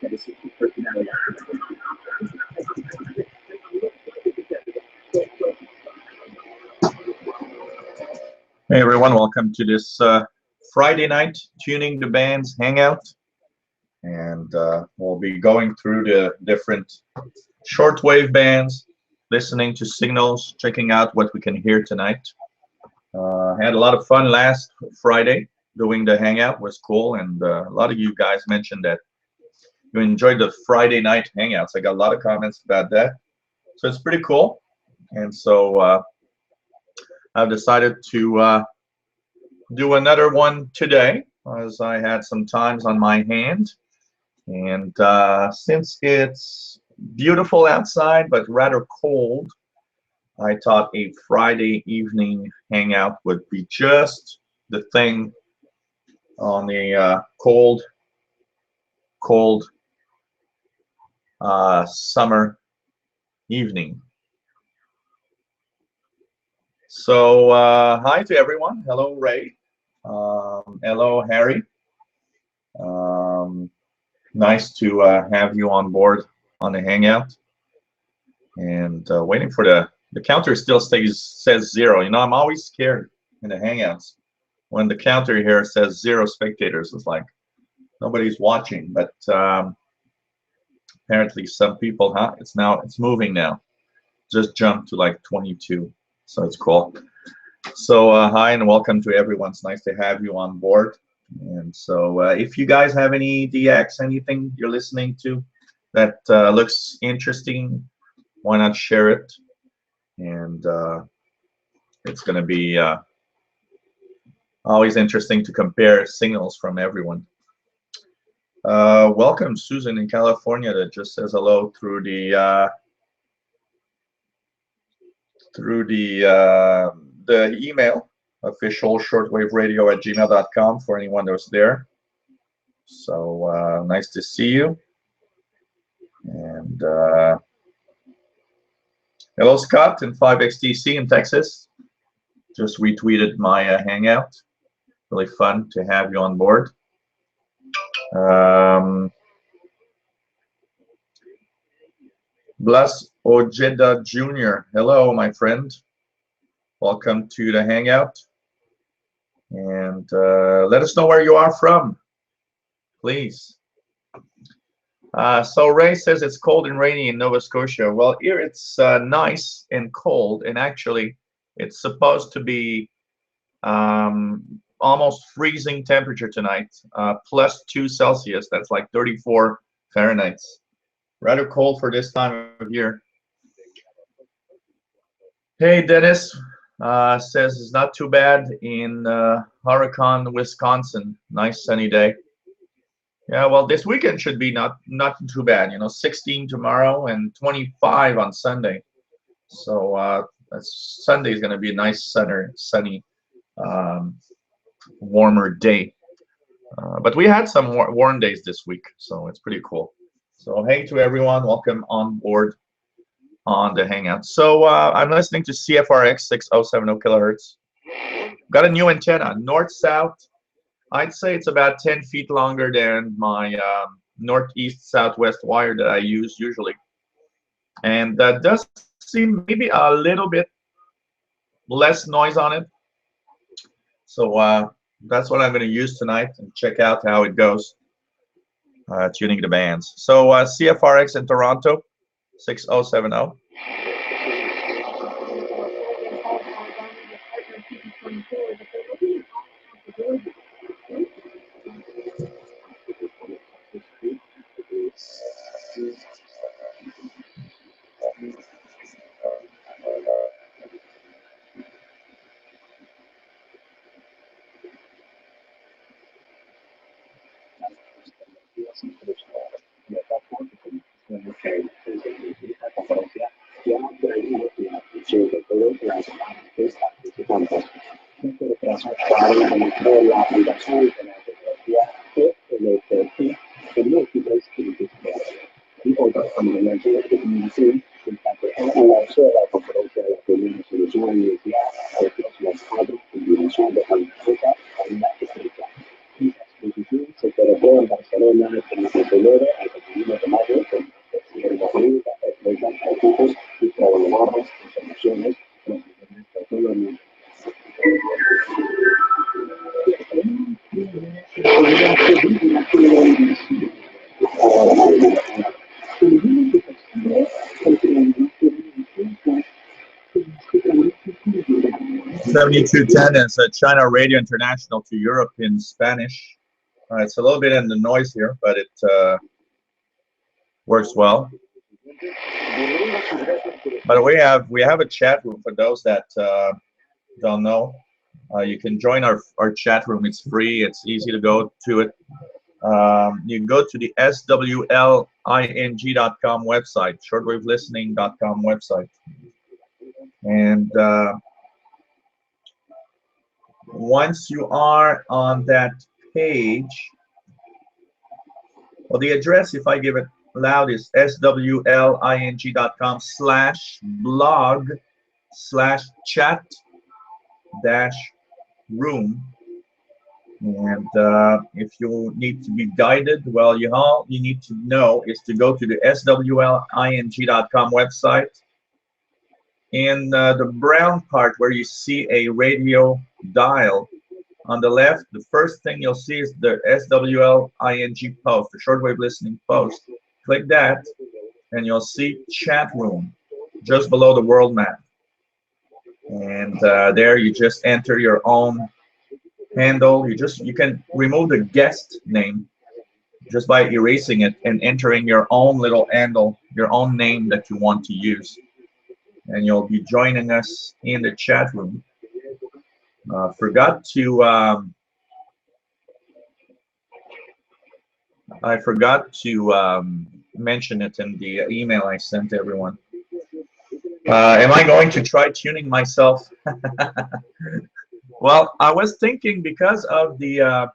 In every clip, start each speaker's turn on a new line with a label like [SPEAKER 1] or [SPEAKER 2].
[SPEAKER 1] Hey everyone, welcome to this Friday night Tuning the Bands Hangout. And we'll be going through the different shortwave bands, listening to signals, checking out what we can hear tonight. Had a lot of fun last Friday doing the Hangout, it was cool, and a lot of you guys mentioned that you enjoyed the Friday night Hangouts. I got a lot of comments about that, so it's pretty cool. And so I've decided to do another one today, as I had some times on my hand. And since it's beautiful outside but rather cold, I thought a Friday evening hangout would be just the thing on a cold summer evening. So hi to everyone. Hello, Ray. Hello, Harry. Nice to have you on board on the hangout. And waiting for the counter still says 0. You know, I'm always scared in the hangouts when the counter here says 0 spectators. It's like nobody's watching, but apparently some people, it's moving now. Just jumped to like 22, so it's cool. So hi and welcome to everyone. It's nice to have you on board. And so if you guys have any DX, anything you're listening to that looks interesting, why not share it? And it's going to be always interesting to compare signals from everyone. Welcome, Susan in California, that just says hello through the email, official shortwaveradio@gmail.com, for anyone that's there. So nice to see you. And hello, Scott in 5XTC in Texas. Just retweeted my hangout. Really fun to have you on board. Blas Ojeda Jr. Hello, my friend. Welcome to the hangout. And let us know where you are from, please. So Ray says it's cold and rainy in Nova Scotia. Well, here it's nice and cold, and actually it's supposed to be almost freezing temperature tonight, +2 Celsius. That's like 34 Fahrenheit. Rather cold for this time of year. Hey, Dennis says it's not too bad in Horicon, Wisconsin. Nice sunny day. Yeah, well, this weekend should be not too bad. You know, 16 tomorrow and 25 on Sunday. So Sunday is going to be a nice sunny, warmer day. But we had some warm days this week, so it's pretty cool. So hey to everyone, welcome on board on the hangout. So I'm listening to CFRX 6070 kilohertz. Got a new antenna, north-south. I'd say it's about 10 feet longer than my northeast-southwest wire that I use usually. And that does seem maybe a little bit less noise on it. So that's what I'm going to use tonight and check out how it goes, tuning the bands. So CFRX in Toronto, 6070. 7210 is China Radio International to Europe in Spanish. It's a little bit in the noise here, but it works well. But we have a chat room for those that don't know. You can join our chat room. It's free. It's easy to go to it. You can go to the swling.com website, shortwavelistening.com website, and once you are on that page, well, the address, if I give it loud, is swling.com/blog/chat-room. And if you need to be guided, well, all you need to know is to go to the swling.com website. In the brown part where you see a radio dial on the left, the first thing you'll see is the SWLING post, the shortwave listening post. Click that, and you'll see chat room just below the world map. And there you just enter your own handle. You can remove the guest name just by erasing it and entering your own little handle, your own name that you want to use. And you'll be joining us in the chat room. I forgot to mention it in the email I sent to everyone. Am I going to try tuning myself? Well, I was thinking because of the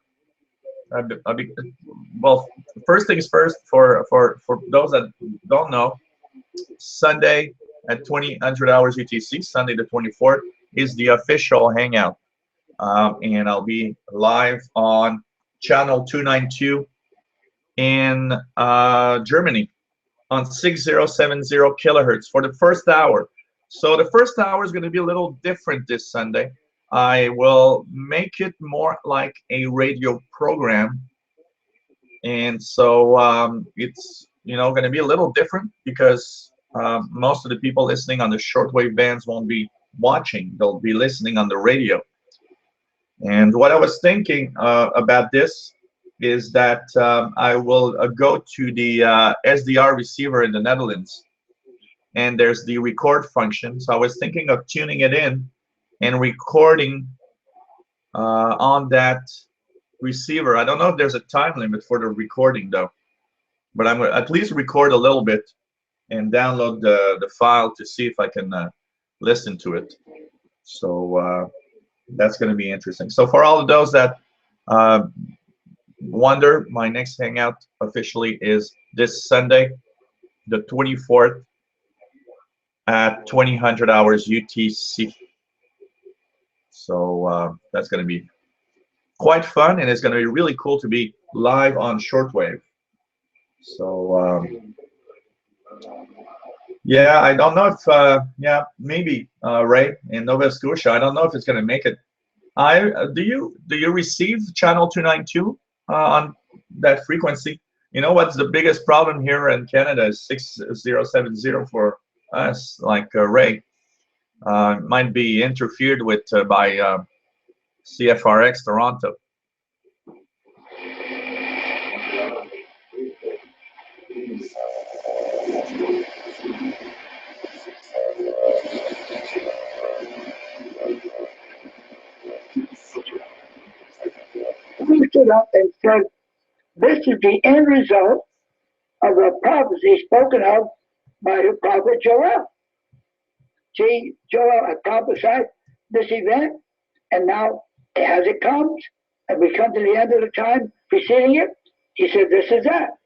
[SPEAKER 1] well, first things first, for those that don't know, Sunday at 2000 hours UTC, Sunday the 24th, is the official hangout. And I'll be live on channel 292 in Germany on 6070 kilohertz for the first hour. So the first hour is going to be a little different this Sunday. I will make it more like a radio program, and so it's going to be a little different because most of the people listening on the shortwave bands won't be watching; they'll be listening on the radio. And what I was thinking about this is that I will go to the SDR receiver in the Netherlands, and there's the record function. So I was thinking of tuning it in and recording on that receiver. I don't know if there's a time limit for the recording though, but I'm going to at least record a little bit and download the file to see if I can listen to it. So that's going to be interesting. So for all of those that wonder, my next hangout officially is this Sunday, the 24th at 2000 hours UTC. So that's going to be quite fun, and it's going to be really cool to be live on shortwave. So yeah, I don't know if yeah, maybe Ray in Nova Scotia. I don't know if it's going to make it. Do you receive channel 292 on that frequency? You know what's the biggest problem here in Canada is 6070 for us, like Ray. Might be interfered with by CFRX Toronto.
[SPEAKER 2] We stood up and said, this is the end result of a prophecy spoken of by the prophet Joel. See, Joel had prophesied this event, and now as it comes, and we come to the end of the time preceding it, he said, this is that.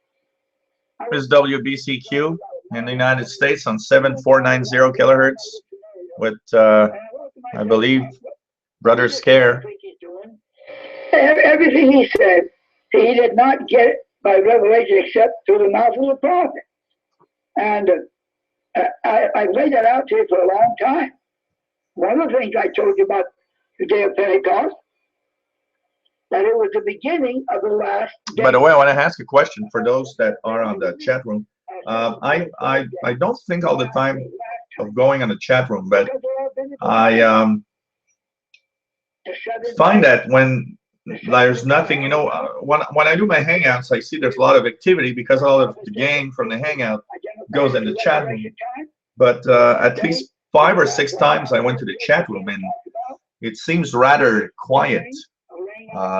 [SPEAKER 1] This is WBCQ in the United States on 7490 kilohertz with, I believe, Brother Scare.
[SPEAKER 2] Everything he said, he did not get it by revelation except through the mouth of the prophet. And I've laid that out to you for a long time. One of the things I told you about the day of Pentecost, that it was the beginning of the last day.
[SPEAKER 1] By the way, I want to ask a question for those that are on the chat room. I don't think all the time of going on the chat room, but I find that when there's nothing, you know, when I do my hangouts, I see there's a lot of activity because all of the gang from the hangout goes in the chat room. But at least 5 or 6 times I went to the chat room and it seems rather quiet.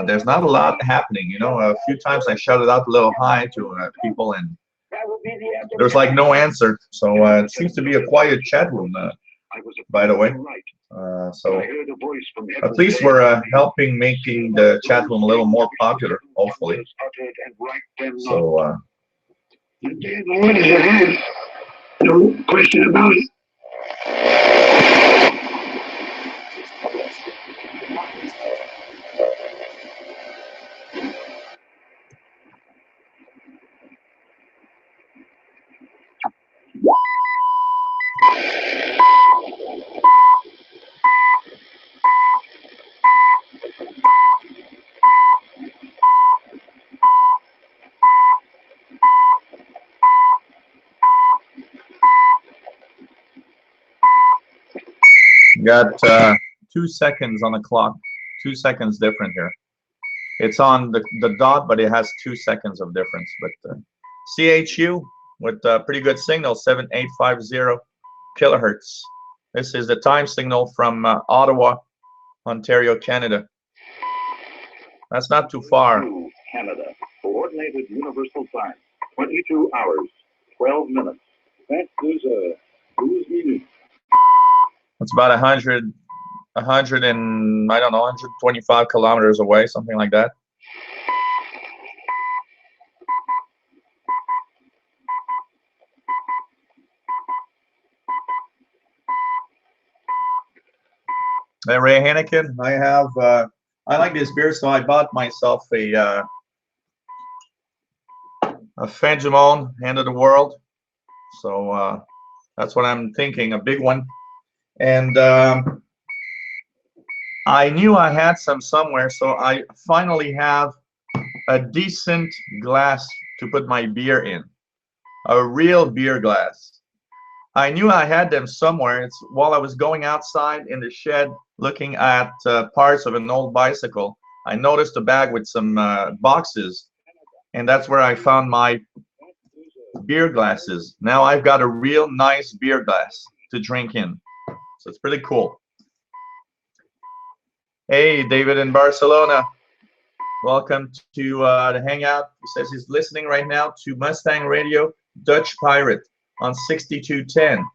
[SPEAKER 1] There's not a lot happening, you know. A few times I shouted out a little hi to people and there's like no answer. So it seems to be a quiet chat room, by the way. So at least we're helping making the chat room a little more popular, hopefully. So
[SPEAKER 2] no question about it.
[SPEAKER 1] got 2 seconds on the clock, 2 seconds different here. It's on the dot, but it has 2 seconds of difference. But CHU with pretty good signal, 7850 kilohertz. This is the time signal from Ottawa, Ontario, Canada. That's not too far.
[SPEAKER 3] Canada, coordinated universal time, 22 hours, 12 minutes. That is a 12 minutes.
[SPEAKER 1] It's about 100 and I don't know, 125 kilometers away, something like that. Hey, Ray Hannikin, I have I like this beer, so I bought myself a Fenjimon, End of the World. So that's what I'm thinking, a big one. And I knew I had some somewhere, so I finally have a decent glass to put my beer in, a real beer glass. I knew I had them somewhere. It's while I was going outside in the shed looking at parts of an old bicycle, I noticed a bag with some boxes, and that's where I found my beer glasses. Now I've got a real nice beer glass to drink in. So it's pretty cool. Hey, David in Barcelona. Welcome to the Hangout. He says he's listening right now to Mustang Radio, Dutch Pirate on 6210,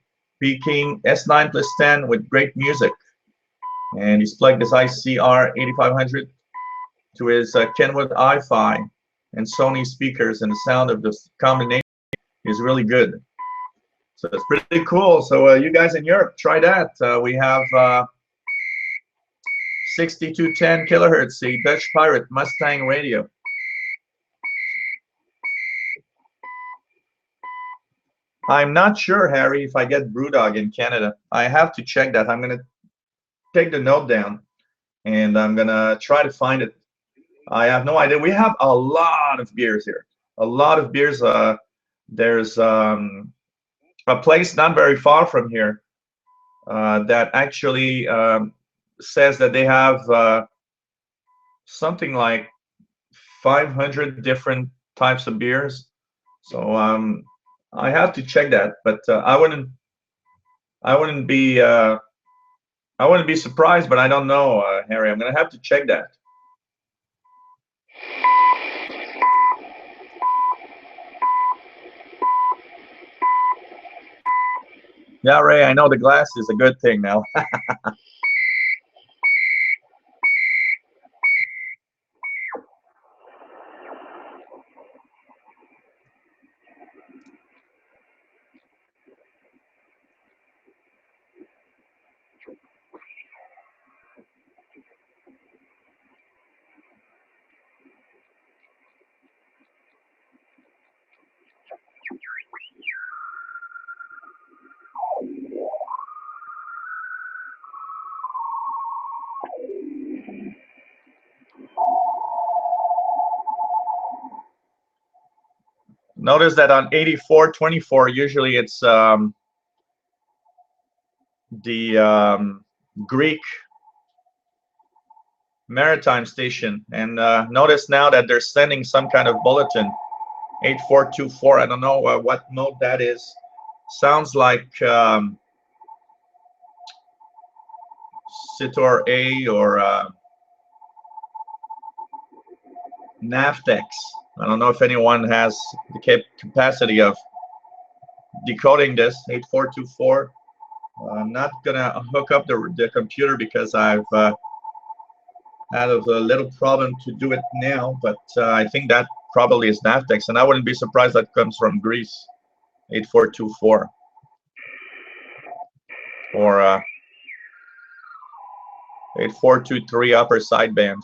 [SPEAKER 1] Peking S9 plus 10 with great music. And he's plugged his ICR 8500 to his Kenwood i-Fi and Sony speakers, and the sound of this combination is really good. So it's pretty cool. So you guys in Europe, try that. We have 6210 kilohertz, the Dutch Pirate Mustang Radio. I'm not sure, Harry, if I get Brewdog in Canada. I have to check that. I'm going to take the note down, and I'm going to try to find it. I have no idea. We have a lot of beers here. A lot of beers. There's a place not very far from here that actually says that they have something like 500 different types of beers. So I have to check that, but I wouldn't be surprised, but I don't know, Harry. I'm gonna have to check that. Yeah, Ray, I know the glass is a good thing now. Notice that on 8424, usually it's the Greek maritime station, and notice now that they're sending some kind of bulletin, 8424. I don't know what mode that is. Sounds like Sitor A or Navtex. I don't know if anyone has the capacity of decoding this, 8424. I'm not gonna hook up the computer because I've had a little problem to do it now, but I think that probably is Navtex, and I wouldn't be surprised that comes from Greece, 8424. Or 8423 upper sideband.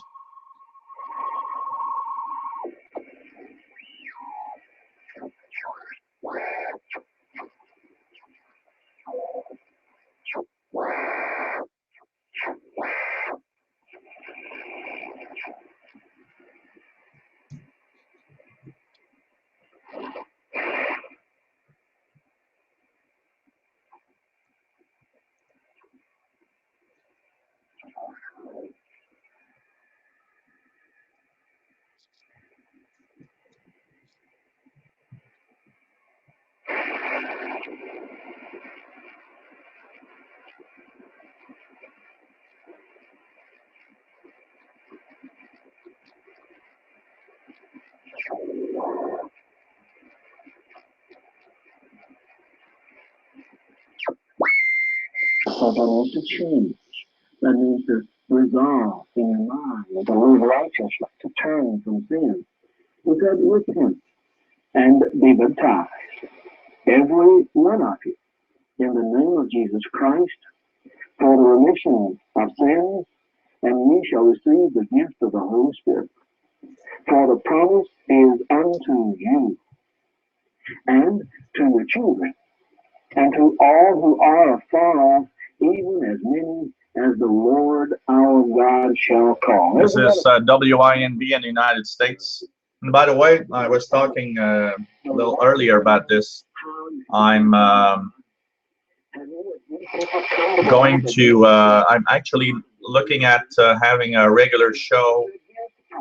[SPEAKER 2] So that means to change. That means to resolve in your mind, to live righteously, to turn from sin. He said, repent and be baptized, every one of you, in the name of Jesus Christ, for the remission of sins, and ye shall receive the gift of the Holy Spirit. For the promise is unto you, and to your children, and to all who are afar off, even as many as the Lord our God shall call.
[SPEAKER 1] This is WINB in the United States. And by the way, I was talking a little earlier about this. I'm I'm actually looking at having a regular show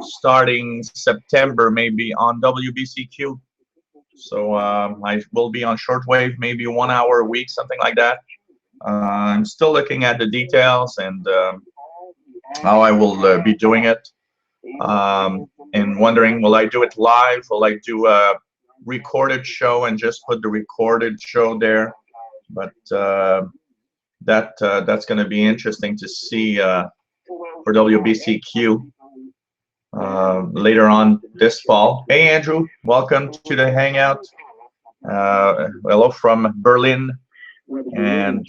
[SPEAKER 1] starting September, maybe on WBCQ. So I will be on shortwave, maybe 1 hour a week, something like that. I'm still looking at the details and how I will be doing it. And wondering, will I do it live? Will I do a recorded show and just put the recorded show there? But that's going to be interesting to see for WBCQ later on this fall. Hey, Andrew, welcome to the Hangout. Hello from Berlin, and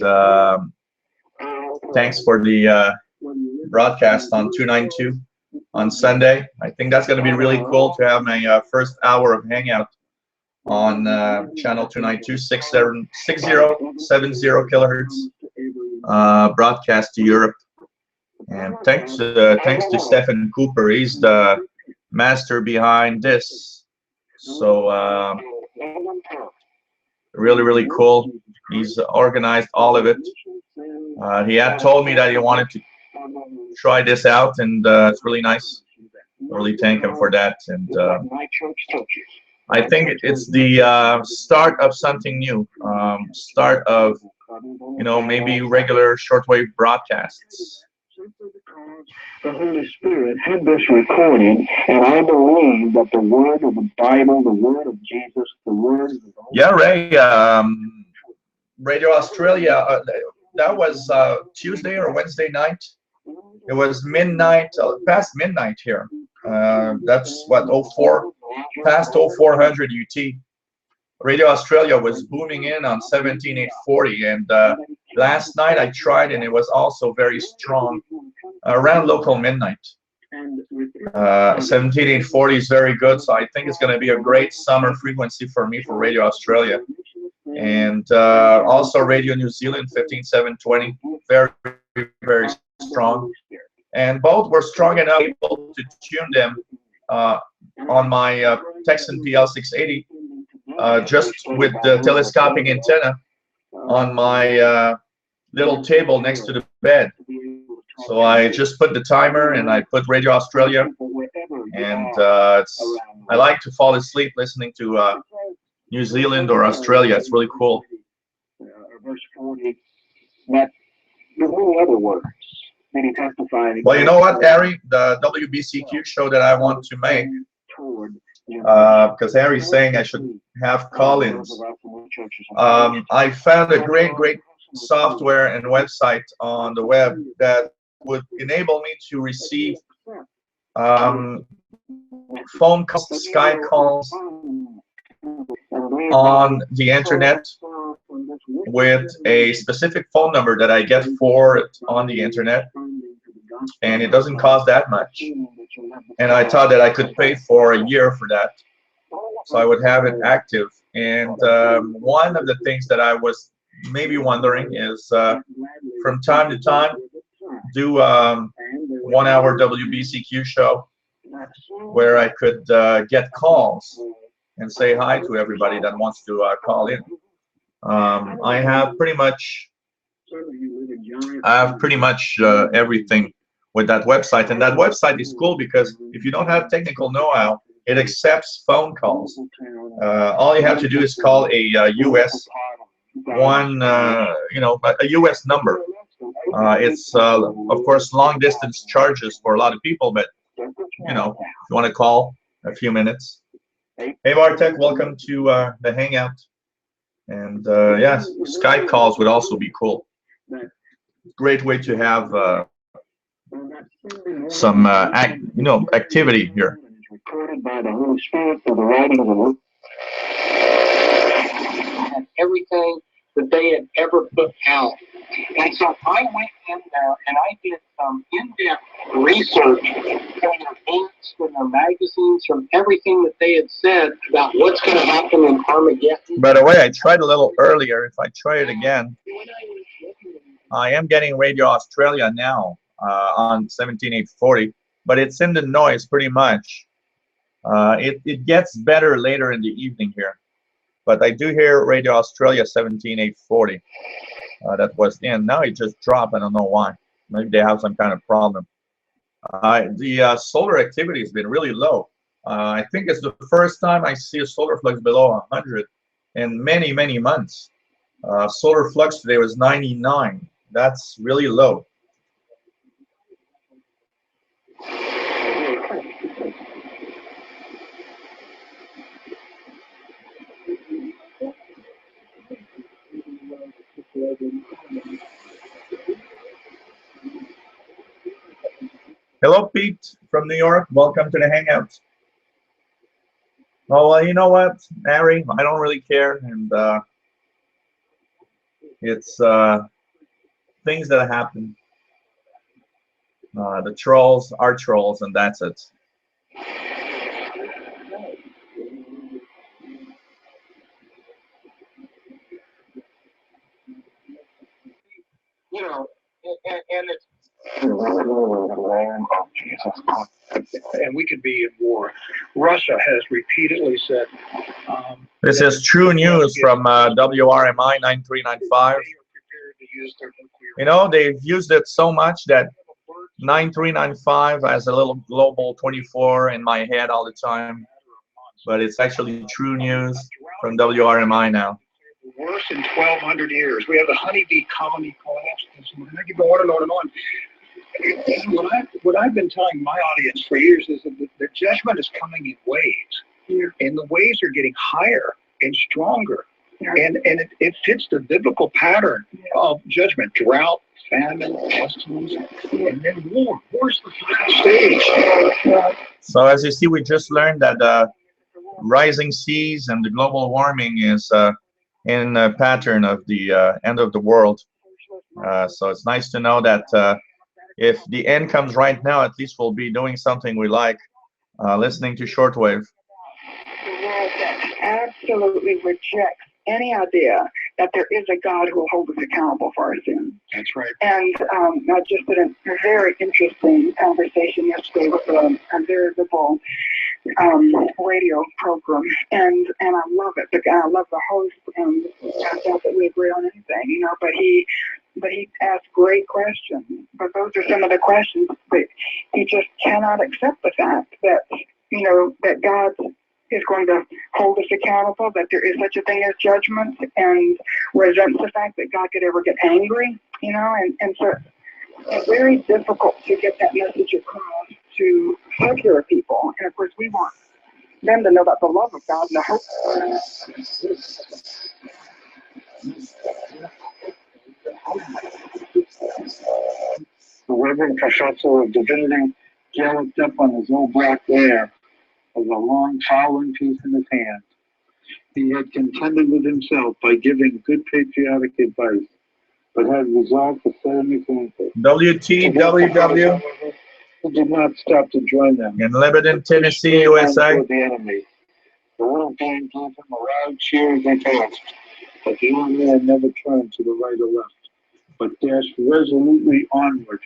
[SPEAKER 1] thanks for the broadcast on 292 on Sunday. I think that's going to be really cool to have my first hour of Hangout on channel 292, 6070 kilohertz, broadcast to Europe. And thanks to Stephen Cooper. He's the master behind this. So really cool. He's organized all of it. He had told me that he wanted to try this out, and it's really nice. Really thank him for that. And I think it's the start of something new. Start of, maybe regular shortwave broadcasts.
[SPEAKER 2] The Holy Spirit had this recorded, and I believe that the word of the Bible, the word of Jesus, the word of the Holy
[SPEAKER 1] Yeah, Ray, Radio Australia, that was Tuesday or Wednesday night. It was midnight, past midnight here. That's what, 04, past 0400 UT. Radio Australia was booming in on 17840, and last night I tried, and it was also very strong around local midnight. 17840 is very good, so I think it's going to be a great summer frequency for me for Radio Australia. And also Radio New Zealand 15720, very strong. And both were strong enough able to tune them on my Texan PL680 just with the telescoping antenna on my little table next to the bed. So I just put the timer and I put Radio Australia, and I like to fall asleep listening to New Zealand or Australia. It's really cool.
[SPEAKER 2] Verse 40, but the many other words that he testified.
[SPEAKER 1] Well, you know what, Harry? The WBCQ show that I want to make, because Harry's saying I should have call-ins. I found a great software and website on the web that would enable me to receive phone calls, Skype calls on the internet with a specific phone number that I get for it on the internet, and it doesn't cost that much. And I thought that I could pay for a year for that, so I would have it active. And one of the things that I was maybe wondering is from time to time do 1 hour WBCQ show where I could get calls and say hi to everybody that wants to call in. I have pretty much everything with that website, and that website is cool because if you don't have technical know-how, it accepts phone calls. All you have to do is call a US a US number. It's of course long distance charges for a lot of people, but you know, if you want to call a few minutes. Hey Bartek, welcome to the Hangout. And yes, Skype calls would also be cool. Great way to have some activity here.
[SPEAKER 2] Recorded by the Holy Spirit for the writing of the book. Everything that they had ever put out. And so I went in there and I did some in-depth research from their books, from their magazines, from everything that they had said about what's going to happen in Armageddon.
[SPEAKER 1] By the way, I tried a little earlier. If I try it again, I am getting Radio Australia now on 17840, but it's in the noise pretty much. It gets better later in the evening here, but I do hear Radio Australia 17840. That was in. Now it just dropped. I don't know why. Maybe they have some kind of problem. The solar activity has been really low. I think it's the first time I see a solar flux below 100 in many months. Solar flux today was 99. That's really low. Hello, Pete from New York. Welcome to the Hangout. Oh, well, you know what, Harry? I don't really care, and it's things that happen. The trolls are trolls, and that's it.
[SPEAKER 2] You know, and it's and we could be at war. Russia has repeatedly said.
[SPEAKER 1] This is true news from WRMI 9395. You know, they've used it so much that 9395 has a little global 24 in my head all the time, but it's actually true news from WRMI now.
[SPEAKER 2] Worse in 1,200 years. We have the honeybee colony collapse. And I could go on and on and on. What I've been telling my audience for years is that the judgment is coming in waves, and the waves are getting higher and stronger, and it fits the biblical pattern of judgment: drought, famine, pestilence, and then war. War's the final stage.
[SPEAKER 1] So as you see, we just learned that rising seas and the global warming is in a pattern of the end of the world. So it's nice to know that if the end comes right now, at least we'll be doing something we like, listening to shortwave.
[SPEAKER 4] The world that absolutely rejects any idea that there is a God who will hold us accountable for our sins.
[SPEAKER 2] That's right.
[SPEAKER 4] And I just did a very interesting conversation yesterday with a very liberal radio program, and I love it. I love the host, and I doubt that we agree on anything, you know. But he but he asked great questions. But those are some of the questions that he just cannot accept the fact that, that God is going to hold us accountable, that there is such a thing as judgment, and resents the fact that God could ever get angry, and so it's very difficult to get that message across to secular people. And of course, we want them to know about the love of God and the hope.
[SPEAKER 3] The Reverend Professor of Divinity galloped up on his old black mare with a long fowling piece in his hand. He had contended with himself by giving good patriotic advice, but had resolved to set an example.
[SPEAKER 1] WTWW
[SPEAKER 3] He did not stop to join them.
[SPEAKER 1] in Lebanon, Tennessee, USA.
[SPEAKER 3] The enemy. The little band gave him a loud cheer as they passed, but the old man never turned to the right or left, but dashed resolutely onward.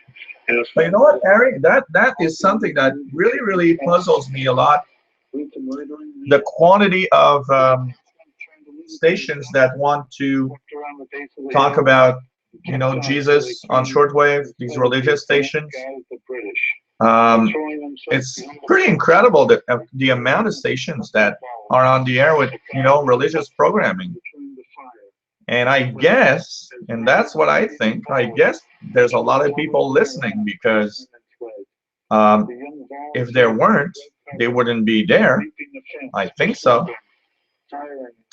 [SPEAKER 1] But you know what, Harry? That is something that really puzzles me a lot. The quantity of stations that want to talk about, Jesus on shortwave, these religious stations. It's pretty incredible that the amount of stations that are on the air with, religious programming. And I guess, and that's what I think, I guess there's a lot of people listening because if there weren't, they wouldn't be there. I think so.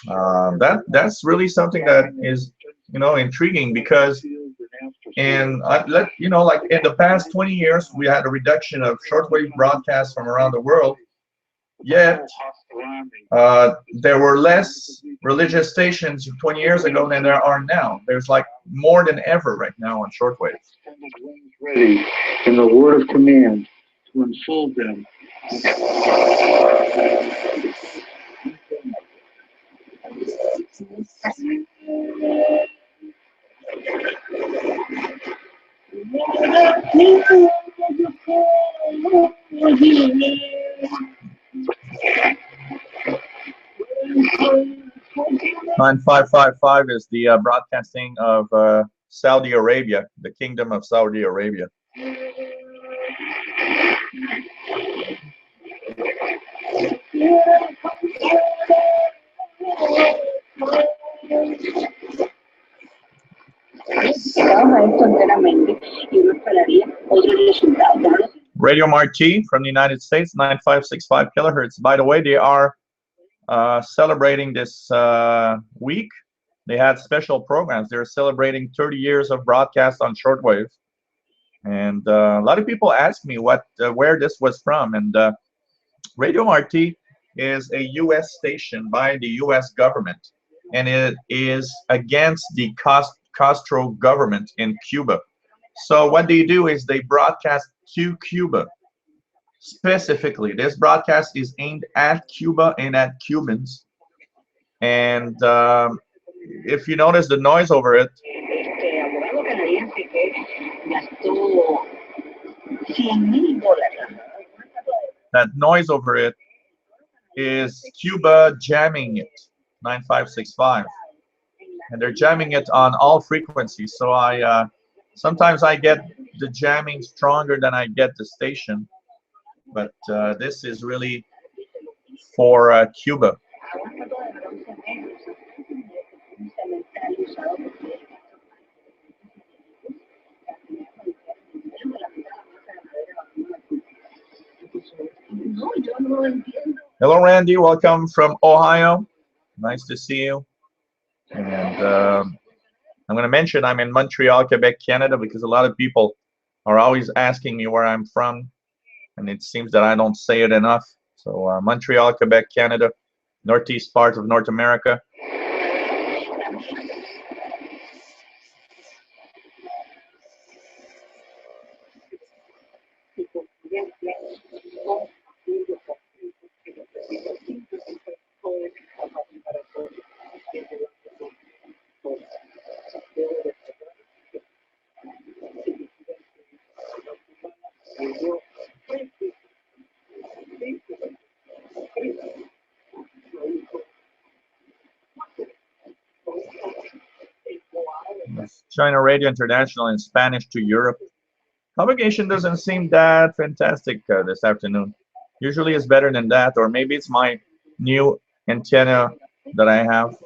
[SPEAKER 1] That's really something that is, intriguing because like in the past 20 years, we had a reduction of shortwave broadcasts from around the world. Yet, there were less religious stations 20 years ago than there are now. There's like more than ever right now on shortwave.
[SPEAKER 3] Ready in the word of command to unfold them.
[SPEAKER 1] Nine 555 is the broadcasting of Saudi Arabia, the Kingdom of Saudi Arabia. Radio Marti from the United States, 9565 kilohertz. By the way, they are celebrating this week. They had special programs. They're celebrating 30 years of broadcast on shortwave. And a lot of people ask me where this was from. And Radio Marti is a U.S. station by the U.S. government. And it is against the Castro government in Cuba. So what they do is they broadcast to Cuba. Specifically, this broadcast is aimed at Cuba and at Cubans. And if you notice the noise over it, that noise over it is Cuba jamming it, 9565. And they're jamming it on all frequencies. So sometimes I get the jamming stronger than I get the station. But this is really for Cuba. Hello, Randy. Welcome from Ohio. Nice to see you. And I'm going to mention I'm in Montreal, Quebec, Canada, because a lot of people are always asking me where I'm from. And it seems that I don't say it enough. So Montreal, Quebec, Canada, northeast part of North America. China Radio International in Spanish to Europe. Propagation doesn't seem that fantastic this afternoon. Usually it's better than that, or maybe it's my new antenna that I have.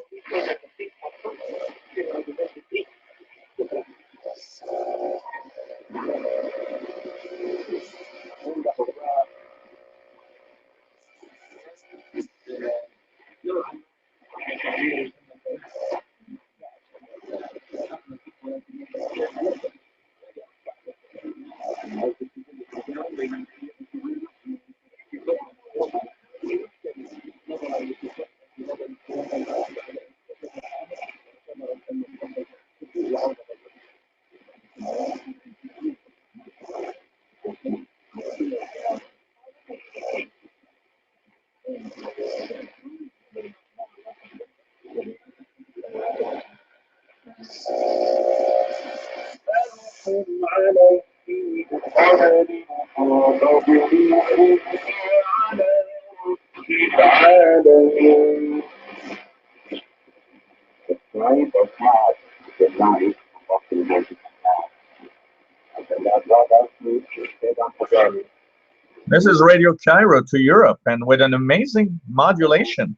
[SPEAKER 1] This is Radio Cairo to Europe, and with an amazing modulation.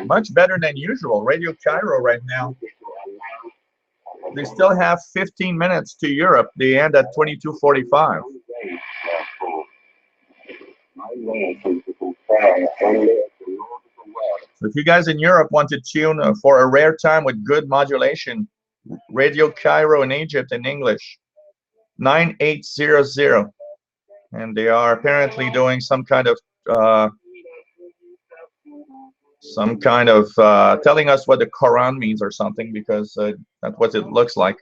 [SPEAKER 1] Much better than usual. Radio Cairo right now. They still have 15 minutes to Europe. They end at 22:45. If you guys in Europe want to tune for a rare time with good modulation, Radio Cairo in Egypt in English, 9800. And they are apparently doing some kind of telling us what the Quran means or something, because that's what it looks like.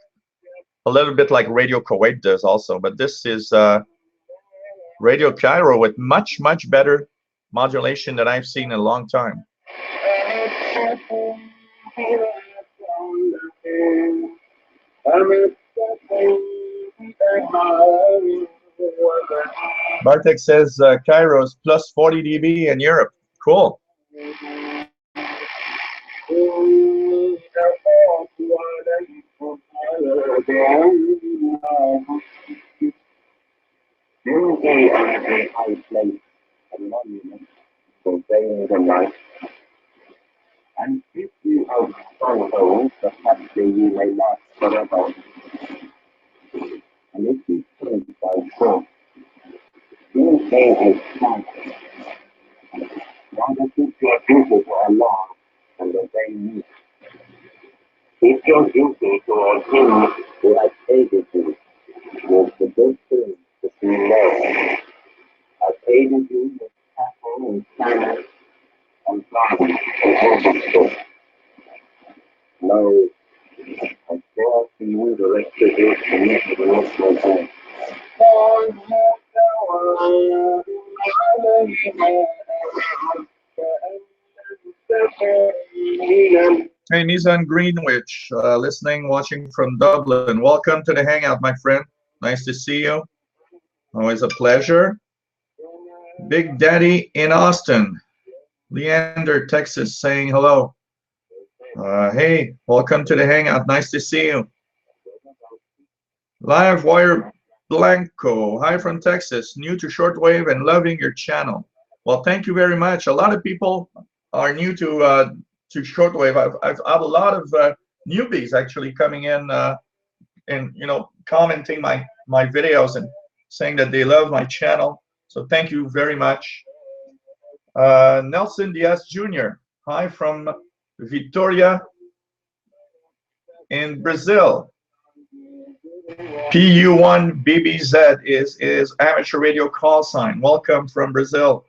[SPEAKER 1] A little bit like Radio Kuwait does also, but this is Radio Cairo with much, much better modulation that I've seen in a long time. Bartek says Cairo's plus 40 dB in Europe. Cool.
[SPEAKER 5] And if you have strongholds, perhaps you may last forever. And if you think by God, you say is strong. Rather keep your duty to Allah and obey me. If your duty to Him who has aided you was the good thing that you know, has aided you with cattle and sand and garden and overstock. No, I dare to you the rest of you commit the rest of them.
[SPEAKER 1] Hey, Nissan Greenwich, listening, watching from Dublin. Welcome to the Hangout, my friend. Nice to see you. Always a pleasure. Big Daddy in Austin. Leander, Texas, saying hello. Hey, welcome to the Hangout. Nice to see you. Live Wire Blanco. Hi from Texas. New to shortwave and loving your channel. Well, thank you very much. A lot of people are new to shortwave. I have a lot of newbies actually coming in and commenting my videos and saying that they love my channel. So thank you very much. Nelson Diaz Jr. Hi from Vitoria in Brazil. PU1BBZ is amateur radio call sign. Welcome from Brazil.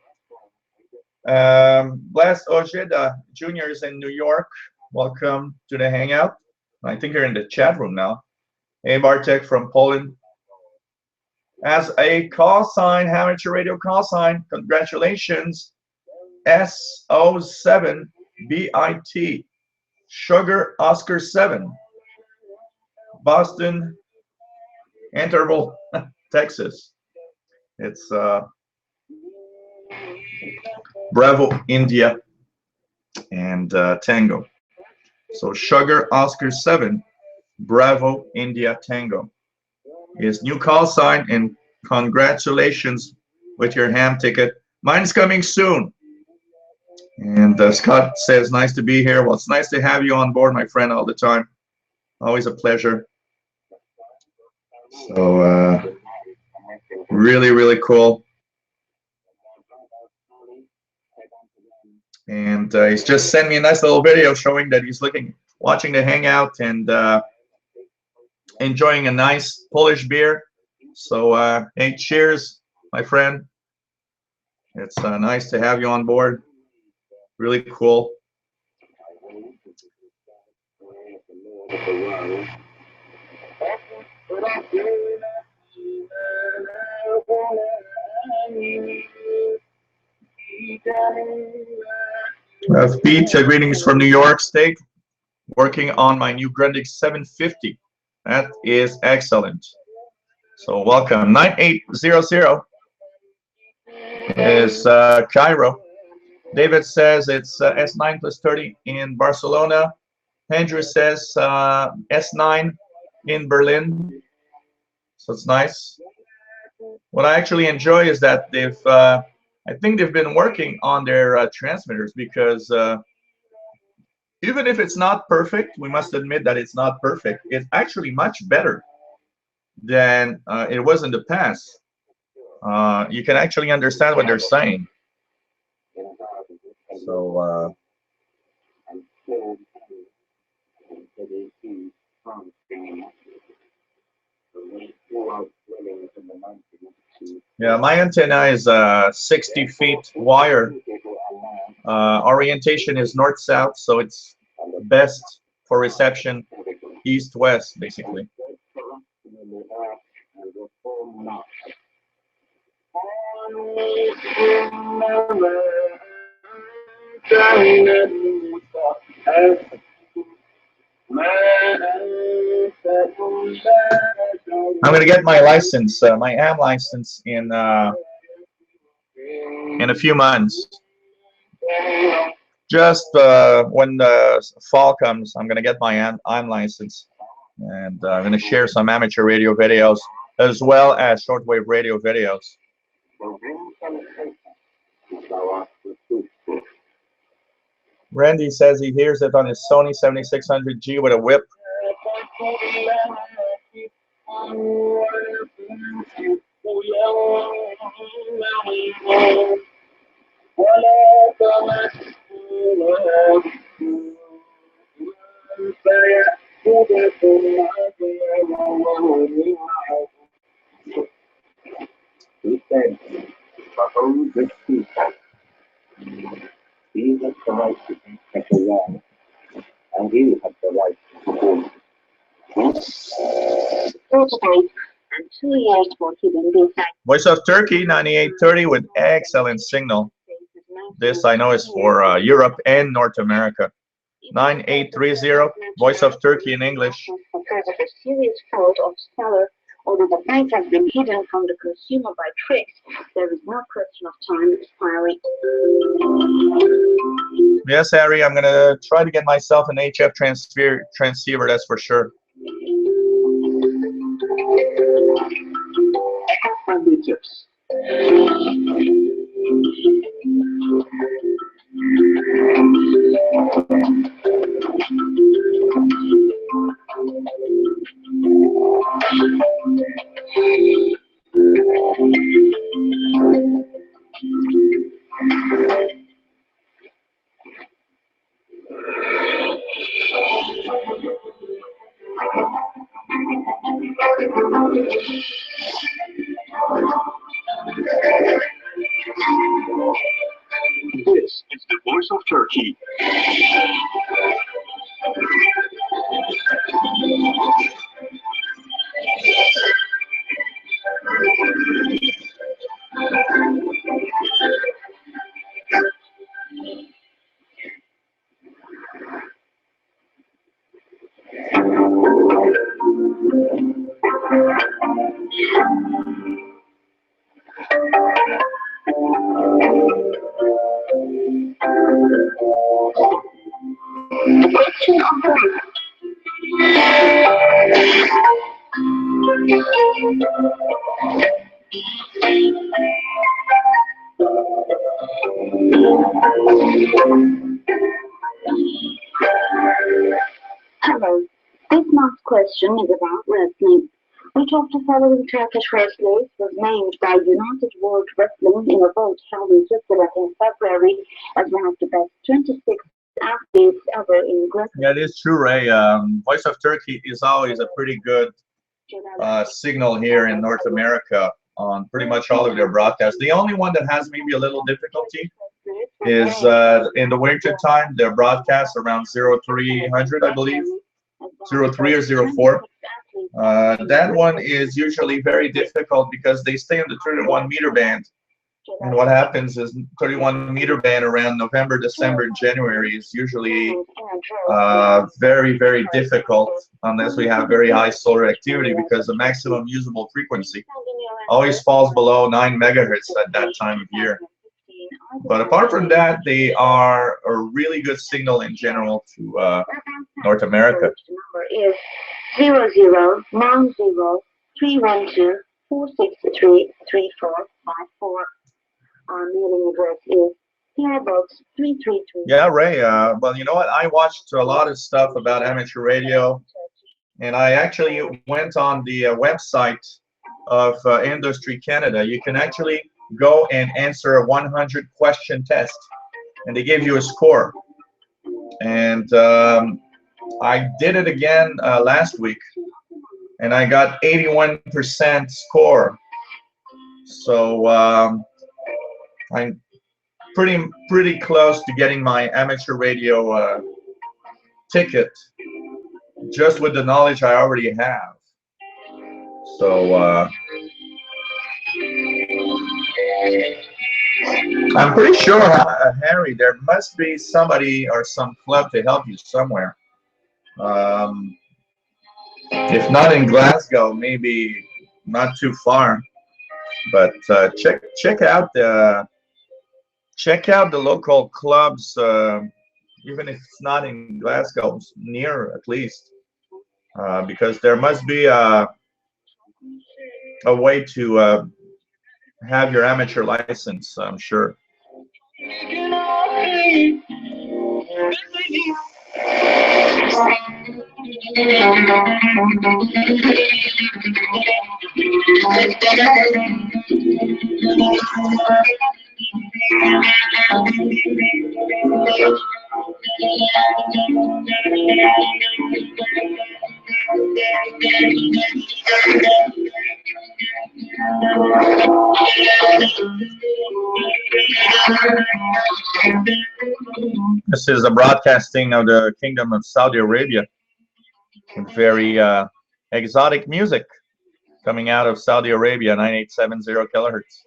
[SPEAKER 1] Blas Ojeda Jr. is in New York. Welcome to the Hangout. I think you're in the chat room now. Hey, Bartek from Poland. As a call sign, amateur radio call sign, congratulations. SO7BIT, Sugar Oscar 7, Boston, Interval, Texas. It's Bravo, India, and Tango. So Sugar Oscar 7 Bravo India Tango. His new call sign, and congratulations with your ham ticket. Mine's coming soon. And Scott says, nice to be here. Well, it's nice to have you on board, my friend, all the time. Always a pleasure. So really, really cool. And he's just sent me a nice little video showing that he's watching the hangout and enjoying a nice Polish beer. So hey, cheers, my friend. It's nice to have you on board. Really cool. Pete, greetings from New York State. Working on my new Grundig 750. That is excellent. So welcome. 9800 is Cairo. David says it's S9 plus 30 in Barcelona. Andrew says S9 in Berlin. So it's nice. What I actually enjoy is that I think they've been working on their transmitters, because even if it's not perfect, we must admit that it's not perfect. It's actually much better than it was in the past. You can actually understand what they're saying. So yeah, my antenna is 60 feet wire. Orientation is north-south, so it's best for reception east-west, basically. I'm gonna get my license, my AM license, in a few months. Just when the fall comes, I'm gonna get my AM license, and I'm gonna share some amateur radio videos as well as shortwave radio videos. Randy says he hears it on his Sony 7600G with a whip.
[SPEAKER 5] He said, for all good people, he has the right to think such a wrong, and you have the right to do.
[SPEAKER 1] Voice of Turkey 9830 with excellent signal. This I know is for Europe and North America. 9830, Voice of Turkey in English.
[SPEAKER 6] Because of a serious fault of seller, although the bank has been hidden from the consumer by tricks, there is no question of time expiring.
[SPEAKER 1] Yes, Harry, I'm gonna try to get myself an HF transceiver, that's for sure.
[SPEAKER 5] Eco-friendly tips. This is the Voice of Turkey. The question of the week.
[SPEAKER 6] Hello. This month's question is about wrestling. Which of the following Turkish wrestlers was named by United World Wrestling in a vote held in Switzerland in February as one of the best 26 athletes ever in wrestling?
[SPEAKER 1] Yeah, it is true, Ray. Voice of Turkey is always a pretty good signal here in North America on pretty much all of their broadcasts. The only one that has maybe a little difficulty is in the winter time, their broadcasts around 0300, I believe, 03 or 04. That one is usually very difficult because they stay on the 31-meter band. And what happens is 31-meter band around November, December, January is usually very, very difficult unless we have very high solar activity, because the maximum usable frequency always falls below 9 megahertz at that time of year. But apart from that, they are a really good signal in general to North America.
[SPEAKER 6] The number is 0090-312-463-3454. Our mailing address is PO Box 333.
[SPEAKER 1] Yeah, Ray. Well, you know what? I watched a lot of stuff about amateur radio, and I actually went on the website of Industry Canada. You can actually go and answer a 100-question test, and they give you a score. And I did it again last week, and I got 81% score. So I'm pretty close to getting my amateur radio ticket, just with the knowledge I already have. So I'm pretty sure, Harry, there must be somebody or some club to help you somewhere. If not in Glasgow, maybe not too far. But check out the local clubs, even if it's not in Glasgow, near at least, because there must be a way to have your amateur license, I'm sure. This is a broadcasting of the Kingdom of Saudi Arabia, with very exotic music coming out of Saudi Arabia, 9870 kilohertz.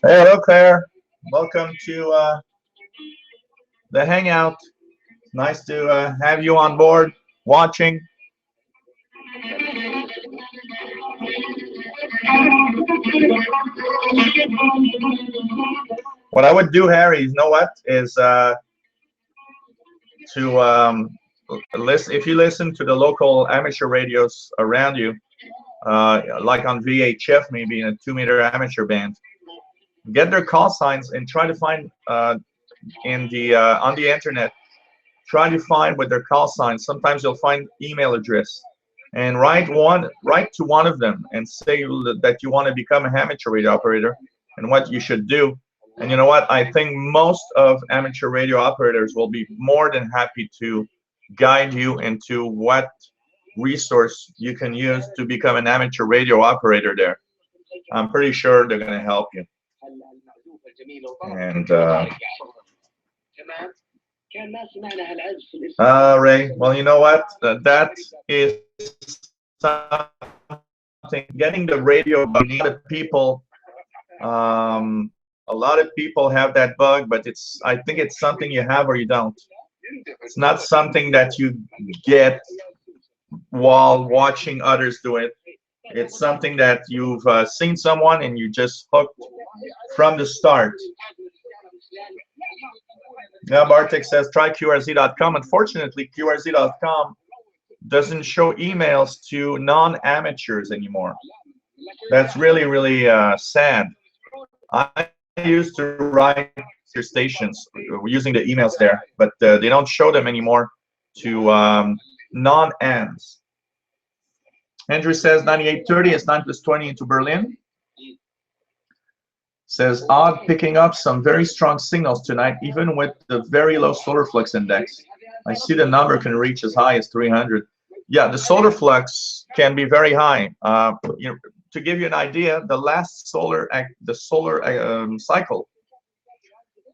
[SPEAKER 1] Hey, hello, Claire. Welcome to the Hangout. Nice to have you on board, watching. What I would do, Harry, you know what, is to listen. If you listen to the local amateur radios around you, like on VHF, maybe in a 2-meter amateur band, get their call signs and try to find in the on the internet. Try to find with their call signs. Sometimes you'll find email address, and write to one of them and say that you want to become a amateur radio operator and what you should do. And you know what? I think most of amateur radio operators will be more than happy to guide you into what resource you can use to become an amateur radio operator there. I'm pretty sure they're going to help you. And Ray, well, you know what? That is something. Getting the radio bug. A lot of people have that bug, but I think it's something you have or you don't. It's not something that you get while watching others do it. It's something that you've seen someone and you just hooked from the start. Yeah, Bartek says try QRZ.com. Unfortunately, QRZ.com doesn't show emails to non-amateurs anymore. That's really, really sad. I used to write your stations using the emails there, but they don't show them anymore to non-AMs. Andrew says 9830 is 9 plus 20 into Berlin. Says odd picking up some very strong signals tonight, even with the very low solar flux index. I see the number can reach as high as 300. Yeah, the solar flux can be very high. You know, to give you an idea, the last solar cycle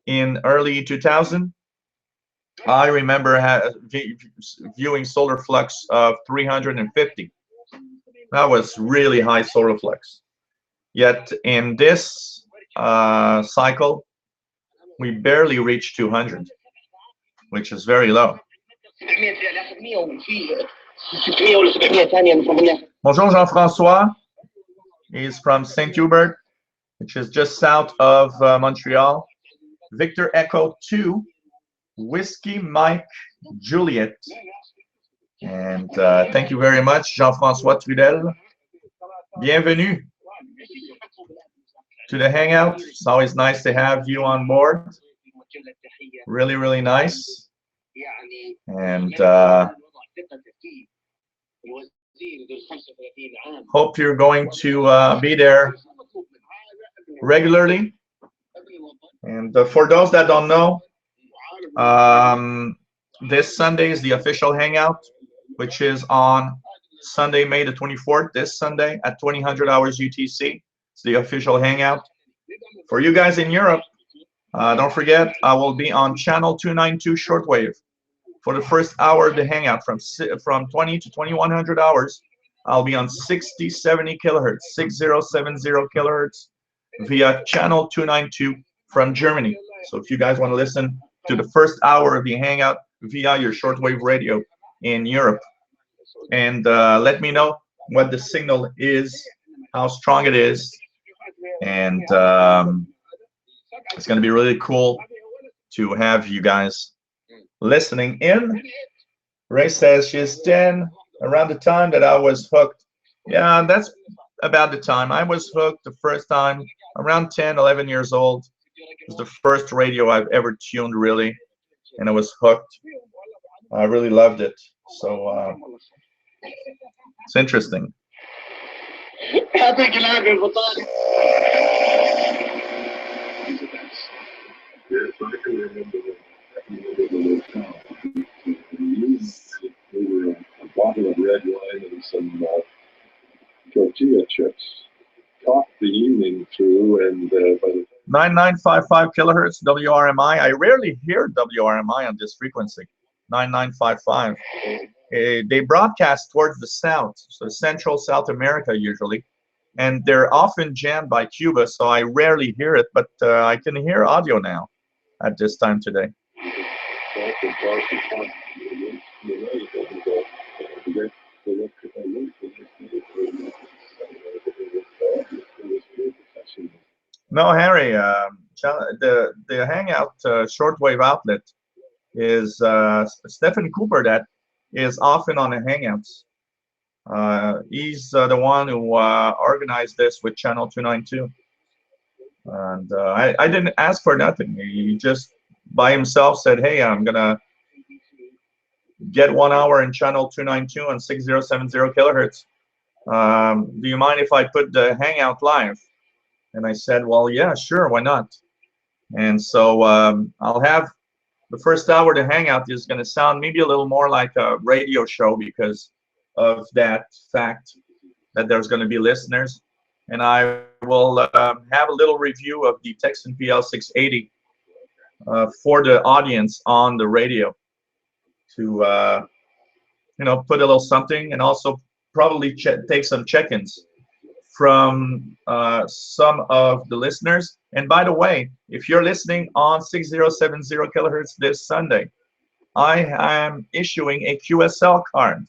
[SPEAKER 1] in early 2000, I remember viewing solar flux of 350. That was really high solar flux. Yet in this cycle, we barely reached 200, which is very low. Bonjour, Jean-François. He's from St. Hubert, which is just south of Montreal. Victor Echo 2, Whiskey Mike Juliet. And thank you very much, Jean-François Trudel. Bienvenue to the Hangout. It's always nice to have you on board. Really, really nice. And hope you're going to be there regularly. And for those that don't know, this Sunday is the official Hangout, which is on Sunday, May the 24th, this Sunday at 2000 hours UTC. It's the official Hangout. For you guys in Europe, don't forget, I will be on channel 292 shortwave for the first hour of the Hangout from 20 to 2100 hours. I'll be on 6070 kilohertz, 6070 kilohertz via channel 292 from Germany. So if you guys want to listen to the first hour of the Hangout via your shortwave radio in Europe, and let me know what the signal is, how strong it is, and it's going to be really cool to have you guys listening in. Ray says she's 10, around the time that I was hooked. Yeah, that's about the time. I was hooked the first time, around 10, 11 years old. It was the first radio I've ever tuned, really, and I was hooked. I really loved it. So it's interesting.
[SPEAKER 5] Yes, I can remember the town. Over a bottle of red wine and some tortilla chips. Talked the evening through, and by the
[SPEAKER 1] 9955 kilohertz WRMI. I rarely hear WRMI on this frequency. 9955. They broadcast towards the south, so Central South America usually, and they're often jammed by Cuba, so I rarely hear it, but I can hear audio now at this time today. No, Harry, the Hangout shortwave outlet is Stephen Cooper that is often on the Hangouts. He's the one who organized this with Channel 292. And I didn't ask for nothing. He just by himself said, hey, I'm going to get 1 hour in Channel 292 on 6070 kilohertz. Do you mind if I put the Hangout live? And I said, well, yeah, sure, why not? And so I'll have the first hour to Hangout is going to sound maybe a little more like a radio show because of that fact that there's going to be listeners. And I will have a little review of the Texan PL680 for the audience on the radio to, you know, put a little something and also probably take some check-ins from some of the listeners. And by the way, if you're listening on 6070 kilohertz this Sunday, I am issuing a QSL card.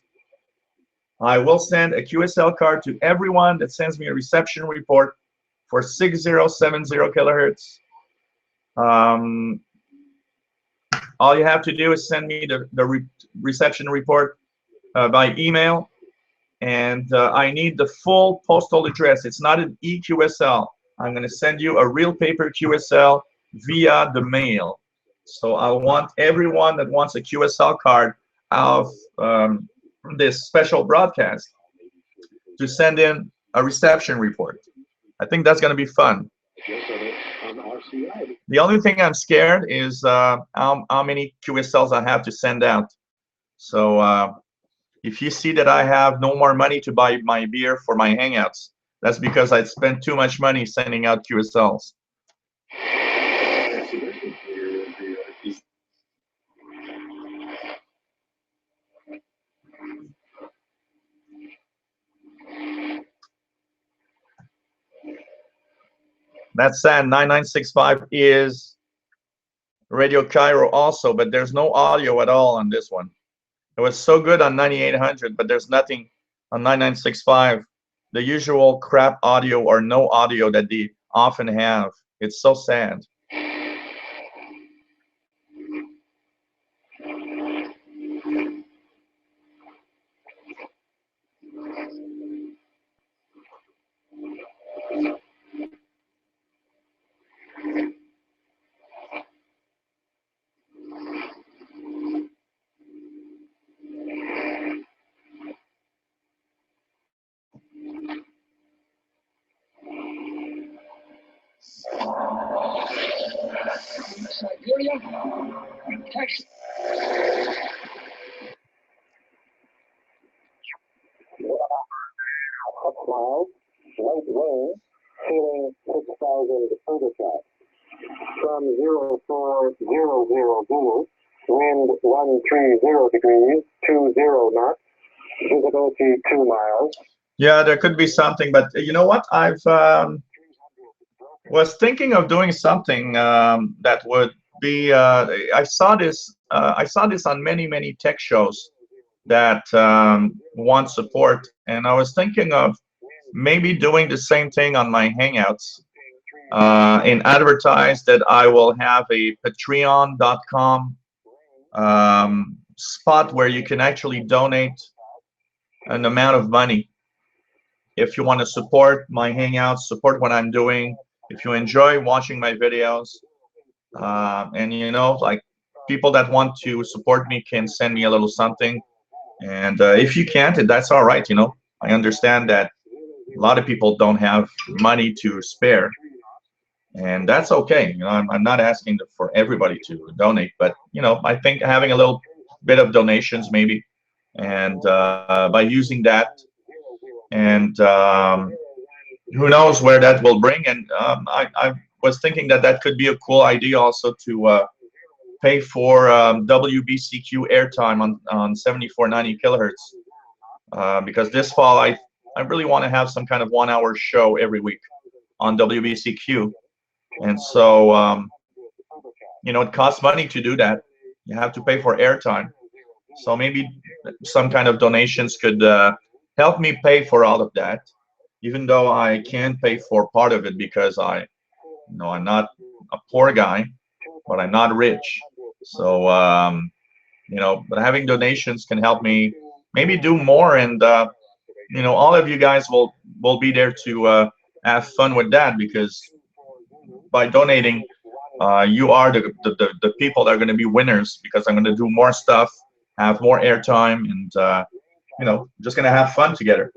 [SPEAKER 1] I will send a QSL card to everyone that sends me a reception report for 6070 kilohertz. All you have to do is send me the reception report by email, and I need the full postal address. It's not an EQSL. I'm going to send you a real paper QSL via the mail. So I want everyone that wants a QSL card of this special broadcast to send in a reception report. I think that's going to be fun. The only thing I'm scared is how many QSLs I have to send out. So if you see that I have no more money to buy my beer for my hangouts, that's because I spent too much money sending out QSLs. That sad 9965 is Radio Cairo also, but there's no audio at all on this one. It was so good on 9800, but there's nothing on 9965. The usual crap audio or no audio that they often have. It's so sad.
[SPEAKER 5] Miles, light rain, feeling 6,000 photographs. From 0400 Zulu, wind 130 degrees, 20 knots, visibility 2 miles.
[SPEAKER 1] Yeah, there could be something, but you know what? I've was thinking of doing something that would be. I saw this. I saw this on many tech shows that want support, and I was thinking of maybe doing the same thing on my Hangouts and advertise that I will have a Patreon.com spot where you can actually donate an amount of money if you want to support my Hangouts, support what I'm doing. If you enjoy watching my videos, and you know, like people that want to support me can send me a little something. And if you can't, that's all right. You know, I understand that a lot of people don't have money to spare, and that's okay. You know, I'm not asking for everybody to donate, but you know, I think having a little bit of donations maybe, and by using that, and who knows where that will bring. And I was thinking that that could be a cool idea also to pay for WBCQ airtime on 7490 kilohertz, because this fall I really want to have some kind of 1 hour show every week on WBCQ. And so, you know, it costs money to do that. You have to pay for airtime. So maybe some kind of donations could help me pay for all of that, even though I can't pay for part of it because I'm not a poor guy, but I'm not rich. So, you know, but having donations can help me maybe do more, and you know, all of you guys will be there to have fun with that, because by donating, you are the people that are going to be winners, because I'm going to do more stuff, have more airtime, and you know, just going to have fun together.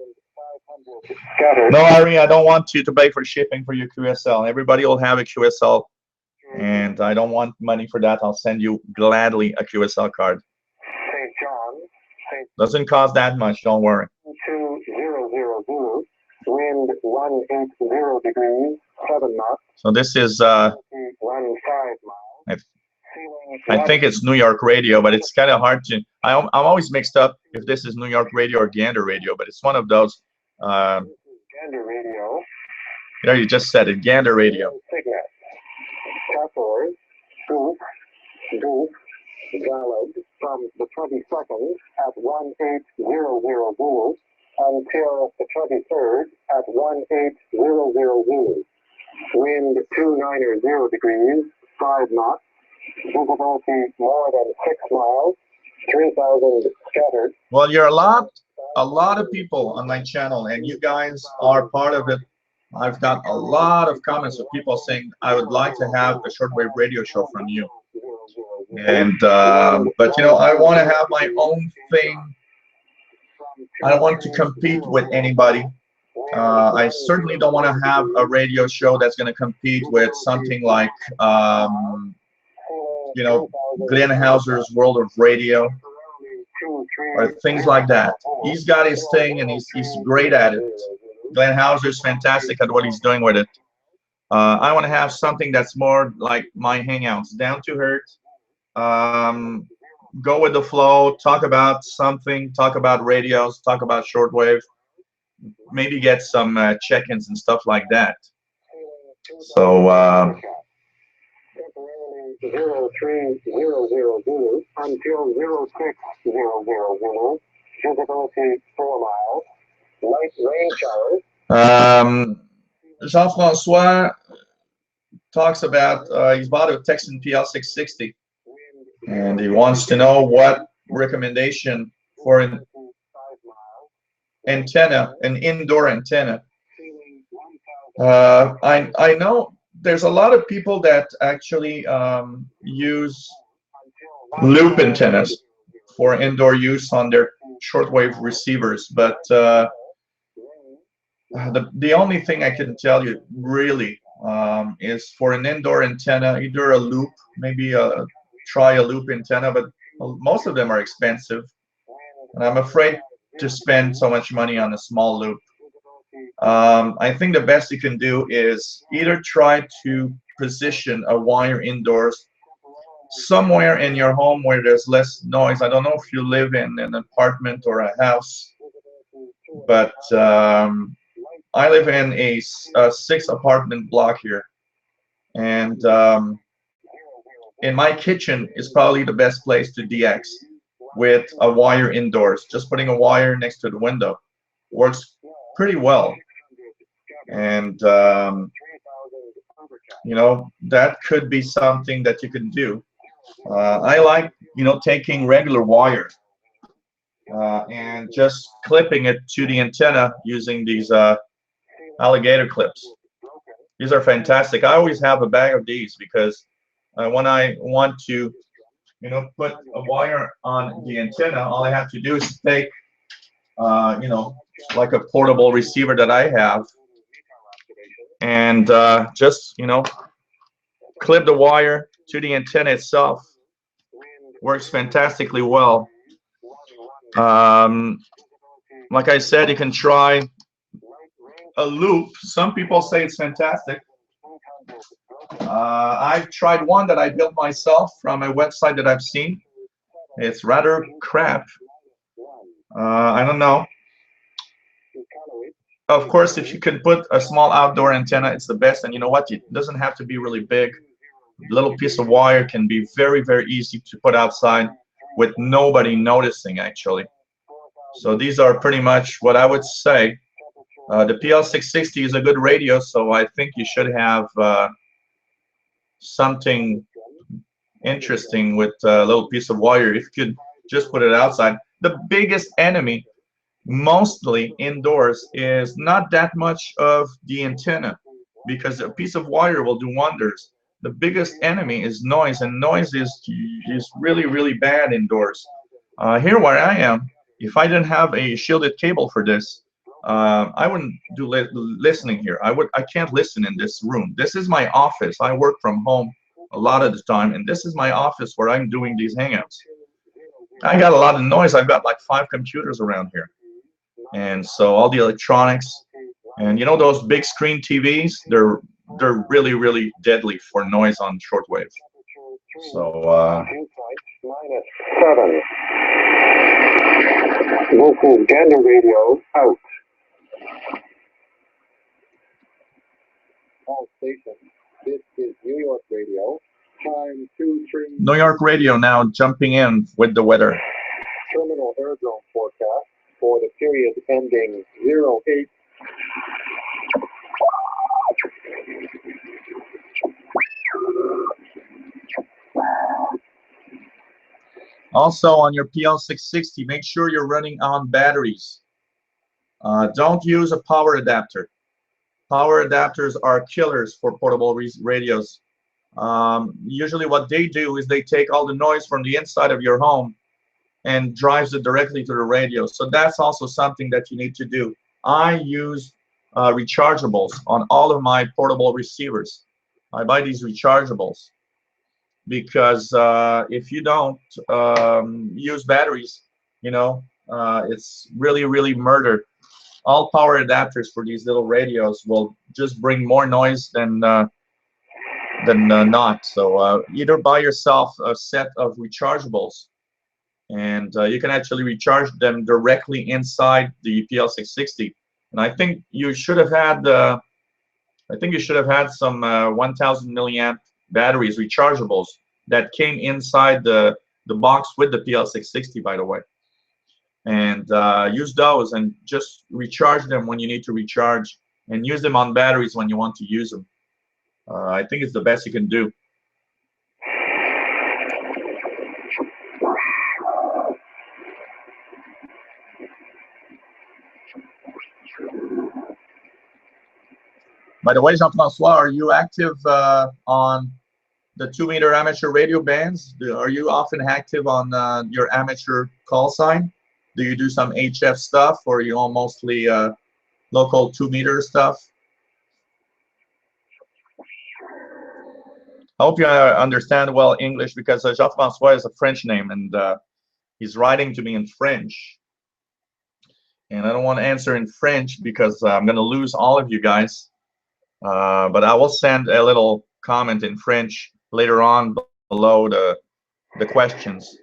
[SPEAKER 1] No, Ari, I don't want you to pay for shipping for your QSL. Everybody will have a QSL, and I don't want money for that. I'll send you gladly a QSL card.
[SPEAKER 5] St. John,
[SPEAKER 1] Doesn't cost that much, don't worry.
[SPEAKER 5] 2000, wind 180 degrees, 7 knots.
[SPEAKER 1] So this is
[SPEAKER 5] 15 miles.
[SPEAKER 1] I think it's New York radio, but it's kind of hard to. I'm always mixed up if this is New York radio or Gander radio, but it's one of those.
[SPEAKER 5] Gander radio.
[SPEAKER 1] There, you just said it, Gander radio.
[SPEAKER 5] Signet. Cathode, Goop, valid from the 22nd at 1800 Zulu until the 23rd at 1800 Zulu. Wind 290 degrees, 5 knots. Visibility more than 6 miles. 3,000 scattered.
[SPEAKER 1] Well, you're a lot of people on my channel, and you guys are part of it. I've got a lot of comments of people saying I would like to have a shortwave radio show from you. And but you know, I want to have my own thing. I don't want to compete with anybody. I certainly don't want to have a radio show that's going to compete with something like you know, Glenn Hauser's World of Radio or things like that. He's got his thing and he's great at it. Glenn Hauser's fantastic at what he's doing with it. I want to have something that's more like my hangouts, down to earth. Go with the flow, talk about something, talk about radios, talk about shortwave, maybe get some check-ins and stuff like that. So
[SPEAKER 5] 0300 until 0600, visibility 4 miles, light rain showers.
[SPEAKER 1] Jean-Francois talks about he's bought a Texan PL660 and he wants to know what recommendation for an antenna, an indoor antenna. I know there's a lot of people that actually use loop antennas for indoor use on their shortwave receivers, but the only thing I can tell you really is for an indoor antenna, either a loop, maybe try a loop antenna, but most of them are expensive, and I'm afraid to spend so much money on a small loop. I think the best you can do is either try to position a wire indoors somewhere in your home where there's less noise. I don't know if you live in an apartment or a house, but I live in a 6-apartment block here, and in my kitchen is probably the best place to DX with a wire indoors. Just putting a wire next to the window works pretty well, and you know, that could be something that you can do. I like, you know, taking regular wire and just clipping it to the antenna using these alligator clips. These are fantastic. I always have a bag of these because when I want to, you know, put a wire on the antenna, all I have to do is take, you know, like a portable receiver that I have, and just, you know, clip the wire to the antenna itself. Works fantastically well. Like I said, you can try a loop. Some people say it's fantastic. I've tried one that I built myself from a website that I've seen. It's rather crap. I don't know. Of course, if you can put a small outdoor antenna, it's the best. And you know what? It doesn't have to be really big. A little piece of wire can be very, very easy to put outside with nobody noticing, actually. So these are pretty much what I would say. The PL660 is a good radio, so I think you should have something interesting with a little piece of wire if you could just put it outside. The biggest enemy, mostly indoors, is not that much of the antenna, because a piece of wire will do wonders. The biggest enemy is noise, and noise is really, really bad indoors. Here where I am, if I didn't have a shielded cable for this, I wouldn't do listening here. I can't listen in this room. This is my office. I work from home a lot of the time, and this is my office where I'm doing these hangouts. I got a lot of noise. I've got like 5 computers around here, and so all the electronics, and you know those big screen TVs, they're really, really deadly for noise on shortwave. So
[SPEAKER 5] -7. This is Gander Radio out. All stations. This is New York Radio. Time 23.
[SPEAKER 1] New York Radio now jumping in with the weather.
[SPEAKER 5] Terminal airdrome forecast for the period ending 08.
[SPEAKER 1] Also on your PL660, make sure you're running on batteries. Don't use a power adapter. Power adapters are killers for portable radios. Usually what they do is they take all the noise from the inside of your home and drives it directly to the radio. So that's also something that you need to do. I use rechargeables on all of my portable receivers. I buy these rechargeables because if you don't use batteries, you know, it's really, really murder. All power adapters for these little radios will just bring more noise than not. So either buy yourself a set of rechargeables, and you can actually recharge them directly inside the PL660. And I think you should have had some 1,000 milliamp batteries, rechargeables, that came inside the box with the PL660, by the way. And use those and just recharge them when you need to recharge, and use them on batteries when you want to use them. I think it's the best you can do. By the way, Jean-Francois, are you active on the 2-meter amateur radio bands? Are you often active on your amateur call sign? Do you do some HF stuff, or are you all mostly local 2-meter stuff? I hope you understand well English, because Jean-Francois is a French name, and he's writing to me in French. And I don't want to answer in French because I'm going to lose all of you guys. But I will send a little comment in French later on below the questions.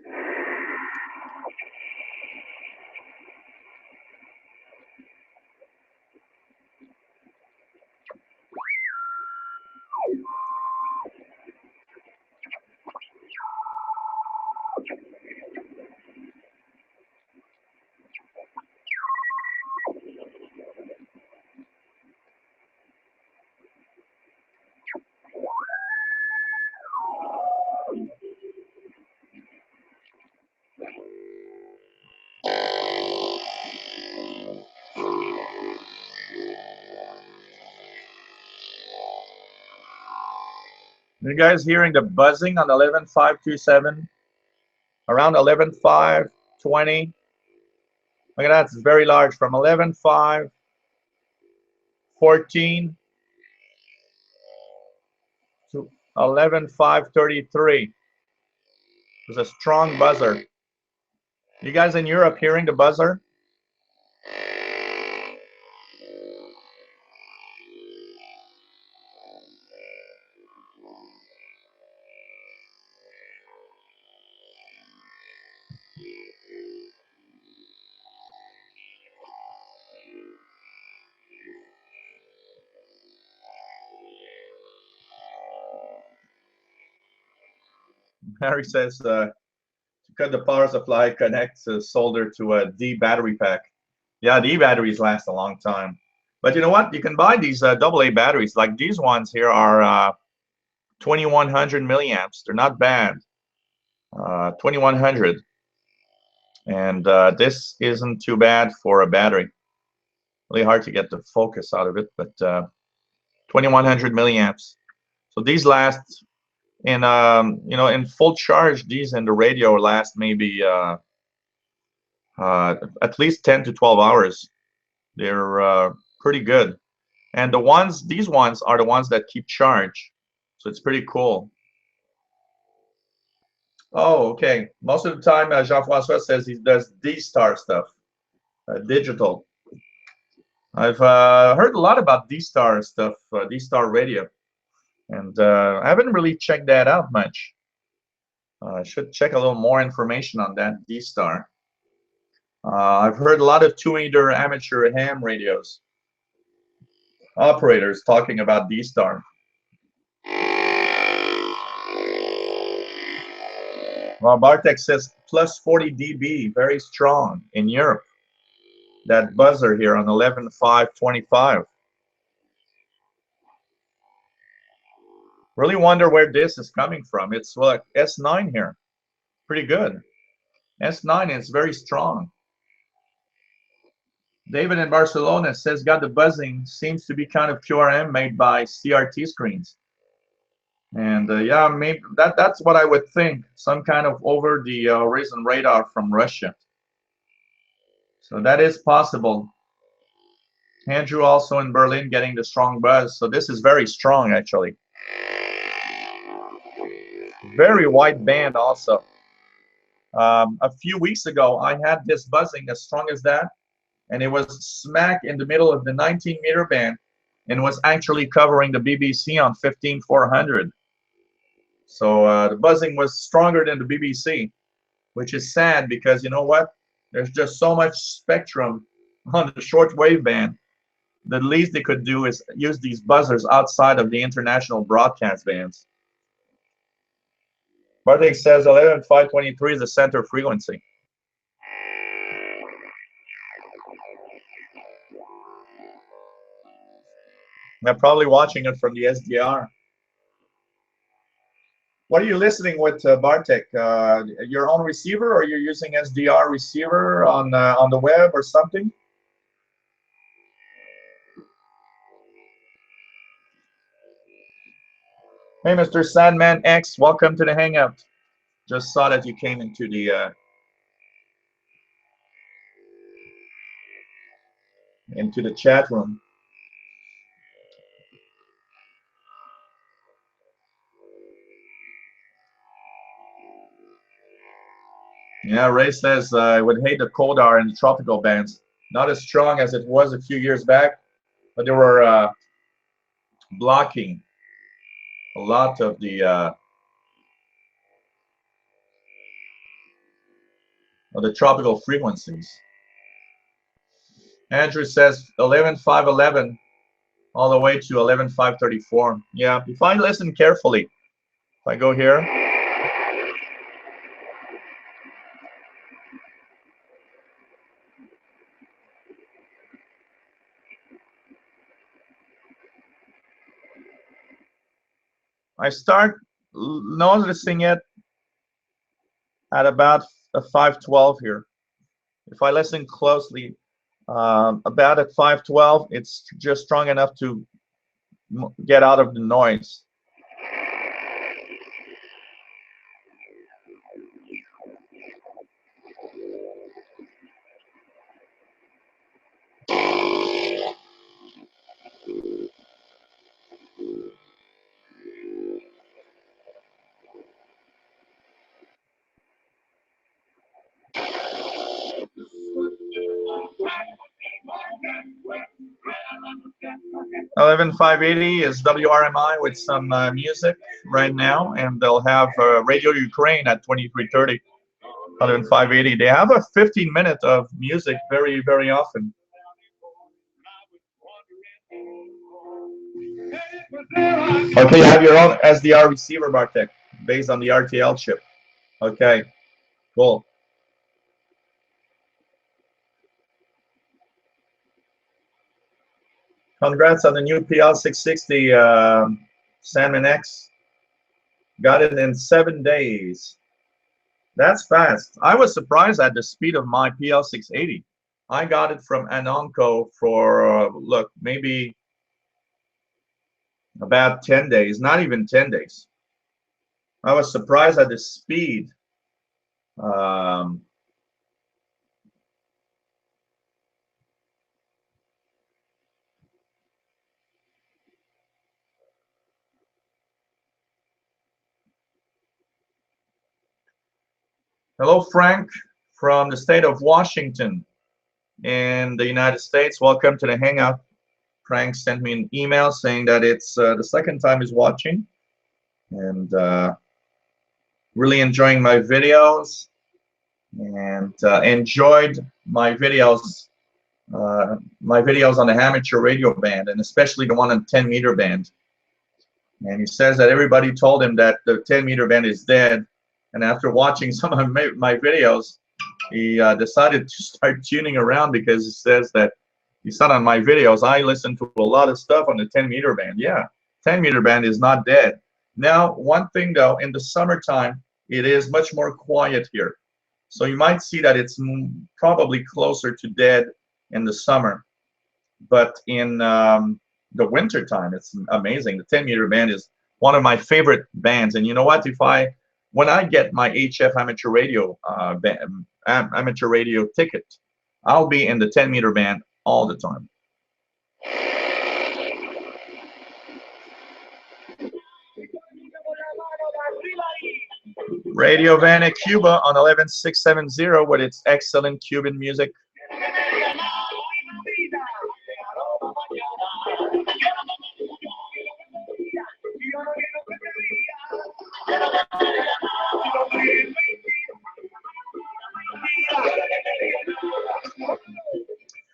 [SPEAKER 1] You guys hearing the buzzing on 11.527? Around 11.520. Look at that, it's very large. From 11.514 to 11.533. There's a strong buzzer. You guys in Europe hearing the buzzer? Harry says to cut the power supply, connect solder to a D battery pack. Yeah, D batteries last a long time. But you know what? You can buy these AA batteries. Like these ones here are 2,100 milliamps. They're not bad. 2,100. And this isn't too bad for a battery. Really hard to get the focus out of it, but 2,100 milliamps. So these last in you know, in full charge, these in the radio last maybe at least 10 to 12 hours. They're pretty good. And these ones are the ones that keep charge. So it's pretty cool. Oh, okay. Most of the time, Jean-Francois says he does D-Star stuff, digital. I've heard a lot about D-Star stuff, D-Star radio. And I haven't really checked that out much. I should check a little more information on that D-Star. I've heard a lot of 2-meter amateur ham radios. Operators talking about D-Star. Well, Bartek says plus 40 dB, very strong in Europe. That buzzer here on 11.525. Really wonder where this is coming from. It's like S9 here. Pretty good. S9 is very strong. David in Barcelona says, got the buzzing, seems to be kind of QRM made by CRT screens. And yeah, maybe that's what I would think, some kind of over the horizon radar from Russia. So that is possible. Andrew also in Berlin getting the strong buzz. So this is very strong, actually. Very wide band also. A few weeks ago, I had this buzzing as strong as that, and it was smack in the middle of the 19-meter band, and was actually covering the BBC on 15400. So the buzzing was stronger than the BBC, which is sad because you know what? There's just so much spectrum on the shortwave band. The least they could do is use these buzzers outside of the international broadcast bands. Bartek says 11523 is the center frequency. They're probably watching it from the SDR. What are you listening with, Bartek? Your own receiver, or you're using SDR receiver on the web or something? Hey, Mr. Sandman X, welcome to the Hangout. Just saw that you came into the chat room. Yeah, Ray says I would hate the Kodar in the tropical bands. Not as strong as it was a few years back, but they were blocking a lot of the tropical frequencies. Andrew says 11511 all the way to 11534. Yeah, if I listen carefully, if I go here, I start noticing it at about a 512 here. If I listen closely, about at 512, it's just strong enough to get out of the noise. $11,580 is WRMI with some music right now, and they'll have Radio Ukraine at 2330. $11,580. They have a 15-minute of music very, very often. Okay, you have your own SDR receiver, Bartek, based on the RTL chip. Okay, cool. Congrats on the new PL660, Salmon X. Got it in 7 days. That's fast. I was surprised at the speed of my PL680. I got it from Anonco for, look, maybe about 10 days, not even 10 days. I was surprised at the speed. Hello, Frank, from the state of Washington in the United States. Welcome to the Hangout. Frank sent me an email saying that it's the second time he's watching, and really enjoying my videos, and enjoyed my videos on the amateur radio band, and especially the one on 10-meter band. And he says that everybody told him that the 10-meter band is dead, and after watching some of my videos, he decided to start tuning around, because he says that he said on my videos, I listen to a lot of stuff on the 10-meter band. Yeah, 10-meter band is not dead. Now, one thing though, in the summertime, it is much more quiet here. So you might see that it's probably closer to dead in the summer. But in the winter time, it's amazing. The 10-meter band is one of my favorite bands. And you know what? When I get my HF amateur radio ticket, I'll be in the 10-meter band all the time. Radio Van at Cuba on 11670 with its excellent Cuban music.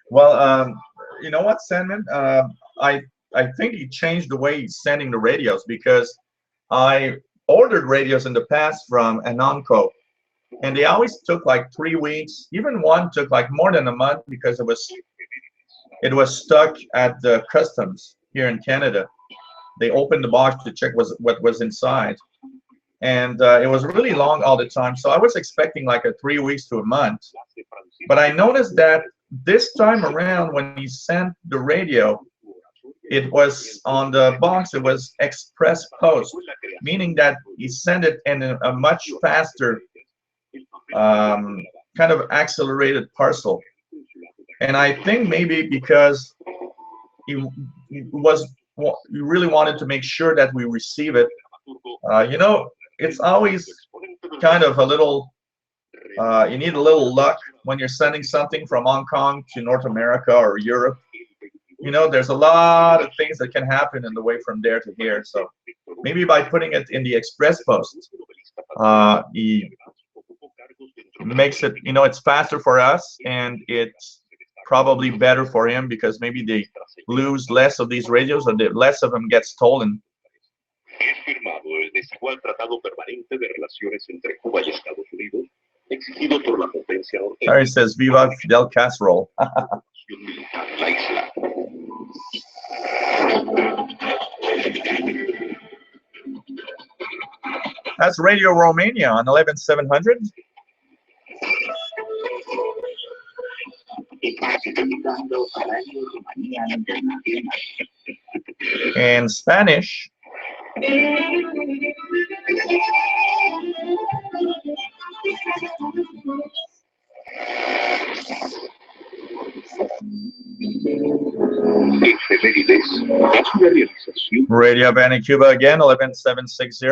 [SPEAKER 1] Well, you know what, Sandman? I think he changed the way he's sending the radios, because I ordered radios in the past from Anonco, and they always took like 3 weeks. Even one took like more than a month because it was stuck at the customs here in Canada. They opened the box to check what was inside, and it was really long all the time. So I was expecting like 3 weeks to a month, but I noticed that this time around when he sent the radio, it was on the box, it was express post, meaning that he sent it in a much faster kind of accelerated parcel. And I think maybe because he really wanted to make sure that we receive it. You know, it's always kind of a little, you need a little luck when you're sending something from Hong Kong to North America or Europe. You know, there's a lot of things that can happen in the way from there to here. So maybe by putting it in the express post, he makes it, you know, it's faster for us, and it's probably better for him because maybe they lose less of these radios, or less of them get stolen. Harry says, Viva Fidel Casserole. That's Radio Romania on 11700. In Spanish, Radio Van Cuba again, 11760.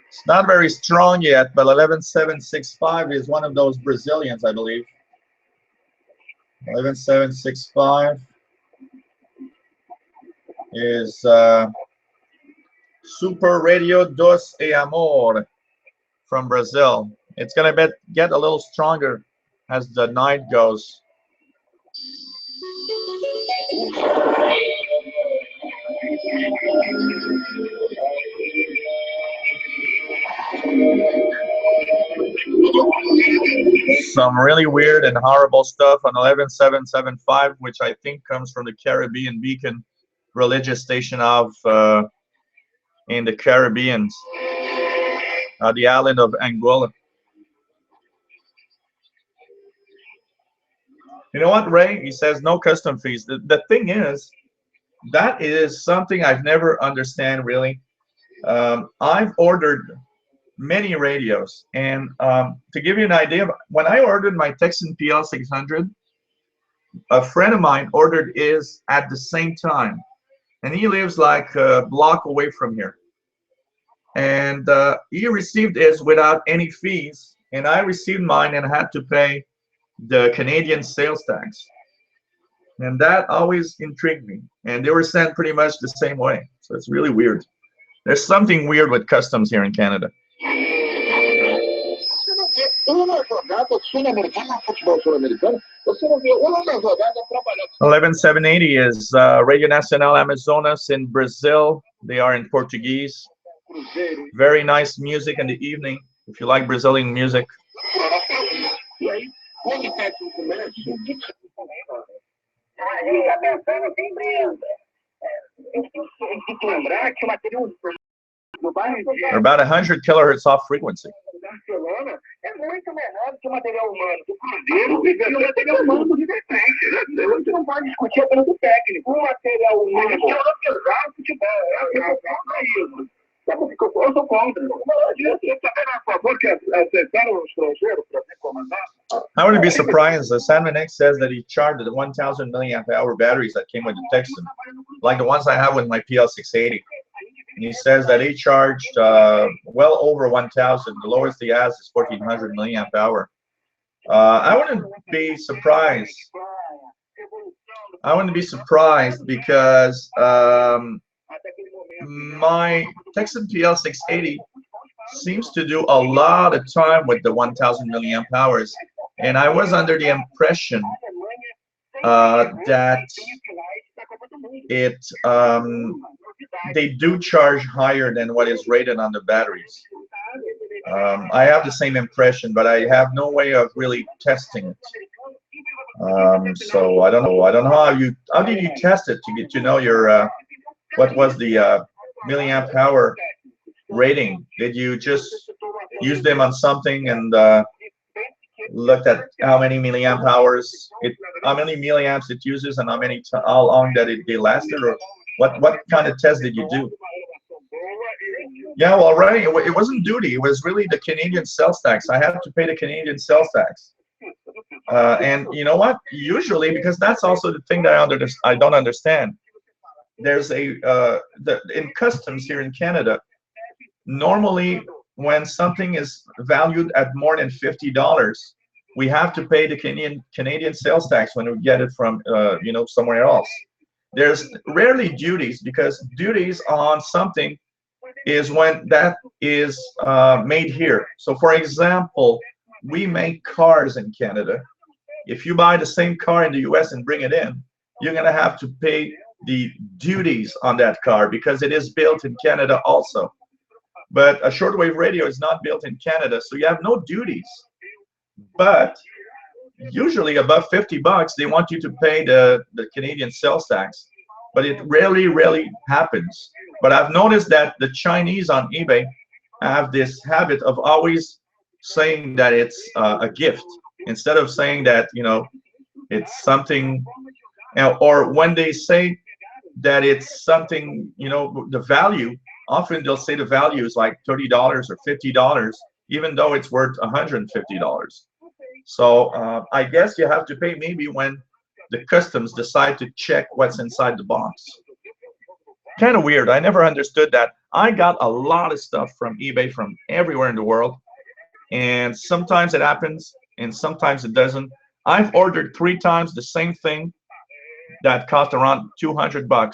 [SPEAKER 1] It's not very strong yet, but 11765 is one of those Brazilians, I believe. 11765 is Super Radio dos e Amor from Brazil. It's going to get a little stronger as the night goes. Some really weird and horrible stuff on 11775, which I think comes from the Caribbean Beacon religious station of in the Caribbean, the island of Anguilla. You know what, Ray? He says no custom fees. The thing is, that is something I've never understand really. I've ordered many radios, and to give you an idea, when I ordered my Texan PL600, a friend of mine ordered his at the same time, and he lives like a block away from here, and he received his without any fees, and I received mine and had to pay the Canadian sales tax, and that always intrigued me, and they were sent pretty much the same way. So it's really weird. There's something weird with customs here in Canada. 11780 is Radio Nacional Amazonas in Brazil. They are in Portuguese. Very nice music in the evening if you like Brazilian music.
[SPEAKER 5] Como está aqui com mexe?
[SPEAKER 2] Ele está pensando sempre tem que lembrar que o material do bairro
[SPEAKER 1] They're about 100 kilohertz off frequency.
[SPEAKER 2] Barcelona é muito menor do que o material humano do Cruzeiro e o material humano do River Plate. A gente não pode discutir apenas o técnico. O material humano é pesado futebol. Eu sou contra isso. Eu sou contra. Eu também a favor que aceitar o estrangeiro para vir comandar.
[SPEAKER 1] I wouldn't be surprised. Sandman X says that he charged the 1,000 milliamp hour batteries that came with the Texan, like the ones I have with my PL680. And he says that he charged well over 1,000. The lowest he has is 1,400 milliamp hour. I wouldn't be surprised. I wouldn't be surprised because my Texan PL680 seems to do a lot of time with the 1,000 milliamp hours, and I was under the impression that it they do charge higher than what is rated on the batteries. I have the same impression, but I have no way of really testing it. So I don't know how did you test it to get to know your what was the milliamp hour rating? Did you just use them on something and looked at how many milliamp hours how many milliamps it uses, and how long that they lasted, or what kind of test did you do? Yeah, well, right. It wasn't duty. It was really the Canadian sales tax. I had to pay the Canadian sales tax. And you know what? Usually, because that's also the thing that I don't understand. There's in customs here in Canada, normally when something is valued at more than $50, we have to pay the Canadian sales tax when we get it from somewhere else. There's rarely duties, because duties on something is when that is made here. So for example, we make cars in Canada. If you buy the same car in the US and bring it in, you're going to have to pay the duties on that car because it is built in Canada also. But a shortwave radio is not built in Canada, so you have no duties. But usually above $50, they want you to pay the Canadian sales tax. But it rarely happens. But I've noticed that the Chinese on eBay have this habit of always saying that it's a gift, instead of saying that it's something, or when they say that it's something, the value, often they'll say the value is like $30 or $50, even though it's worth $150. So I guess you have to pay maybe when the customs decide to check what's inside the box. Kind of weird. I never understood that. I got a lot of stuff from eBay from everywhere in the world, and sometimes it happens and sometimes it doesn't. I've ordered 3 times the same thing that cost around $200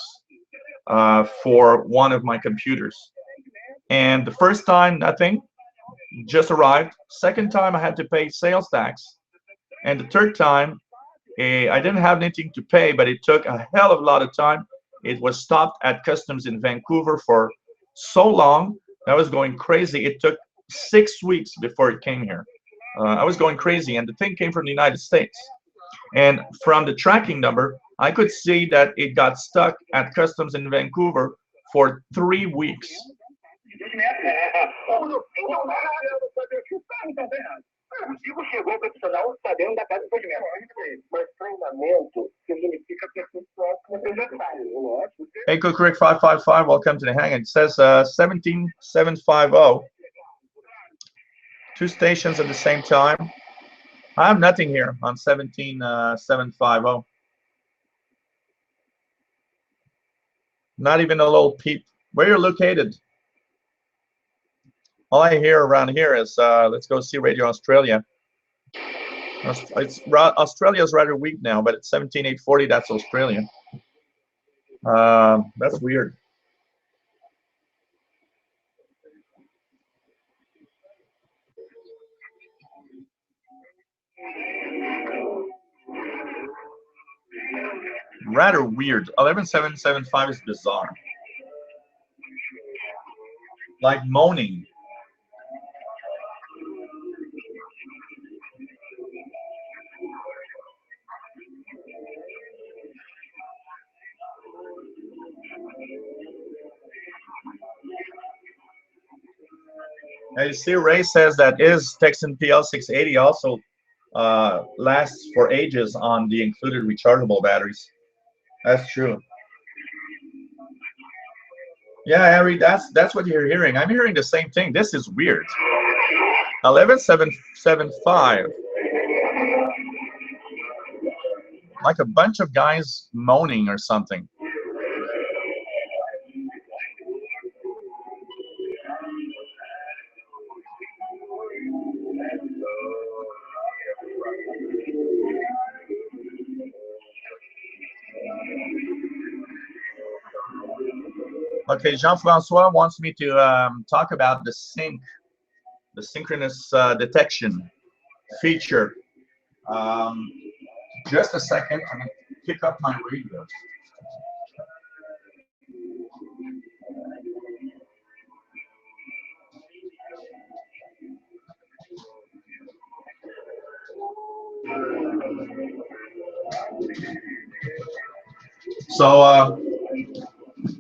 [SPEAKER 1] for one of my computers. And the first time, nothing, just arrived. Second time, I had to pay sales tax. And the third time, I didn't have anything to pay, but it took a hell of a lot of time. It was stopped at customs in Vancouver for so long. I was going crazy. It took 6 weeks before it came here. I was going crazy, and the thing came from the United States. And from the tracking number, I could see that it got stuck at customs in Vancouver for 3 weeks. Hey, Cook Rick 555, welcome to the hang. It says 17750. 2 stations at the same time. I have nothing here on 17750. Not even a little peep. Where you're located? All I hear around here is let's go see Radio Australia. Australia's rather weak now, but it's 17840. That's Australia. That's weird. Rather weird. 11775 is bizarre. Like moaning. And you see, Ray says that his Texan PL680 also lasts for ages on the included rechargeable batteries. That's true. Yeah, Harry, that's what you're hearing. I'm hearing the same thing. This is weird. 11775. Like a bunch of guys moaning or something. Okay, Jean-Francois wants me to talk about the synchronous detection feature. Just a second, I'm going to pick up my radio. So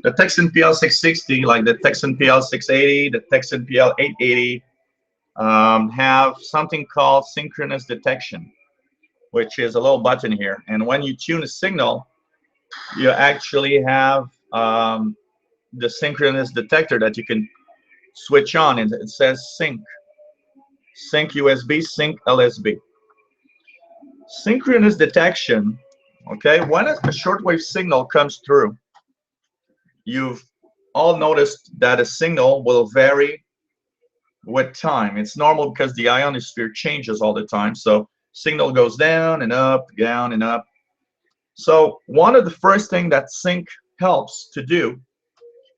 [SPEAKER 1] the Texan PL660, like the Texan PL680, the Texan PL880, have something called synchronous detection, which is a little button here. And when you tune a signal, you actually have the synchronous detector that you can switch on, and it says sync USB, sync LSB. Synchronous detection, okay, when a shortwave signal comes through, you've all noticed that a signal will vary with time. It's normal because the ionosphere changes all the time. So signal goes down and up, down and up. So one of the first things that sync helps to do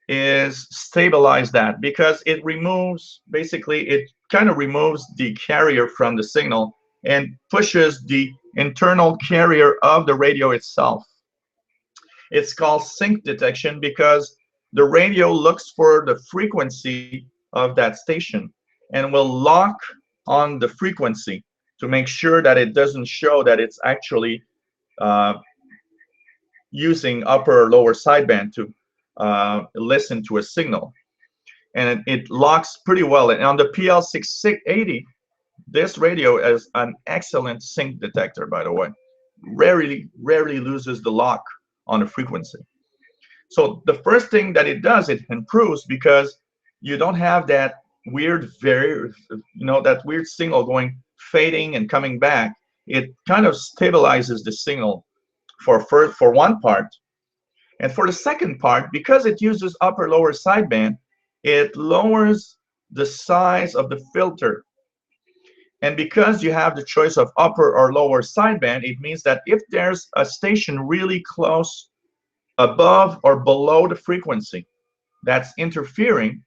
[SPEAKER 1] is stabilize that, because it removes, basically it kind of removes the carrier from the signal and pushes the internal carrier of the radio itself. It's called sync detection because the radio looks for the frequency of that station and will lock on the frequency to make sure that it doesn't show that it's actually using upper or lower sideband to listen to a signal. And it locks pretty well. And on the PL680, this radio is an excellent sync detector, by the way. Rarely loses the lock on a frequency. So the first thing that it does, it improves because you don't have that weird, that weird signal going, fading and coming back. It kind of stabilizes the signal for one part. And for the second part, because it uses upper lower sideband, it lowers the size of the filter. And because you have the choice of upper or lower sideband, it means that if there's a station really close above or below the frequency that's interfering,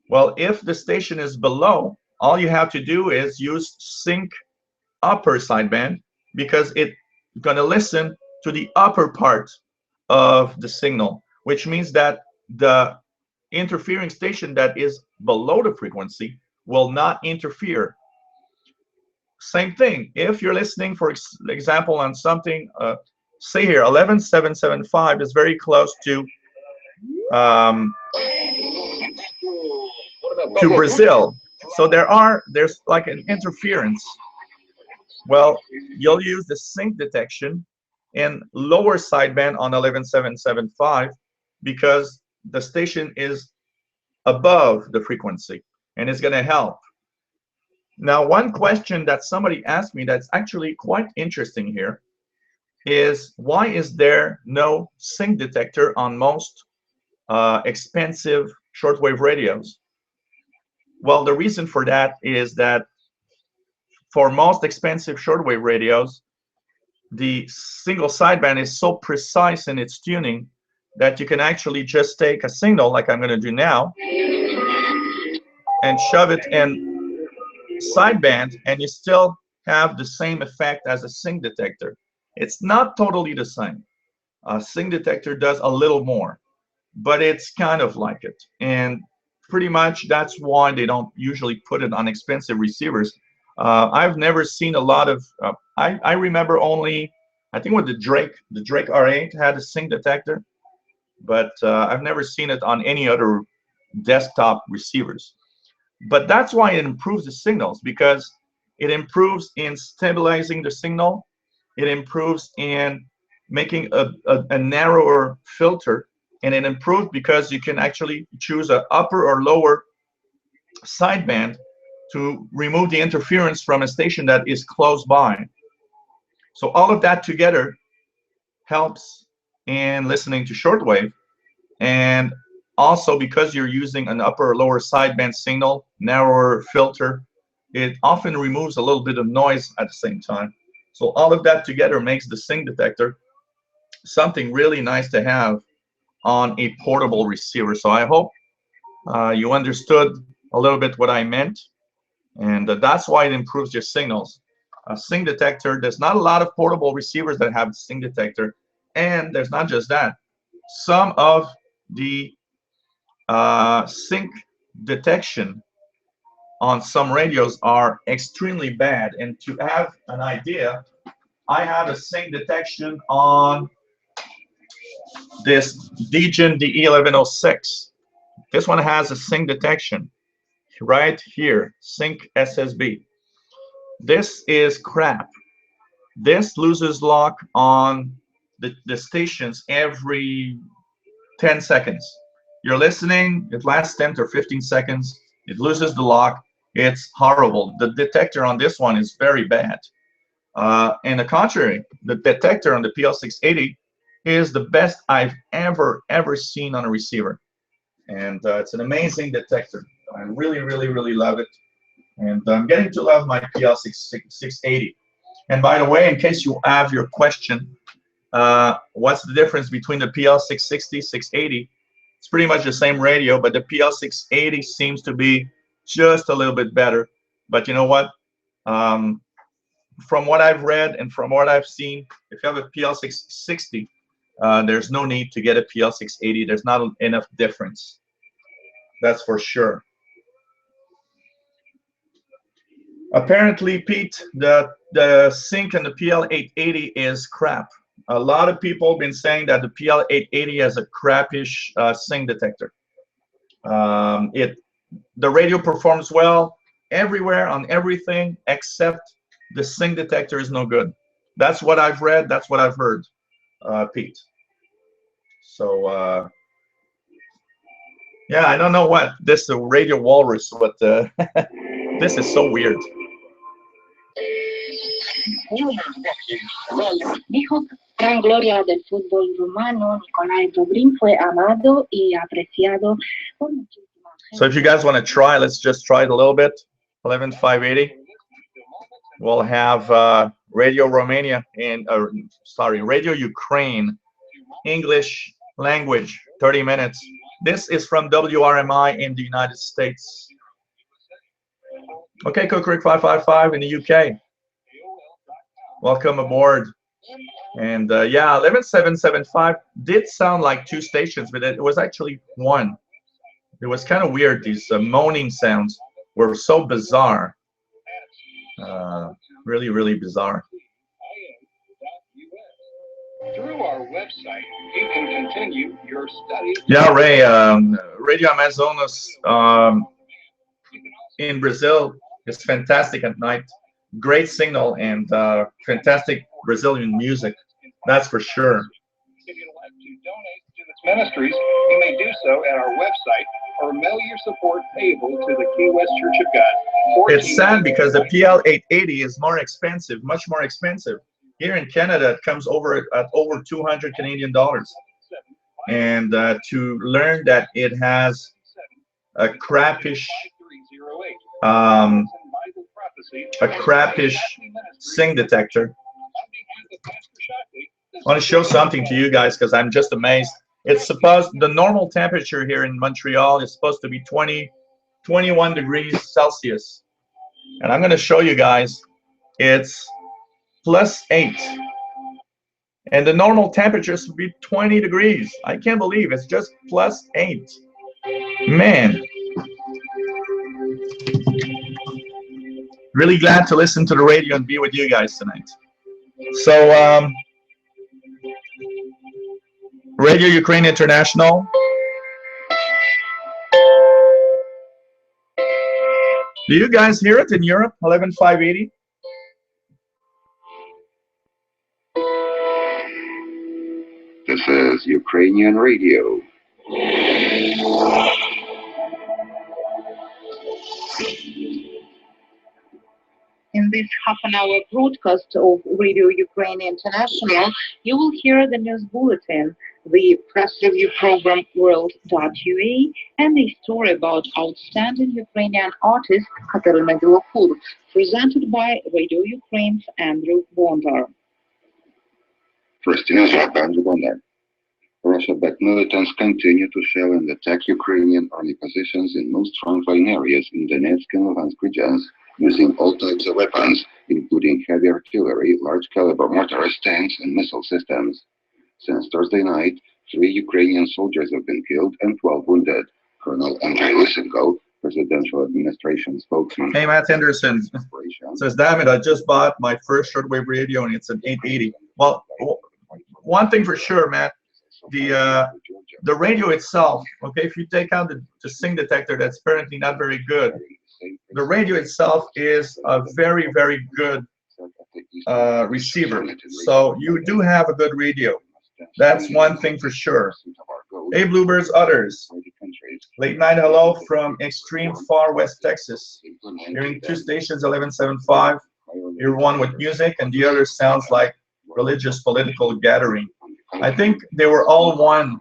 [SPEAKER 1] well, if the station is below, all you have to do is use sync upper sideband, because it's going to listen to the upper part of the signal, which means that the interfering station that is below the frequency will not interfere. Same thing, if you're listening, for example, on something, say here, 11775 is very close to Brazil. So there's like an interference. Well, you'll use the sync detection in lower sideband on 11775 because the station is above the frequency, and it's going to help. Now, one question that somebody asked me that's actually quite interesting here is, why is there no sync detector on most expensive shortwave radios? Well, the reason for that is that for most expensive shortwave radios, the single sideband is so precise in its tuning that you can actually just take a signal, like I'm going to do now, and shove it in sideband, and you still have the same effect as a sync detector. It's not totally the same. A sync detector does a little more, but it's kind of like it. And pretty much that's why they don't usually put it on expensive receivers. I've never seen a lot of, I remember only, I think with the Drake R8 had a sync detector, but I've never seen it on any other desktop receivers. But that's why it improves the signals, because it improves in stabilizing the signal. It improves in making a narrower filter, and it improved because you can actually choose an upper or lower sideband to remove the interference from a station that is close by. So all of that together helps in listening to shortwave. And also, because you're using an upper or lower sideband signal, narrower filter, it often removes a little bit of noise at the same time. So all of that together makes the sync detector something really nice to have on a portable receiver. So I hope you understood a little bit what I meant, and that's why it improves your signals. A sync detector, there's not a lot of portable receivers that have a sync detector, and there's not just that. Some of the sync detection on some radios are extremely bad. And to have an idea, I have a sync detection on this DGen DE1106. This one has a sync detection right here, sync SSB. This is crap. This loses lock on the stations every 10 seconds. You're listening, it lasts 10 to 15 seconds, it loses the lock. It's horrible. The detector on this one is very bad. And the contrary, the detector on the PL680 is the best I've ever seen on a receiver. And it's an amazing detector. I really love it. And I'm getting to love my PL680. And by the way, in case you have your question, what's the difference between the PL660, 680? It's pretty much the same radio, but the PL680 seems to be just a little bit better. But you know what? From what I've read and from what I've seen, if you have a PL660, there's no need to get a PL680. There's not enough difference. That's for sure. Apparently, Pete, the sync in the PL880 is crap. A lot of people have been saying that the PL880 has a crappish sync detector. The radio performs well everywhere on everything except the sync detector is no good. That's what I've read. That's what I've heard, Pete. So yeah, I don't know what this is, a radio walrus, but this is so weird.
[SPEAKER 6] Dijo gran gloria del fútbol rumano, Nicolai Dobrin fue amado y apreciado por muchísima gente.
[SPEAKER 1] So if you guys want to try, let's just try it a little bit. 11580. We'll have Radio Romania and Radio Ukraine, English language, 30 minutes. This is from WRMI in the United States. Okay, Cookrick 555 in the UK. Welcome aboard. And yeah, 11775 did sound like two stations, but it was actually one. It was kind of weird. These moaning sounds were so bizarre. Really bizarre.
[SPEAKER 7] Through our website, you can continue your study.
[SPEAKER 1] Yeah, Ray, Radio Amazonas in Brazil is fantastic at night. Great signal and fantastic Brazilian music. That's for sure.
[SPEAKER 7] If you'd like to donate to its ministries, you may do so at our website or mail your support payable to the Key West Church of God.
[SPEAKER 1] It's sad because the PL880 is more expensive, much more expensive. Here in Canada, it comes over at over 200 Canadian dollars. And to learn that it has a crappish sync detector. I want to show something to you guys because I'm just amazed. It's supposed, the normal temperature here in Montreal is supposed to be 21 degrees Celsius. And I'm going to show you guys, it's +8. And the normal temperature should be 20 degrees. I can't believe it's just +8. Man. Really glad to listen to the radio and be with you guys tonight. So, Radio Ukraine International. Do you guys hear it in Europe? 11,580.
[SPEAKER 8] This is Ukrainian radio.
[SPEAKER 9] In this half-an-hour broadcast of Radio Ukraine International, you will hear the news bulletin, the press review program World.ua, and a story about outstanding Ukrainian artist Katerina Bilokur, presented by Radio Ukraine's Andrew Bondar.
[SPEAKER 8] First news by Andrew Bondar. Russia-backed militants continue to shell and attack Ukrainian army positions in most frontline areas in Donetsk and Luhansk regions, using all types of weapons, including heavy artillery, large-caliber mortars, tanks, and missile systems. Since Thursday night, 3 Ukrainian soldiers have been killed and 12 wounded. Colonel Andrei Lysenko, presidential administration spokesman.
[SPEAKER 1] Hey, Matt Henderson says, damn it, I just bought my first shortwave radio and it's an 880. Well, one thing for sure, Matt, the radio itself, okay, if you take out the SING detector, that's apparently not very good. The radio itself is a very, very good receiver. So you do have a good radio. That's one thing for sure. Hey, Bluebirds, others. Late night hello from extreme far west Texas. Hearing 2 stations, 1175. Hear one with music and the other sounds like religious political gathering. I think they were all one.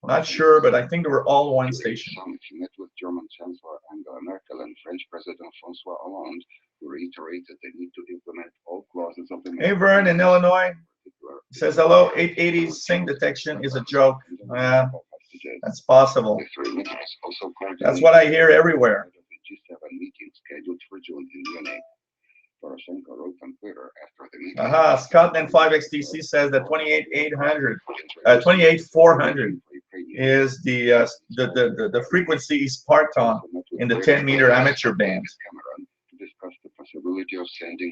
[SPEAKER 1] Not sure, but I think they were all one station.
[SPEAKER 8] He met with German Chancellor Angela Merkel and French President François Hollande, who reiterated the need to implement all clauses of the.
[SPEAKER 1] Hey, Vern in Illinois says hello. 880 SING detection is a joke. That's possible. That's what I hear everywhere.
[SPEAKER 8] G7 meeting scheduled for June in Munich. Poroshenko wrote on Twitter after the meeting.
[SPEAKER 1] Scotland 5XTC says that 28,400 is the frequency is parked on in the 10-meter amateur band.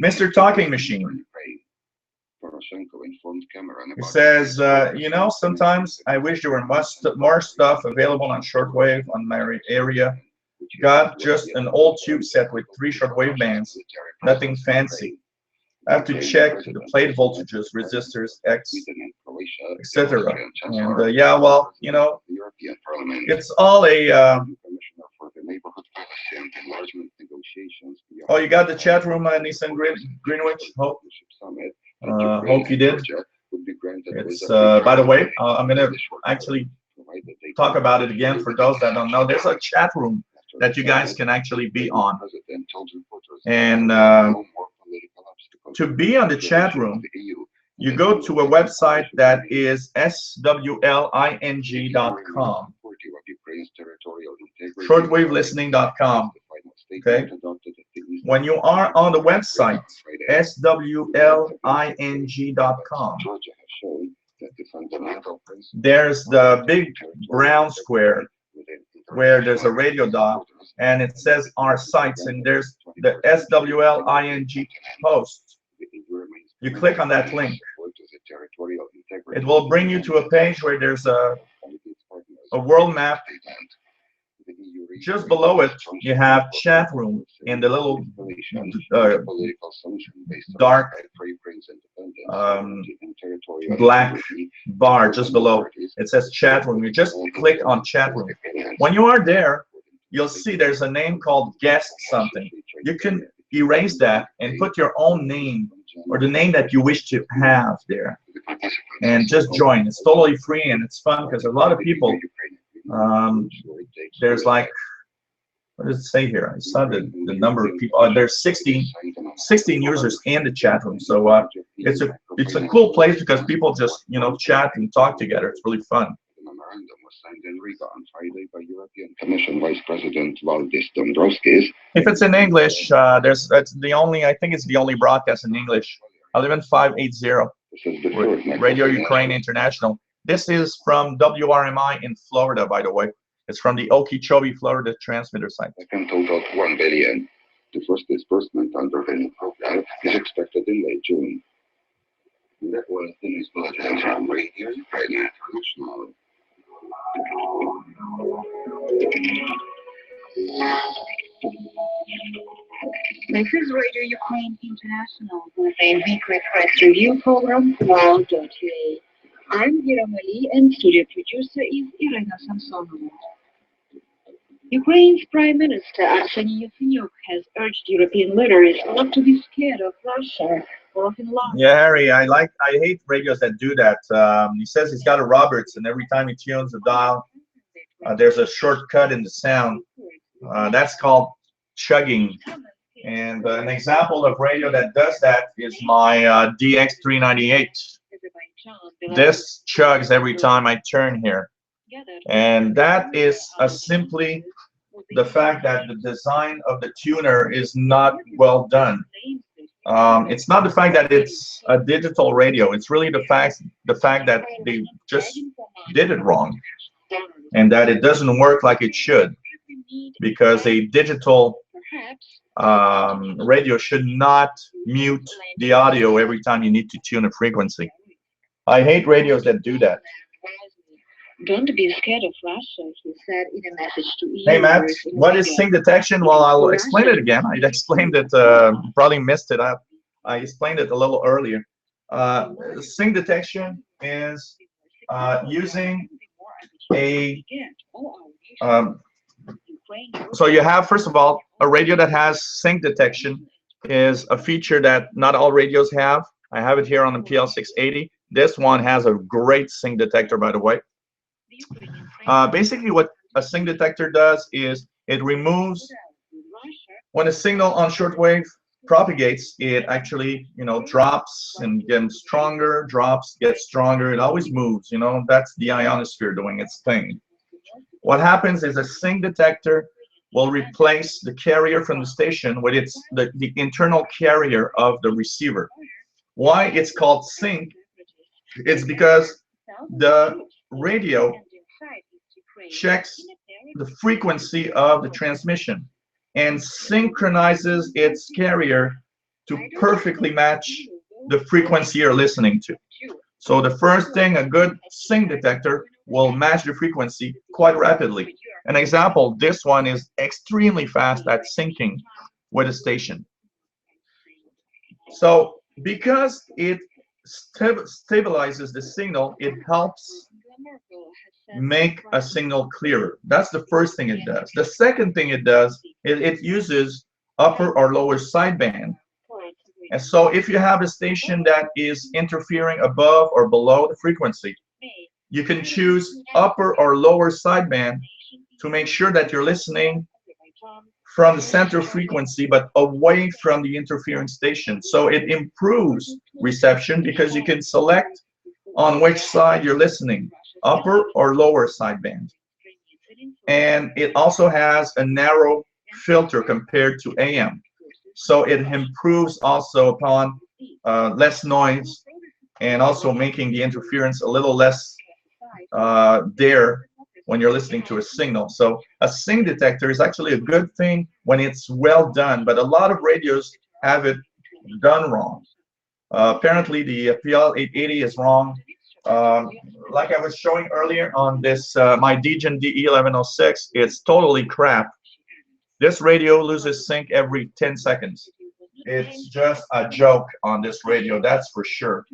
[SPEAKER 1] Mr. Talking Machine. He says, you know, sometimes I wish there were more stuff available on shortwave on my area. Got just an old tube set with 3 shortwave bands, nothing fancy. I have to check the plate voltages, resistors, X, etc. And yeah, well, you know, it's all a. Oh, you got the chat room, Nissan Greenwich? Hope you did. It's by the way, I'm gonna actually talk about it again for those that don't know. There's a chat room that you guys can actually be on, and to be on the chat room, you go to a website that is swling.com, shortwavelistening.com. Okay, when you are on the website swling.com, there's the big brown square where there's a radio dial and it says our sites, and there's the swling post. You click on that link, it will bring you to a page where there's a world map. Just below it, you have chat room in the little dark black bar just below. It says chat room. You just click on chat room. When you are there, you'll see there's a name called guest something. You can erase that and put your own name or the name that you wish to have there, and just join. It's totally free and it's fun because a lot of people. There's like, what does it say here? I saw the number of people. There's 16 users in the chat room. So it's a cool place because people just, you know, chat and talk together. It's really fun.
[SPEAKER 8] The memorandum was signed in Riga on Friday by European Commission Vice President Valdis Dombrovskis.
[SPEAKER 1] If it's in English, that's the only. I think it's the only broadcast in English. 11580. Radio Ukraine International. This is from WRMI in Florida, by the way. It's from the Okeechobee, Florida transmitter site.
[SPEAKER 8] Second totaled $1 billion. The first disbursement under the new program is expected in late June. That was the news bulletin from Radio Ukraine International.
[SPEAKER 9] This is Radio Ukraine International with a weekly press review program, World.ua. I'm Gira Mali and studio producer is Irina Samsonova. Ukraine's Prime Minister Arseniy Yatsenyuk has urged European leaders not to be scared of Russia or of enlargement.
[SPEAKER 1] Yeah, Harry, I hate radios that do that. He says he's got a Roberts, and every time he tunes the dial, there's a shortcut in the sound. That's called chugging. And an example of radio that does that is my DX398. This chugs every time I turn here. And that is simply the fact that the design of the tuner is not well done. It's not the fact that it's a digital radio. It's really the fact that they just did it wrong, and that it doesn't work like it should, because a digital radio should not mute the audio every time you need to tune a frequency. I hate radios that do that.
[SPEAKER 9] Don't be scared of Russia, he said in a message to EU.
[SPEAKER 1] Hey Matt, what is sync detection? Well, I'll explain it again. I explained it, probably missed it. I explained it a little earlier. Sync detection is using a so you have, first of all, a radio that has sync detection is a feature that not all radios have. I have it here on the PL680. This one has a great sync detector, by the way. Basically, what a sync detector does is it removes, when a signal on shortwave propagates, it actually, drops and gets stronger, drops, gets stronger. It always moves, that's the ionosphere doing its thing. What happens is a sync detector will replace the carrier from the station with the internal carrier of the receiver. Why it's called sync? It's because the radio checks the frequency of the transmission and synchronizes its carrier to perfectly match the frequency you're listening to. So the first thing, a good sync detector will match the frequency quite rapidly. An example, this one is extremely fast at syncing with a station. So because it stabilizes the signal, it helps make a signal clearer. That's the first thing it does. The second thing it does is it uses upper or lower sideband. And so if you have a station that is interfering above or below the frequency, you can choose upper or lower sideband to make sure that you're listening from the center frequency but away from the interfering station. So it improves reception because you can select on which side you're listening, upper or lower sideband. And it also has a narrow filter compared to AM. So it improves also upon less noise and also making the interference a little less there when you're listening to a signal. So a sync detector is actually a good thing when it's well done, but a lot of radios have it done wrong. Apparently the PL880 is wrong. Like I was showing earlier on this, my Degen DE1106, it's totally crap. This radio loses sync every 10 seconds. It's just a joke on this radio, that's for sure.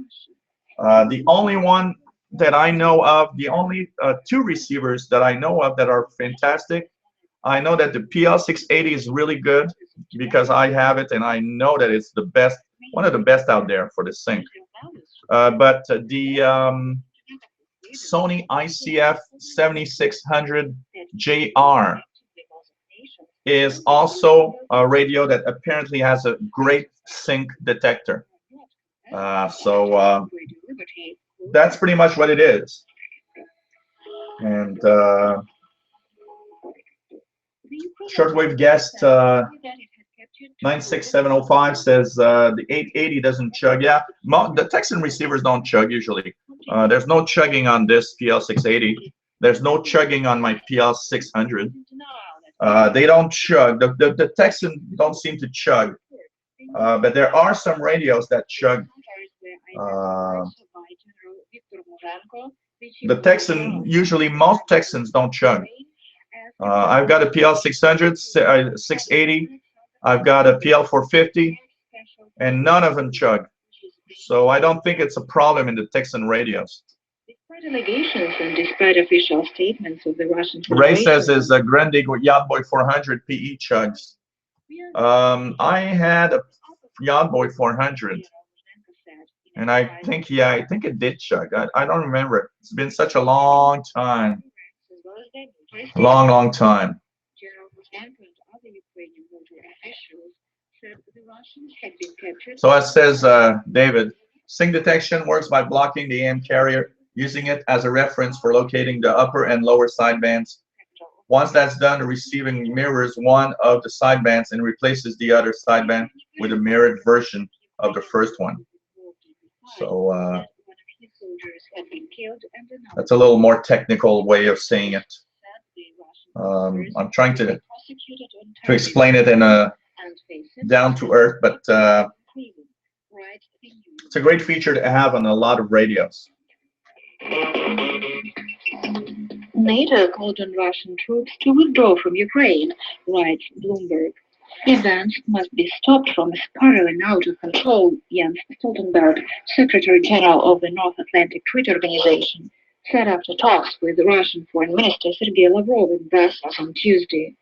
[SPEAKER 1] The only one that I know of, the only two receivers that I know of that are fantastic, I know that the PL680 is really good because I have it and I know that it's the best, one of the best out there for the sync. But the Sony ICF 7600 JR is also a radio that apparently has a great sync detector. So that's pretty much what it is. And shortwave guest 96705 says the 880 doesn't chug. Yeah, the Texan receivers don't chug usually. There's no chugging on this PL680. There's no chugging on my PL600. They don't chug. The Texan don't seem to chug. But there are some radios that chug. The Texan, usually most Texans don't chug. I've got a PL600, 680, I've got a PL450, and none of them chug. So I don't think it's a problem in the Texan radios.
[SPEAKER 9] Despite allegations and despite official statements of the Russian
[SPEAKER 1] Ray
[SPEAKER 9] Federation,
[SPEAKER 1] says is a Grundig Yacht Boy 400 PE chugs. I had a Yacht Boy 400, and I think it did chug. I don't remember. It's been such a long time, long time. So as says David, sync detection works by blocking the AM carrier, using it as a reference for locating the upper and lower sidebands. Once that's done, the receiving mirrors one of the sidebands and replaces the other sideband with a mirrored version of the first one. So that's a little more technical way of saying it. I'm trying to explain it in a down to earth, but it's a great feature to have on a lot of radios.
[SPEAKER 9] NATO called on Russian troops to withdraw from Ukraine, writes Bloomberg. Events must be stopped from spiraling out of control, Jens Stoltenberg, Secretary General of the North Atlantic Treaty Organization, said after talks with Russian Foreign Minister Sergei Lavrov in Brussels on Tuesday.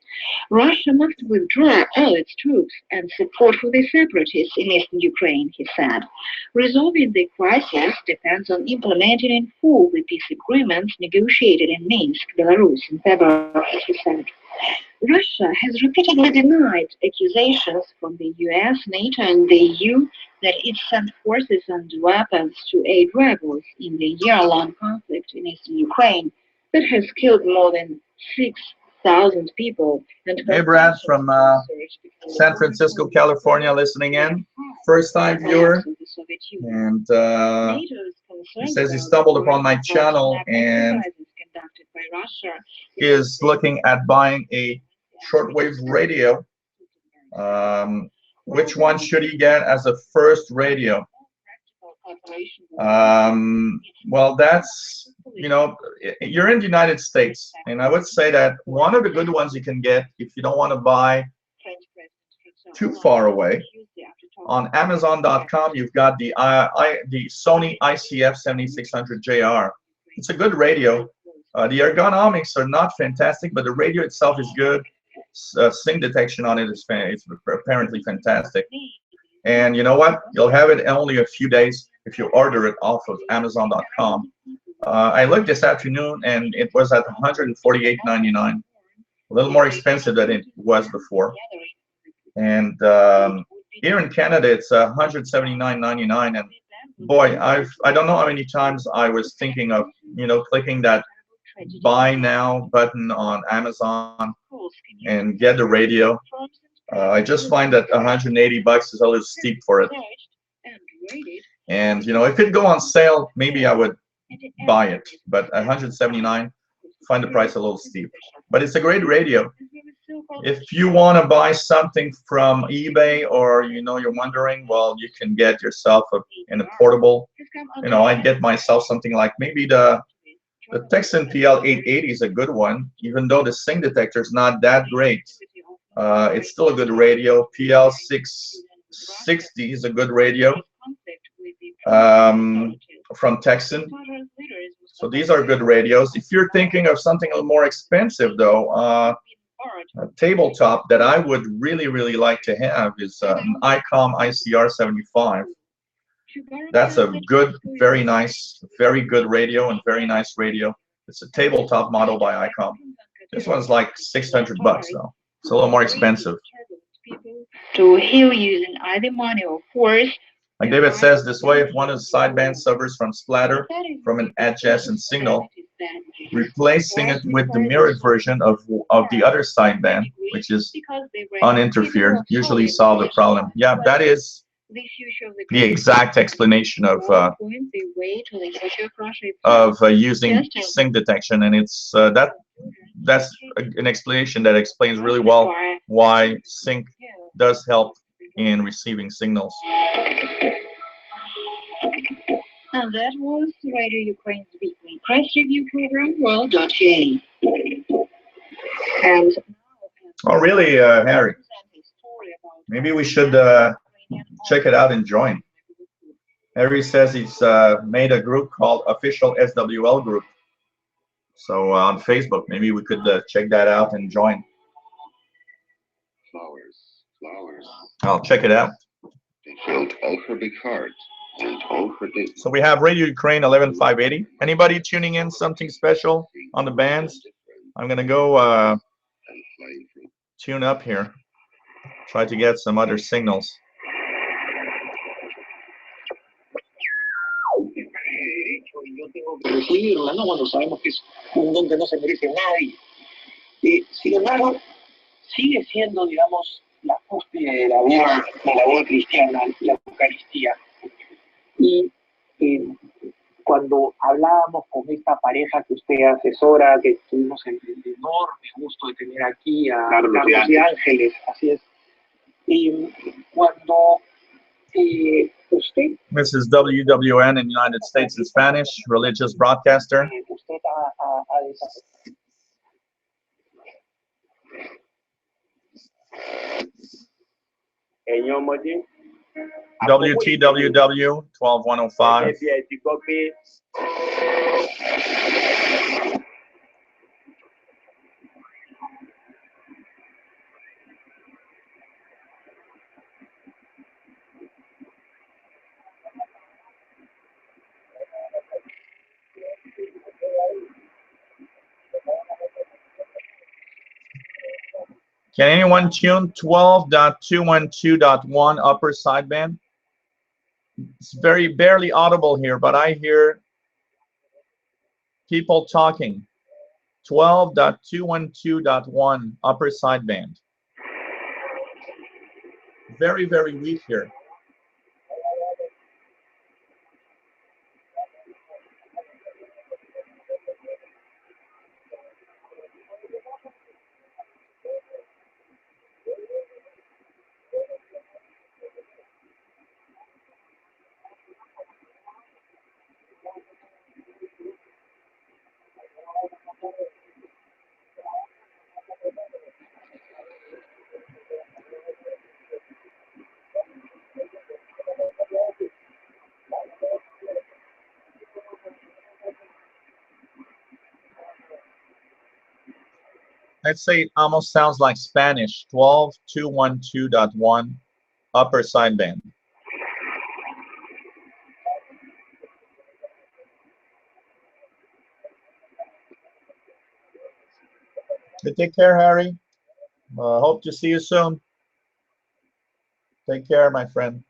[SPEAKER 9] Russia must withdraw all its troops and support for the separatists in eastern Ukraine, he said. Resolving the crisis depends on implementing in full the peace agreements negotiated in Minsk, Belarus in February, he said. Russia has repeatedly denied accusations from the US, NATO, and the EU that it sent forces and weapons to aid rebels in the year-long conflict in eastern Ukraine that has killed more than 6,000 people. And
[SPEAKER 1] hey, Brad from San Francisco, California, listening in. First-time viewer. And he says he stumbled upon my channel and is looking at buying a shortwave radio. Which one should he get as a first radio? Well, that's, you know, you're in the United States, and I would say that one of the good ones you can get if you don't want to buy too far away, on Amazon.com, you've got the Sony ICF 7600 JR. It's a good radio. The ergonomics are not fantastic, but the radio itself is good. Sync detection on it is apparently fantastic. And you know what? You'll have it in only a few days if you order it off of Amazon.com. I looked this afternoon, and it was at $148.99, a little more expensive than it was before. And here in Canada, it's $179.99. And boy, I don't know how many times I was thinking of, you know, clicking that buy now button on Amazon and get the radio. I just find that 180 bucks is a little steep for it. And you know, if it go on sale, maybe I would buy it. But 179, find the price a little steep. But it's a great radio. If you want to buy something from eBay, or you know, you're wondering, well, you can get yourself in a portable. You know, I'd get myself something like maybe the Texan PL880 is a good one, even though the sync detector is not that great. It's still a good radio. PL660 is a good radio from Texan. So these are good radios. If you're thinking of something a little more expensive, though, a tabletop that I would really like to have is an ICOM ICR 75. That's a good, very nice, very good radio, and very nice radio. It's a tabletop model by ICOM. This one's like 600 bucks though. It's a little more expensive.
[SPEAKER 9] To heal using either money or force.
[SPEAKER 1] Like David says, this way, if one of the sideband suffers from splatter from an adjacent signal, replacing it with the mirrored version of the other sideband, which is uninterfered, usually solve the problem. Yeah, that is the exact explanation of using sync detection, and it's that's an explanation that explains really well why sync does help in receiving signals.
[SPEAKER 9] And that was Radio Ukraine's weekly press review program, World.ca. And
[SPEAKER 1] oh, really, Harry? Maybe we should check it out and join. Harry says he's made a group called Official SWL Group. So on Facebook, maybe we could check that out and join.
[SPEAKER 8] Flowers.
[SPEAKER 1] I'll check it out.
[SPEAKER 8] They filled all her big heart and all her days.
[SPEAKER 1] So we have Radio Ukraine 11580. Anybody tuning in something special on the bands? I'm gonna go tune up here. Try to get some other signals.
[SPEAKER 7] Yo tengo que recibirla, ¿no? Cuando sabemos que es un don que no se merece nadie. Sin embargo, sigue siendo, digamos, la cúspide de la vida cristiana, la Eucaristía. Y cuando hablábamos con esta pareja que usted asesora, que tuvimos el enorme gusto de tener aquí a Carlos y Ángeles, así es. Y cuando usted...
[SPEAKER 1] Mrs. WWN in the United States in Spanish, religious broadcaster.
[SPEAKER 7] Usted
[SPEAKER 1] WTWW 12105. Can anyone tune 12.212.1 upper sideband? It's very barely audible here, but I hear people talking. 12.212.1 upper sideband. Very, very weak here. I'd say it almost sounds like Spanish. 12.212.1 upper sideband. Take care, Harry. Hope to see you soon. Take care, my friend.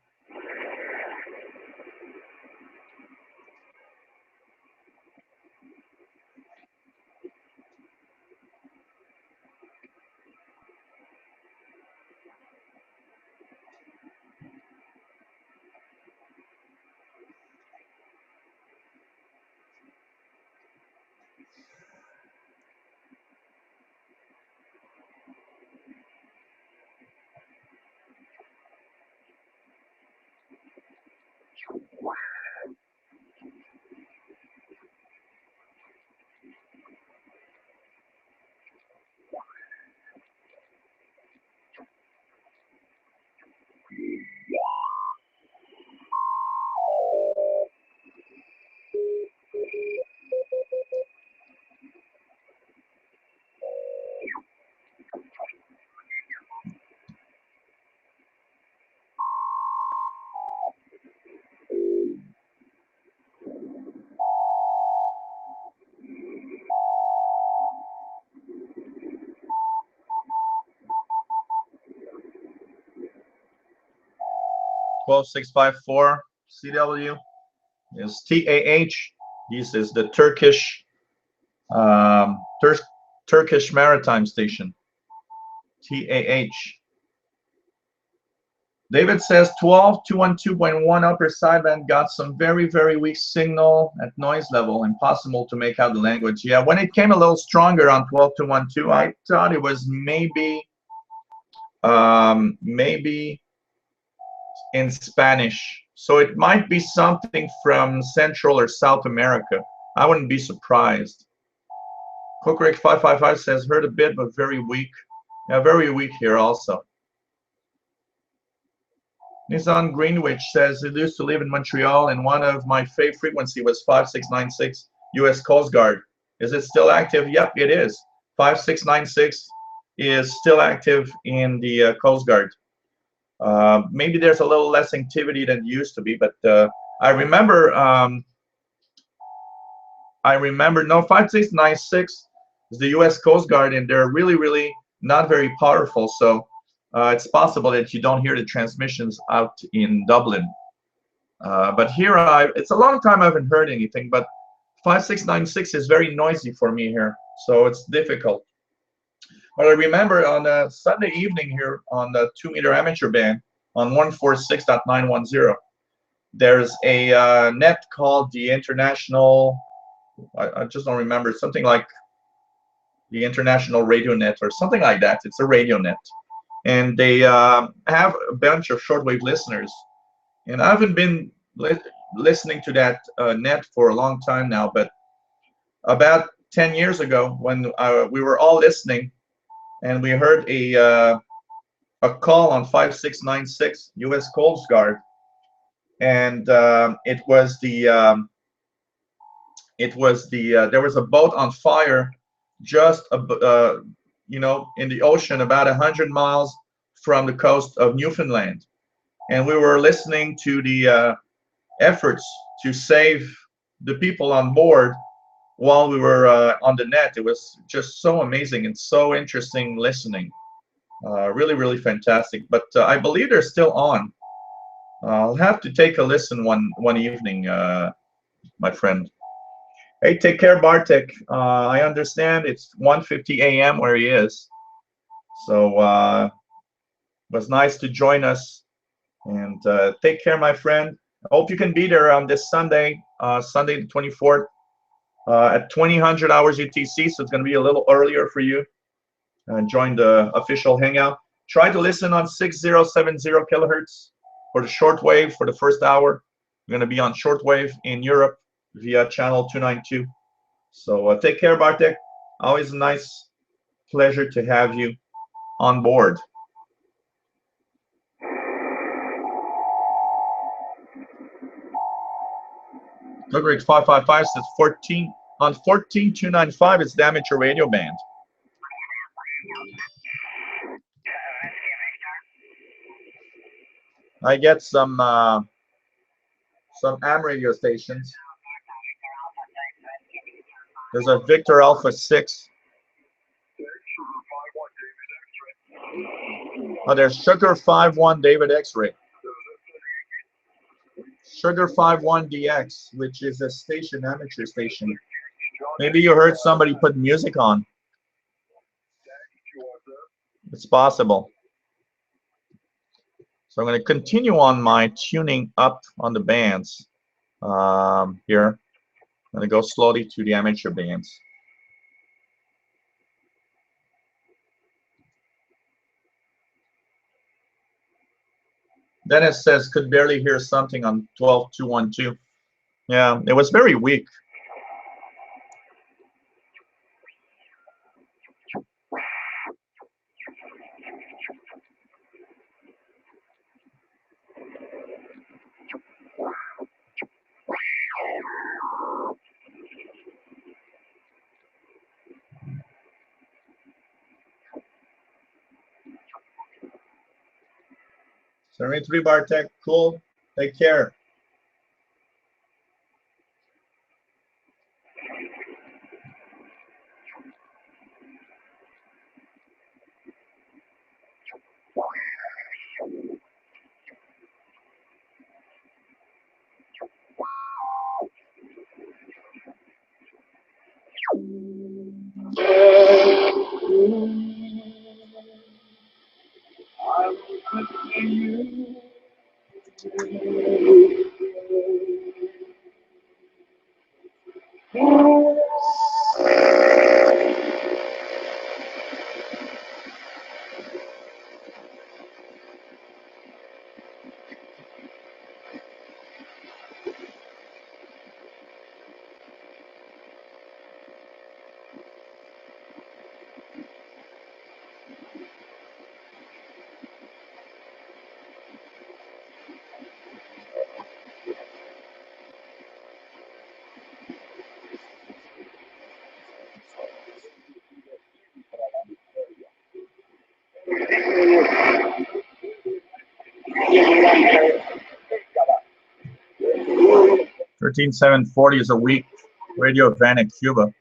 [SPEAKER 1] (12654) CW is TAH. This is the Turkish Turkish maritime station. TAH. David says 12.212.1 upper sideband got some very, very weak signal at noise level, impossible to make out the language. Yeah, when it came a little stronger on 12.212, I thought it was maybe in Spanish. So it might be something from Central or South America. I wouldn't be surprised. Cookrick 555 says heard a bit, but very weak. Yeah, very weak here also. Nissan Greenwich says, I used to live in Montreal, and one of my favorite frequency was 5696 U.S. Coast Guard. Is it still active? Yep, it is. 5696 is still active in the Coast Guard. Maybe there's a little less activity than it used to be, but I remember, no, 5696 is the U.S. Coast Guard, and they're really, really not very powerful. So it's possible that you don't hear the transmissions out in Dublin. But here, it's a long time I haven't heard anything, but 5696 is very noisy for me here, so it's difficult. But I remember on a Sunday evening here on the 2-meter amateur band on 146.910, there's a net called the International, I just don't remember, something like the International Radio Net or something like that. It's a radio net. And they have a bunch of shortwave listeners. And I haven't been listening to that net for a long time now, but about 10 years ago when we were all listening and we heard a call on 5696 U.S. Coast Guard, and it was the there was a boat on fire just you know, in the ocean about 100 miles from the coast of Newfoundland, and we were listening to the efforts to save the people on board while we were on the net. It was just so amazing and so interesting listening. Really, really fantastic. But I believe they're still on. I'll have to take a listen one evening, my friend. Hey, take care, Bartek. I understand it's 1:50 a.m. where he is. So it was nice to join us. And take care, my friend. I hope you can be there on this Sunday, Sunday the 24th, at 2000 hours UTC. So it's going to be a little earlier for you. Join the official hangout. Try to listen on 6070 kilohertz for the shortwave for the first hour. We're going to be on shortwave in Europe via channel 292. So take care, Bartek. Always a nice pleasure to have you on board. Look, 555 says 14 on 14295. It's the amateur radio band. I get some AM radio stations. There's a Victor Alpha 6. Oh, there's Sugar 51 David X-ray. Sugar 51 DX, which is a station, amateur station. Maybe you heard somebody put music on. It's possible. So I'm going to continue on my tuning up on the bands here. I'm going to go slowly to the amateur bands. Dennis says, could barely hear something on 12212. Yeah, it was very weak. Serene 3 Bartek, cool. Take care. 13740 is a weak radio event in Cuba.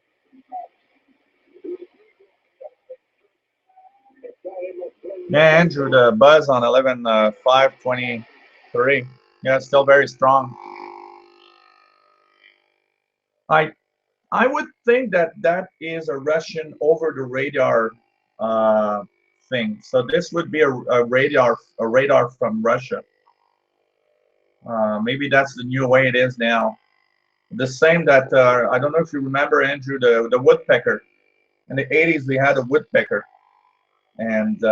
[SPEAKER 1] Yeah, Andrew, the buzz on 11.523. Yeah, it's still very strong. I would think that that is a Russian over the radar thing. So this would be a radar from Russia. Maybe that's the new way it is now. The same that I don't know if you remember, Andrew, the woodpecker. In the 80s, we had a woodpecker, and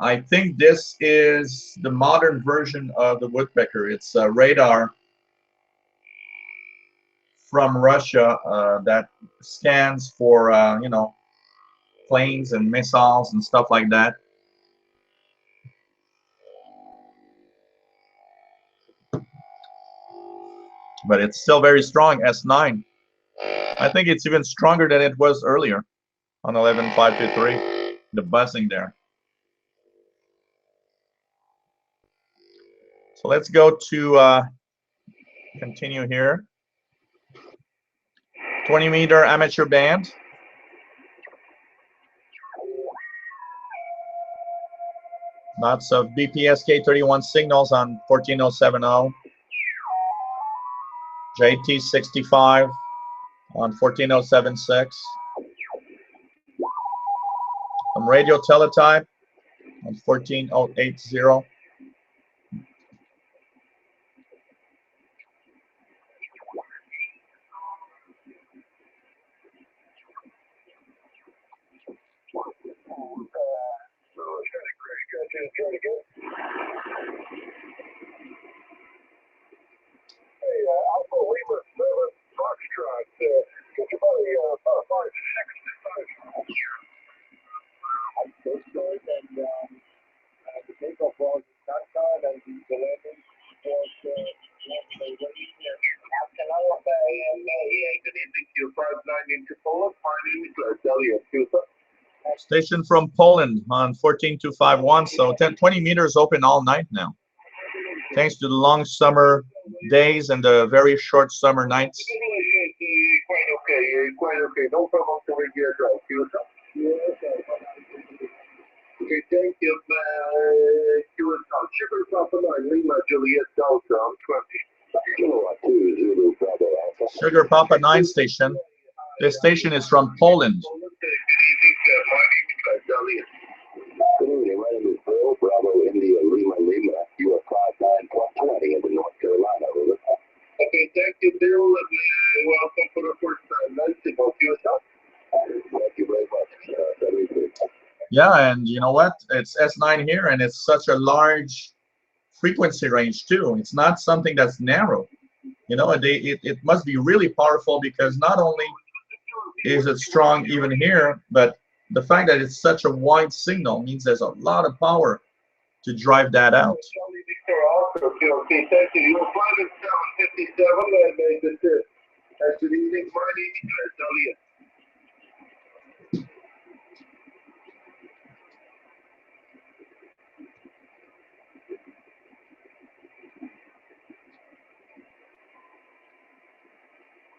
[SPEAKER 1] I think this is the modern version of the woodpecker. It's a radar from Russia that scans for you know, planes and missiles and stuff like that. But it's still very strong, S9. I think it's even stronger than it was earlier on 11.523. The buzzing there. So let's go to continue here. 20-meter amateur band. Lots of BPSK31 signals on 14070. JT65 on 14076. Some radio teletype on 14080. Station from Poland on 14251, so 20 meters open all night now. Thanks to the long summer days and the very short summer nights.
[SPEAKER 5] Quite okay. No problem to regular drive. Okay, thank you. Sugar Papa 9, Lima Juliet Delta 20.
[SPEAKER 1] Sugar Papa 9 station. This station is from Poland.
[SPEAKER 5] Good evening, my name is Bill, Bravo India Lima Lima. You are 59.20 in the North Carolina, over. Okay, thank you, Bill, and welcome for the first time. Nice to meet you. Thank you very much.
[SPEAKER 1] Yeah, and you know what? It's S9 here, and it's such a large frequency range too. It's not something that's narrow. You know, it must be really powerful, because not only is it strong even here, but the fact that it's such a wide signal means there's a lot of power to drive that out.
[SPEAKER 5] Okay, thank you. You're flight is 757, and that's it. Good evening, my name is Elliot.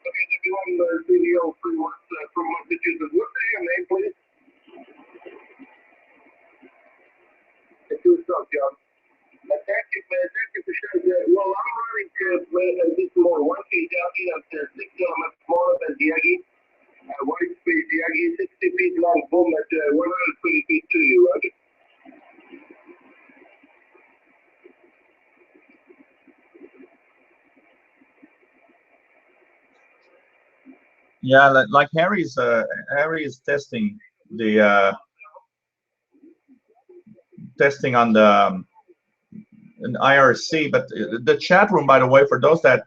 [SPEAKER 5] Okay, everyone, video from Massachusetts. What's your name, please? Thank you, John. Thank you, man. Thank you for sharing that. Well, I'm running this more 1K Diagi up to 6 kilometers smaller than Diagi. White space Diagi, 60 feet long, boom at 120 feet to you, right?
[SPEAKER 1] Yeah, like Harry is testing the testing on the an IRC, but the chat room, by the way, for those that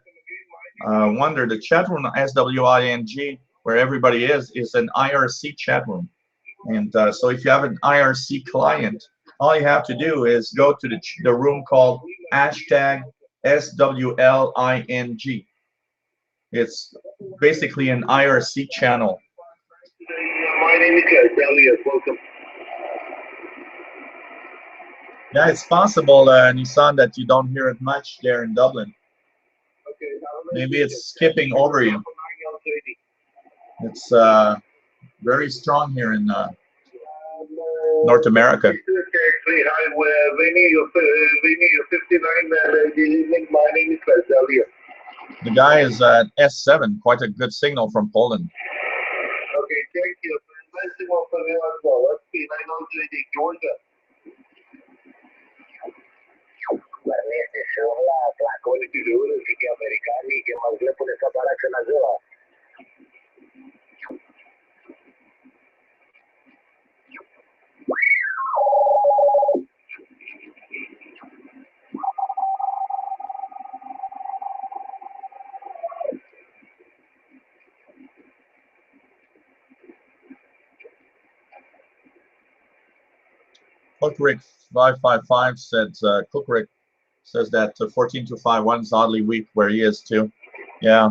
[SPEAKER 1] wonder, the chat room SWING, where everybody is an IRC chat room. And so if you have an IRC client, all you have to do is go to the room called hashtag SWLING. It's basically an IRC channel.
[SPEAKER 5] My name is Elliot. Welcome.
[SPEAKER 1] Yeah, it's possible, Nissan, that you don't hear it much there in Dublin. Maybe it's skipping over you. It's very strong here in North America. The guy is at S7, quite a good signal from Poland.
[SPEAKER 5] Okay, thank you. Massimo Favela, let's see, 903 Georgia.
[SPEAKER 1] Cookrick 555 says Cookrick says that 14251 is oddly weak where he is too. Yeah.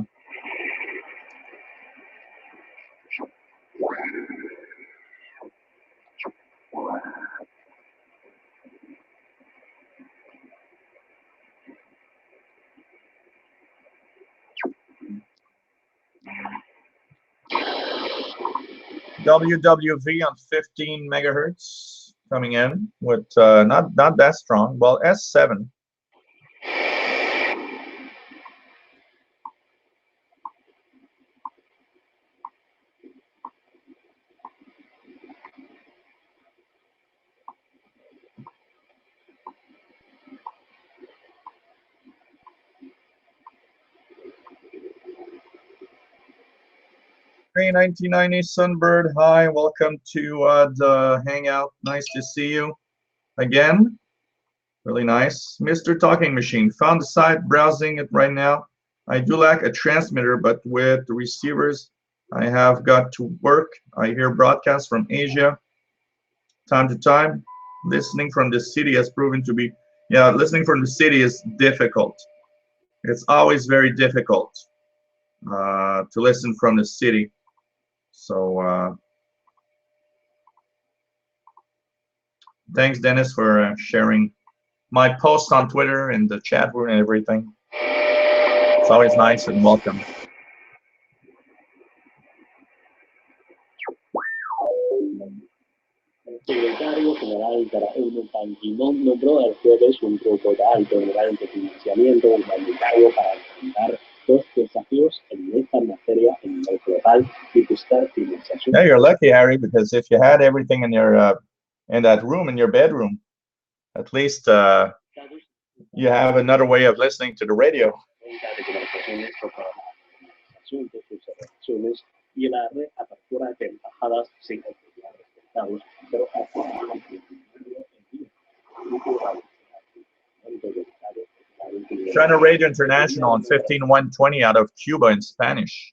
[SPEAKER 1] WWV on 15 megahertz coming in with not that strong. Well, S7. Hey, 1990 Sunbird, hi, welcome to the Hangout. Nice to see you again. Really nice. Mr. Talking Machine, found the site, browsing it right now. I do lack a transmitter, but with the receivers I have got to work. I hear broadcasts from Asia time to time. Listening from the city has proven to be, yeah, listening from the city is difficult. It's always very difficult to listen from the city. So thanks, Dennis, for sharing my posts on Twitter and the chat room and everything. It's always nice and welcome.
[SPEAKER 10] Secretario General Banquimón nombró el jueves un grupo de alto nivel de financiamiento humanitario para enfrentar dos desafíos en esta materia en nivel global y buscar financiación.
[SPEAKER 1] Yeah, you're lucky, Harry, because if you had everything in your in that room, in your bedroom, at least you have another way of listening to the radio.
[SPEAKER 10] Y la reapertura de embajadas sin resultados, pero
[SPEAKER 1] China Radio International on 15120 out of Cuba in Spanish.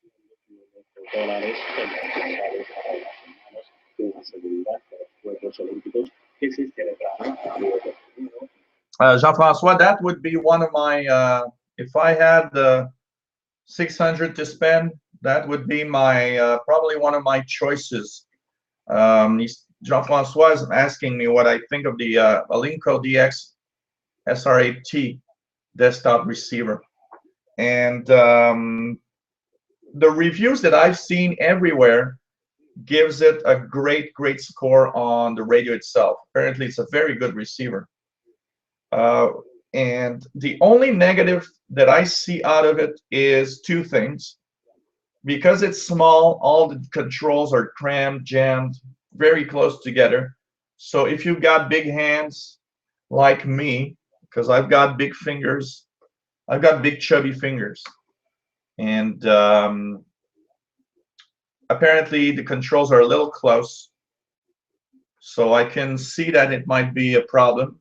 [SPEAKER 1] Jean-François, that would be one of my, if I had the 600 to spend, that would be my, probably one of my choices. Jean-François is asking me what I think of the Alinco DX SR8T desktop receiver. And the reviews that I've seen everywhere gives it a great score on the radio itself. Apparently, it's a very good receiver. And the only negative that I see out of it is two things. Because it's small, all the controls are crammed, jammed, very close together. So if you've got big hands like me, because I've got big fingers, I've got big chubby fingers. And apparently the controls are a little close. So I can see that it might be a problem.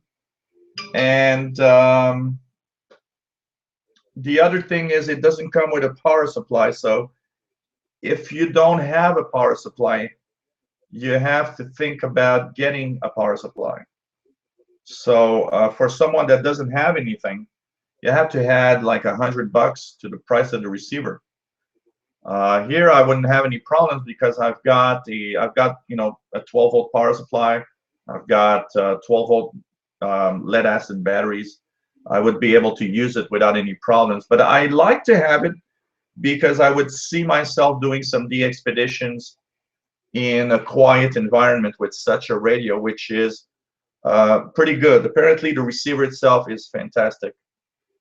[SPEAKER 1] And the other thing is it doesn't come with a power supply. So if you don't have a power supply, you have to think about getting a power supply. So for someone that doesn't have anything, you have to add like $100 to the price of the receiver. Here I wouldn't have any problems because I've got you know, a 12-volt power supply. I've got 12-volt lead acid batteries. I would be able to use it without any problems. But I like to have it because I would see myself doing some de-expeditions in a quiet environment with such a radio, which is pretty good. Apparently, the receiver itself is fantastic.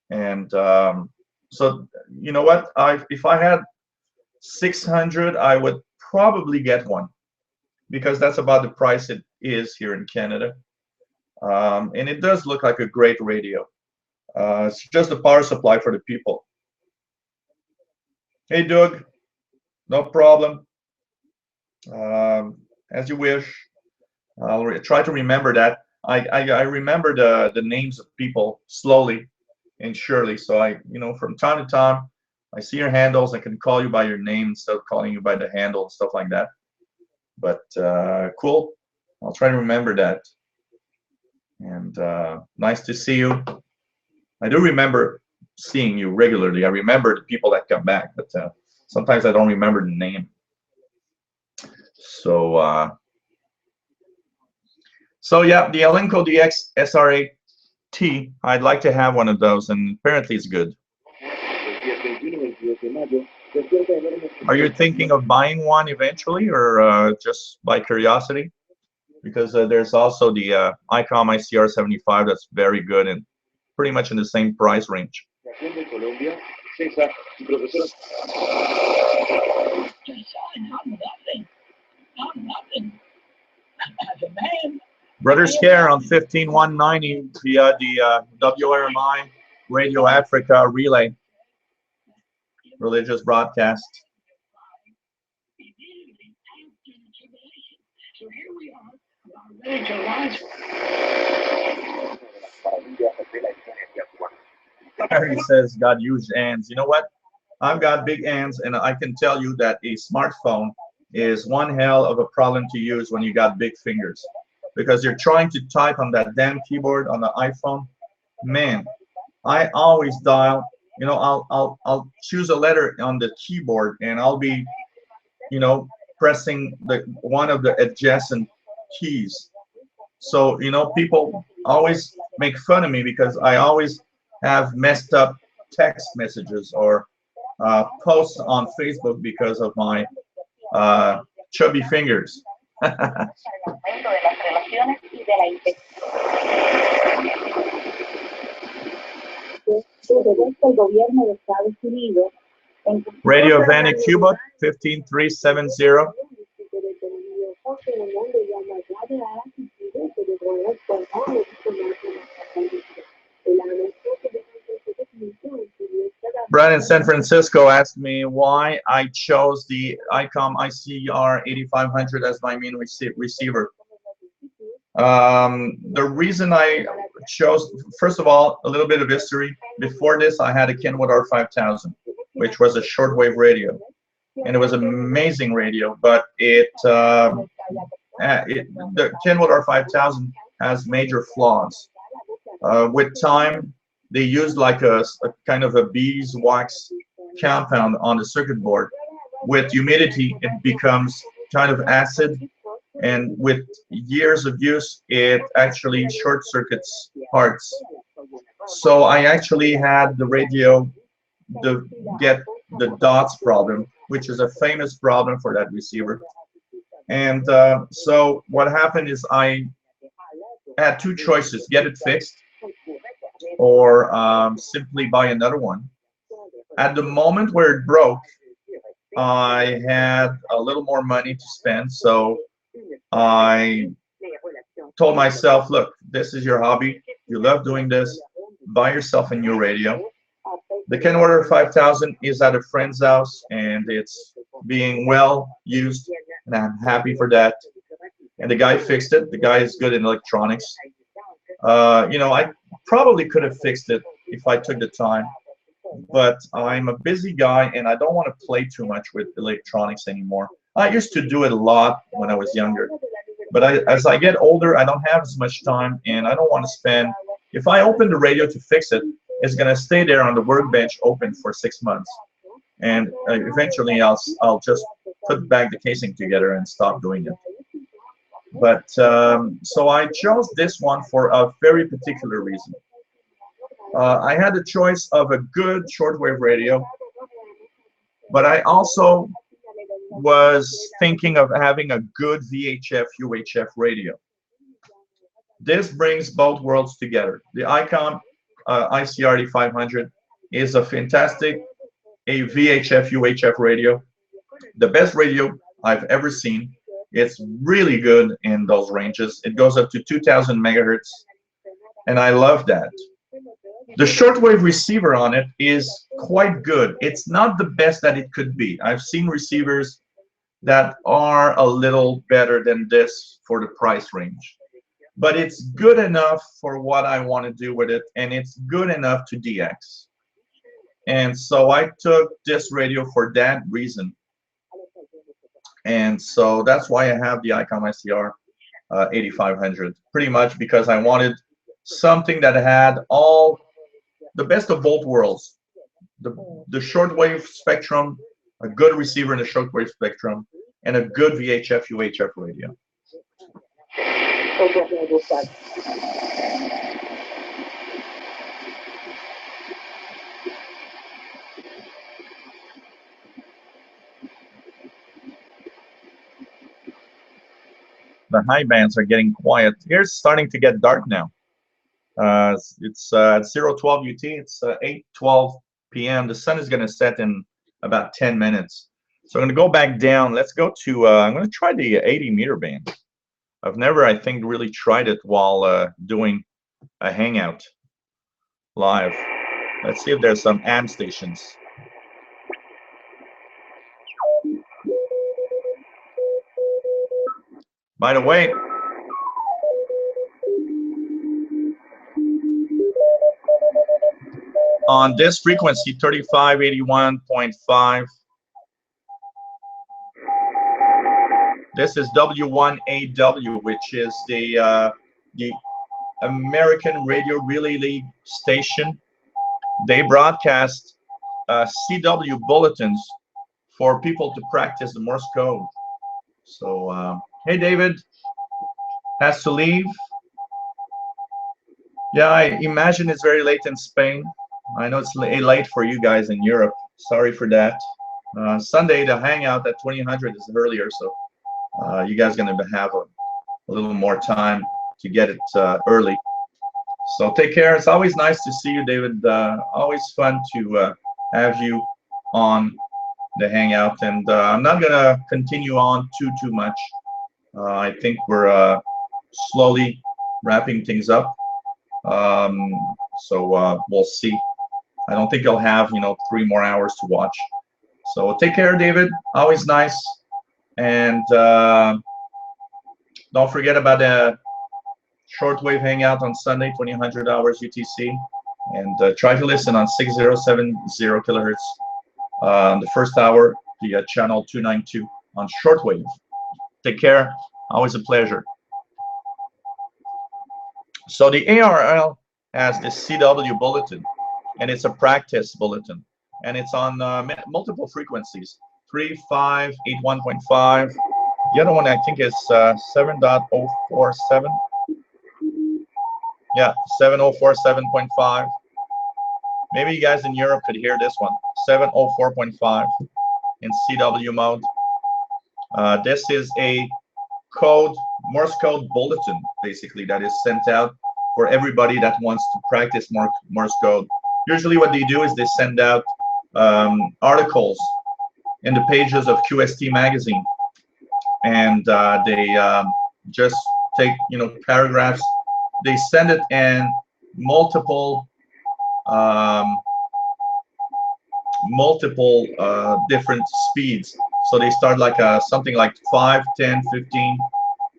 [SPEAKER 1] And so, you know what? If I had 600, I would probably get one, because that's about the price it is here in Canada. And it does look like a great radio. It's just the power supply for the people. Hey, Doug, no problem. As you wish. I'll try to remember that. I remember the names of people slowly and surely. So from time to time, I see your handles. I can call you by your name instead of calling you by the handle and stuff like that. But cool. I'll try to remember that. And nice to see you. I do remember seeing you regularly. I remember the people that come back, but sometimes I don't remember the name. So yeah, the Alenco DX SR8T, I'd like to have one of those, and apparently it's good. Are you thinking of buying one eventually, or just by curiosity? Because there's also the ICOM ICR75 that's very good and pretty much in the same price range. Brother Scare on 15190 via the WRMI Radio Africa relay, religious broadcast.
[SPEAKER 2] So here we are, ready to launch.
[SPEAKER 1] Harry says, got huge hands. You know what? I've got big hands, and I can tell you that a smartphone is one hell of a problem to use when you got big fingers, because you're trying to type on that damn keyboard on the iPhone. Man, I always dial. I'll choose a letter on the keyboard, and I'll be, pressing one of the adjacent keys. So people always make fun of me because I always have messed up text messages or posts on Facebook because of my chubby fingers. Radio Havana, Cuba, 15370. Brian in San Francisco asked me why I chose the ICOM ICR 8500 as my main receiver. The reason I chose, first of all, a little bit of history. Before this, I had a Kenwood R5000, which was a shortwave radio, and it was an amazing radio. But the Kenwood R5000 has major flaws. With time, they used like a kind of a beeswax compound on the circuit board. With humidity, it becomes kind of acid, and with years of use, it actually short circuits parts. So I actually had the radio get the dots problem, which is a famous problem for that receiver. And so what happened is I had two choices: get it fixed, or simply buy another one. At the moment where it broke, I had a little more money to spend, so I told myself, look, this is your hobby, you love doing this, buy yourself a new radio. The Kenwood 5000 is at a friend's house, and it's being well used, and I'm happy for that. And the guy fixed it. The guy is good in electronics. I probably could have fixed it if I took the time, but I'm a busy guy, and I don't want to play too much with electronics anymore. I used to do it a lot when I was younger, but as I get older, I don't have as much time, and I don't want to spend. If I open the radio to fix it, it's going to stay there on the workbench open for 6 months, and eventually I'll just put back the casing together and stop doing it. But so I chose this one for a very particular reason. I had the choice of a good shortwave radio But I also was thinking of having a good VHF UHF radio. This brings both worlds together. The ICOM ICRD 500 is a fantastic VHF UHF radio, the best radio I've ever seen. It's really good in those ranges. It goes up to 2000 megahertz, and I love that. The shortwave receiver on it is quite good. It's not the best that it could be. I've seen receivers that are a little better than this for the price range. But it's good enough for what I want to do with it, and it's good enough to DX. And so I took this radio for that reason. And so that's why I have the ICOM ICR 8500, pretty much because I wanted something that had all the best of both worlds. The shortwave spectrum, a good receiver in the shortwave spectrum, and a good VHF UHF radio. The high bands are getting quiet. Here's starting to get dark now. It's 012 UT. It's 8:12 p.m. The sun is going to set in about 10 minutes. So I'm going to go back down. Let's go to, I'm going to try the 80 meter band. I've never, I think, really tried it while doing a hangout live. Let's see if there's some AM stations. By the way, on this frequency, 3581.5, this is W1AW, which is the American Radio Relay League station. They broadcast CW bulletins for people to practice the Morse code. So, hey, David has to leave. Yeah, I imagine it's very late in Spain. I know it's late for you guys in Europe. Sorry for that. Sunday, the hangout at 2000 is earlier, so you guys are going to have a little more time to get it early. So take care. It's always nice to see you, David. Always fun to have you on the hangout. And I'm not going to continue on too much. I think we're slowly wrapping things up. So we'll see. I don't think I'll have 3 more hours to watch. So take care, David. Always nice. And don't forget about the shortwave hangout on Sunday, 2000 hours UTC. And try to listen on 6070 kilohertz the first hour via channel 292 on shortwave. Take care. Always a pleasure. So the ARL has this CW bulletin, and it's a practice bulletin, and it's on multiple frequencies, 3581.5. The other one I think is 7.047. Yeah, 7047.5. Maybe you guys in Europe could hear this one, 704.5 in CW mode. This is a Morse code bulletin, basically, that is sent out for everybody that wants to practice Morse code. Usually what they do is they send out articles in the pages of QST magazine, and they just take paragraphs. They send it in multiple different speeds. So they start like something like 5, 10, 15,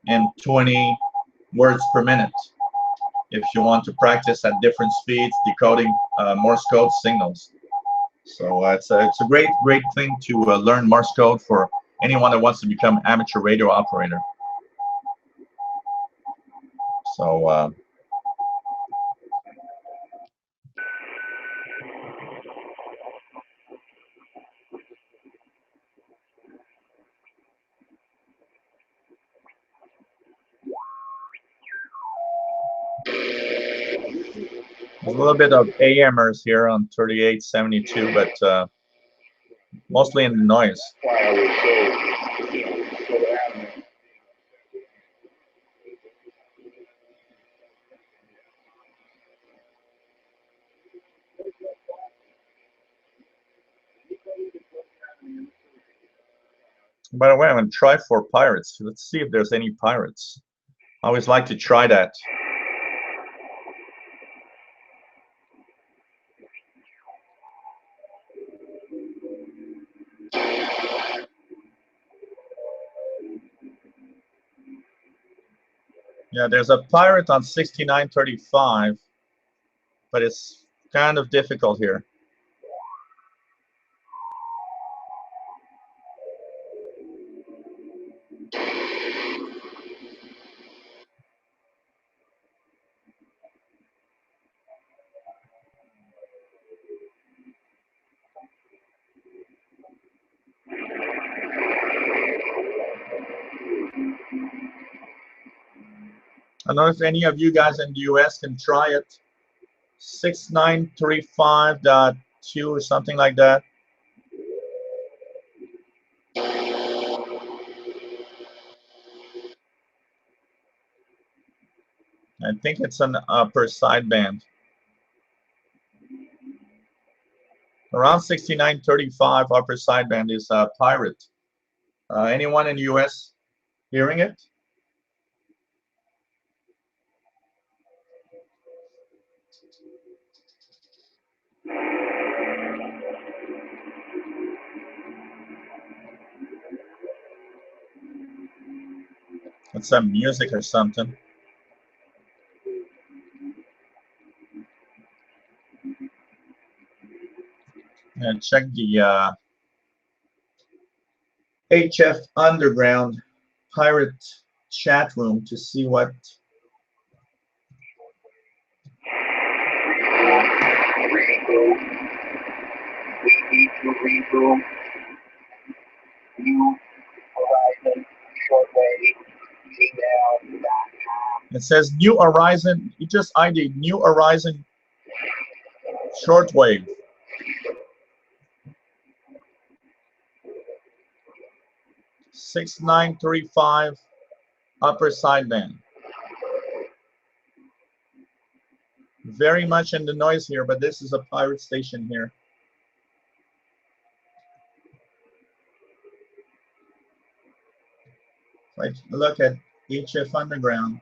[SPEAKER 1] and 20 words per minute. If you want to practice at different speeds, decoding Morse code signals. So it's a great thing to learn Morse code for anyone that wants to become amateur radio operator. So a little bit of AMers here on 3872, but mostly in the noise. By the way, I'm going to try for pirates. Let's see if there's any pirates. I always like to try that. Yeah, there's a pirate on 6935, but it's kind of difficult here. I don't know if any of you guys in the US can try it. 6935.2 or something like that. I think it's an upper sideband. Around 6935 upper sideband is a pirate. Anyone in the US hearing it? It's some music or something. And check the HF Underground pirate chat room to see what. It says New Horizon. You just ID New Horizon shortwave. (6935) upper sideband. Very much in the noise here, but this is a pirate station here. Like, look at HF Underground,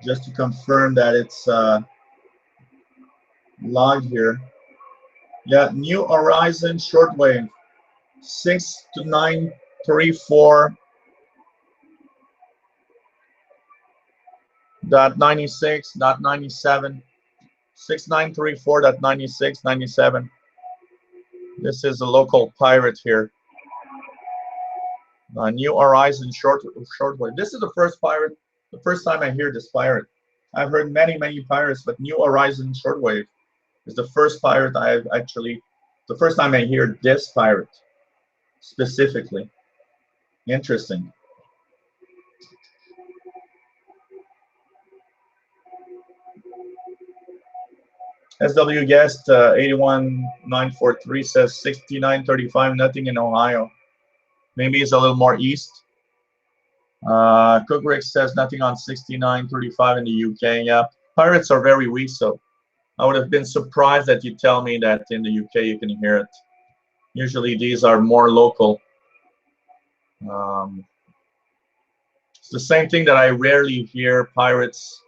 [SPEAKER 1] just to confirm that it's logged here. Yeah, New Horizon shortwave, 6934.96.97, 6934.96.97. This is a local pirate here. New Horizon shortwave. This is the first pirate. The first time I hear this pirate. I've heard many pirates, but New Horizon shortwave is the first pirate I've actually. The first time I hear this pirate specifically. Interesting. SW guest 81943 says 6935, nothing in Ohio. Maybe it's a little more east. Cook Rick says nothing on 6935 in the UK. Yeah, pirates are very weak, so I would have been surprised that you tell me that in the UK you can hear it. Usually these are more local. It's the same thing that I rarely hear pirates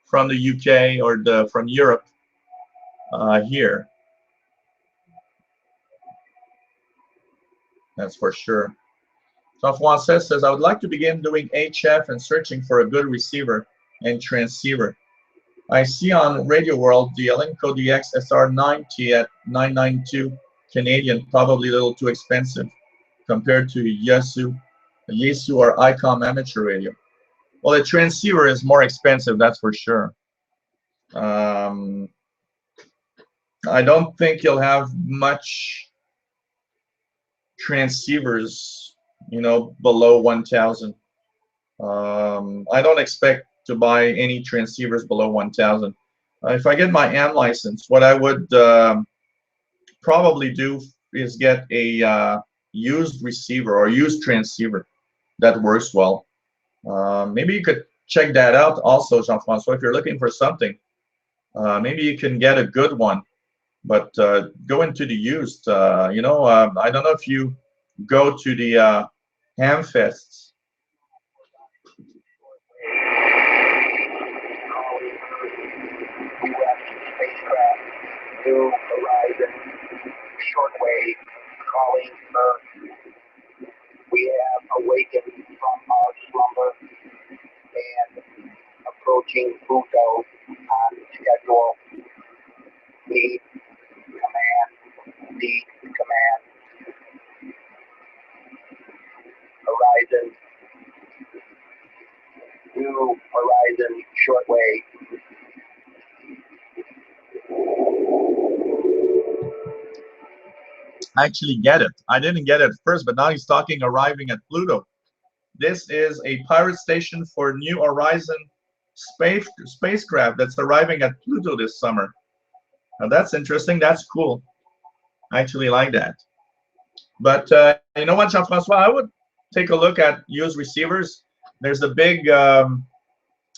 [SPEAKER 1] from the UK or from Europe here. That's for sure. Jean-François says, I would like to begin doing HF and searching for a good receiver and transceiver. I see on Radio World the Elenco DX SR90 at 992 Canadian, probably a little too expensive compared to Yaesu or ICOM amateur radio. Well, the transceiver is more expensive, that's for sure. I don't think you'll have much transceivers, you know, below 1,000. I don't expect to buy any transceivers below 1,000. If I get my AM license, what I would probably do is get a used receiver or used transceiver that works well. Maybe you could check that out also, Jean-François, if you're looking for something. Maybe you can get a good one, but go into the used. You know, I don't know if you go to the ham fests.
[SPEAKER 5] New horizon, shortwave, calling Earth. We have awakened from our slumber and approaching Pluto on schedule. Need command, need command. Horizon, new horizon, shortwave.
[SPEAKER 1] I actually get it. I didn't get it at first, but now he's talking arriving at Pluto. This is a pirate station for New Horizon spacecraft that's arriving at Pluto this summer. Now that's interesting. That's cool. I actually like that. But you know what, Jean-François? I would take a look at used receivers. There's the big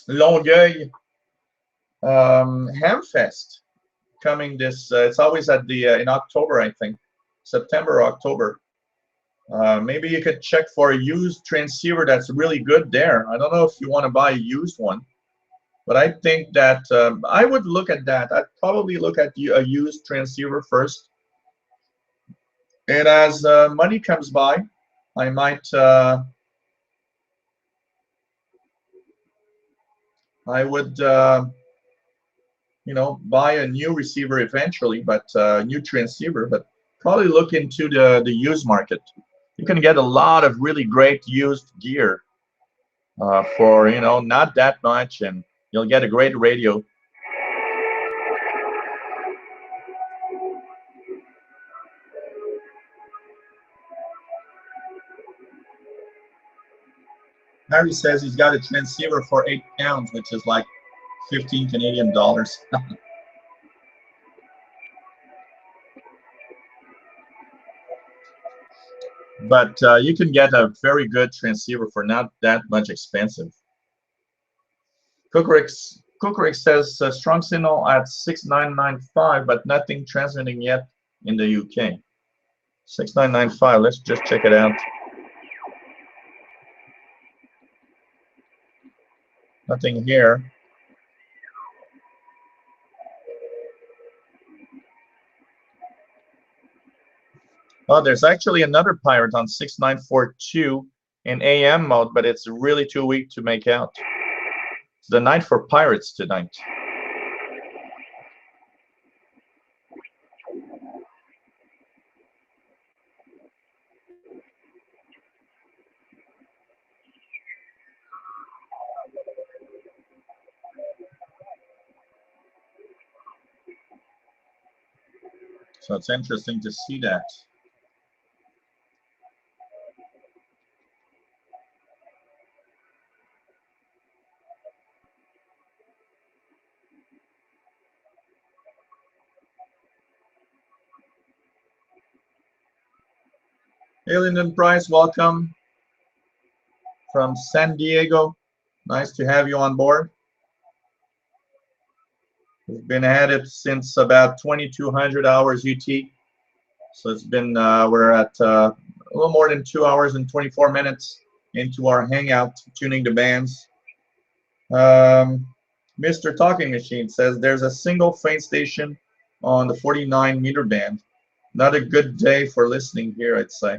[SPEAKER 1] Longueuil Hamfest coming this. It's always at the in October, I think, September or October. Maybe you could check for a used transceiver that's really good there. I don't know if you want to buy a used one, but I think that I would look at that. I'd probably look at a used transceiver first. And as money comes by, I might I would you know, buy a new receiver eventually, but new transceiver, but probably look into the used market. You can get a lot of really great used gear for, you know, not that much, and you'll get a great radio. Harry says he's got a transceiver for £8, which is like 15 Canadian dollars. But you can get a very good transceiver for not that much expensive. Kukrik says strong signal at 6995, but nothing transmitting yet in the UK. 6995, let's just check it out. Nothing here. Oh, there's actually another pirate on 6942 in AM mode, but it's really too weak to make out. It's the night for pirates tonight. So it's interesting to see that. Hey, Lyndon Price, welcome from San Diego. Nice to have you on board. We've been at it since about 2200 hours UT. So it's been, we're at a little more than 2 hours and 24 minutes into our hangout, tuning the bands. Mr. Talking Machine says there's a single faint station on the 49-meter band. Not a good day for listening here, I'd say.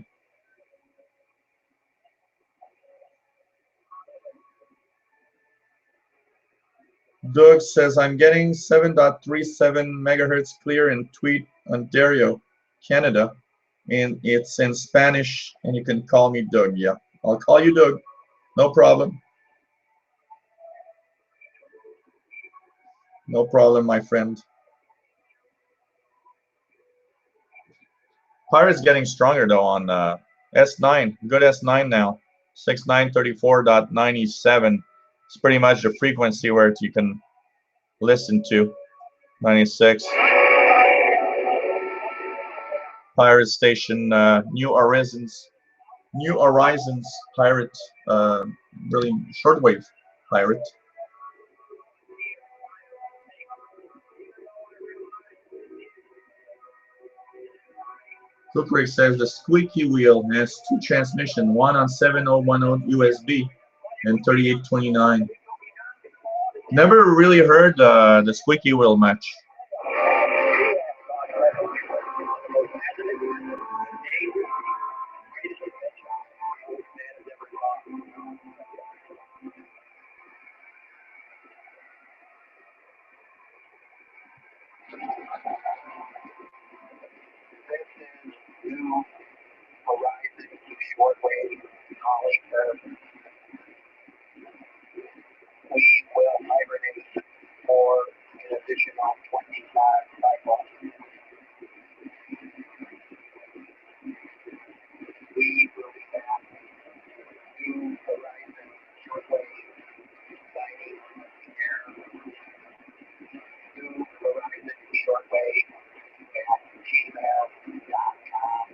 [SPEAKER 1] Doug says, I'm getting 7.37 megahertz clear in Tweed, Ontario, Canada. And it's in Spanish, and you can call me Doug. Yeah, I'll call you Doug. No problem. No problem, my friend. Pirate's getting stronger, though, on S9. Good S9 now. 6934.97. It's pretty much the frequency where you can listen to. 96. pirate station, New Horizons pirate, really shortwave pirate. Cooper says the squeaky wheel has two transmissions, one on 7010 USB and 3829. Never really heard the squeaky wheel much.
[SPEAKER 7] We will hibernate for an additional 25 cycles. We will be back. New Horizon shortwave signing here. New Horizon shortwave at gmail.com.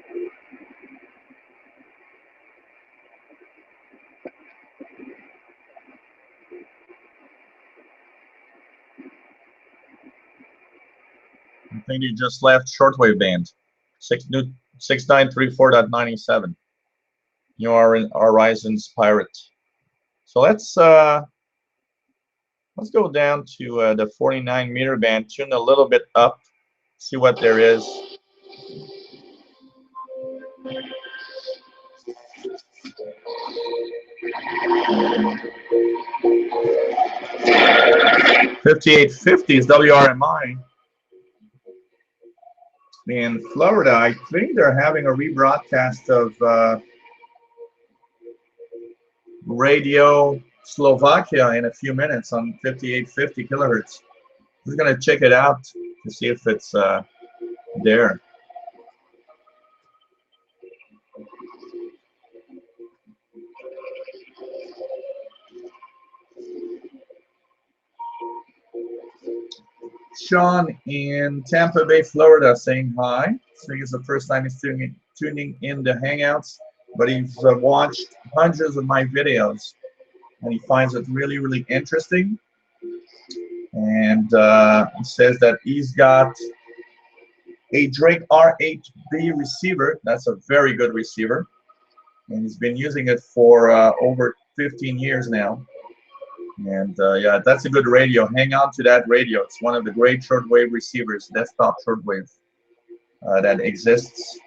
[SPEAKER 1] I think he just left shortwave band. 6934.97. New Horizons pirate. So let's go down to the 49-meter band, tune a little bit up, see what there is. .5850 is WRMI. In Florida, I think they're having a rebroadcast of Radio Slovakia in a few minutes on 5850 kilohertz. We're going to check it out to see if it's there. Sean in Tampa Bay, Florida, saying hi. I think it's the first time he's tuning in the Hangouts, but he's watched hundreds of my videos, and he finds it really, really interesting. And he says that he's got a Drake R8B receiver. That's a very good receiver, and he's been using it for over 15 years now. And yeah, that's a good radio. Hang on to that radio. It's one of the great shortwave receivers, desktop shortwave that exists.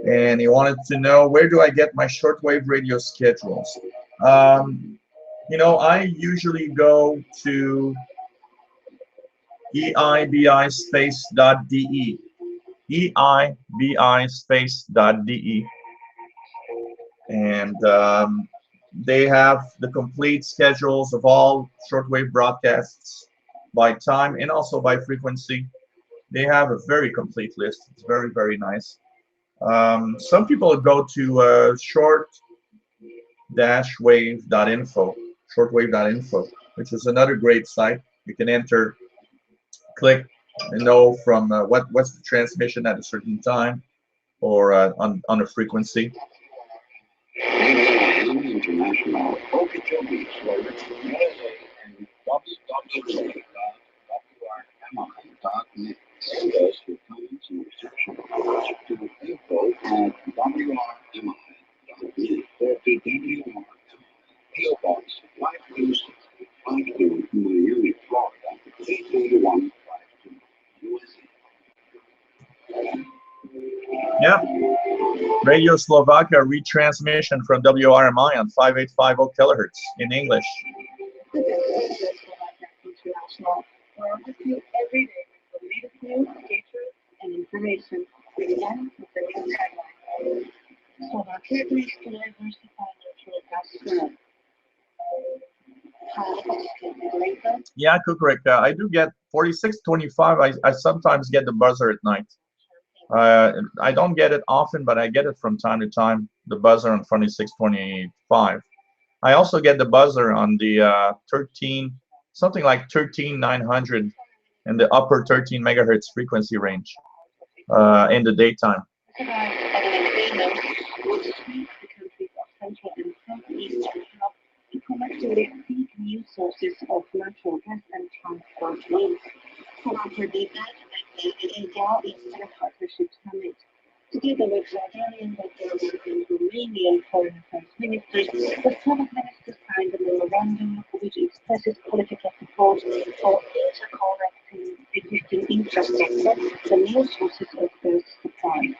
[SPEAKER 1] And he wanted to know, where do I get my shortwave radio schedules? You know, I usually go to eibispace.de, eibispace.de, and they have the complete schedules of all shortwave broadcasts by time and also by frequency. They have a very complete list. It's very, very nice. Some people go to short-wave.info, shortwave.info, which is another great site. You can enter, click, and know from what's the transmission at a certain time or on a frequency.
[SPEAKER 8] International. Okeechobee, Florida, USA, and www.wrmi.net. Send us your comments and reception reports to the info at wrmi.net. WRMI, PO Box 52652, Miami, Florida, 83152, USA.
[SPEAKER 1] Yeah. Radio Slovakia retransmission from WRMI on 5850 kilohertz in English.
[SPEAKER 6] International, where I'll just you every day with the latest news, features, and information. Again, with the new tagline. Slovakia is to diversify natural gas flow.
[SPEAKER 1] Yeah, Kukurik, I do get 4625. I sometimes get the buzzer at night. I don't get it often, but I get it from time to time, the buzzer on 4625. I also get the buzzer on the 13, something like 13900 in the upper 13 megahertz frequency range. in the daytime.
[SPEAKER 9] An agreement would sweep the countries of Central and Southeast Asia to collectively seek new sources of natural gas and transport links. Slovakia did that at the Aviation Partnership Summit. Together with Jordanian, Bulgarian, and Romanian foreign affairs ministers, the Slovak ministers signed a memorandum which expresses political support for interconnecting existing infrastructure to new sources of gas supply.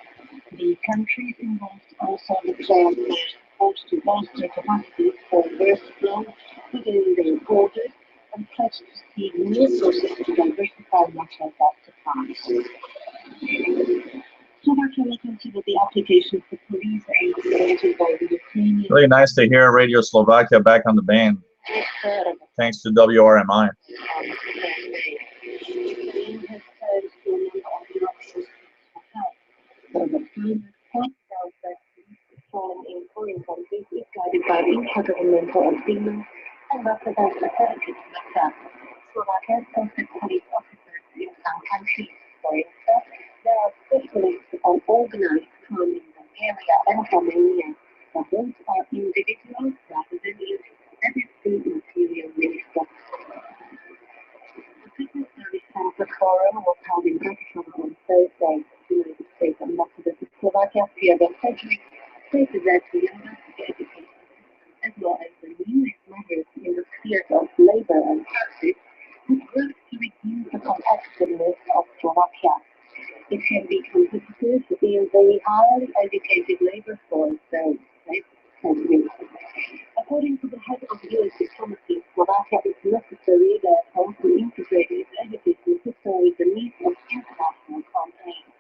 [SPEAKER 9] The countries involved also declared their support to bolster capacity for gas flow within their borders and pledged to seek new sources to diversify natural gas supplies. Slovakia will consider the application for police aid granted by the Ukrainian.
[SPEAKER 1] Really nice to hear Radio Slovakia back on the band. Thanks to WRMI.
[SPEAKER 9] Ukraine has turned to a number of options for help. But the climate points out that the problem in foreign countries is guided by intergovernmental agreements and represents a delicate matter. Slovakia posted police officers in some countries. For instance, there are specialists on organized crime in Bulgaria and Romania, but those are individuals rather than units, that is the Interior Minister. The Secret Service Center Forum was held in Bratislava on Thursday. The United States Ambassador to Slovakia, Pierre Frederick, stated that the investigative as well as the newest measures in the spheres of labor and taxes would work to reduce the competitiveness of Slovakia. It can be competitive in very highly educated labor force, so according to the head of U.S. diplomacy, Slovakia is necessary therefore to integrate its education system with the needs of international campaigns.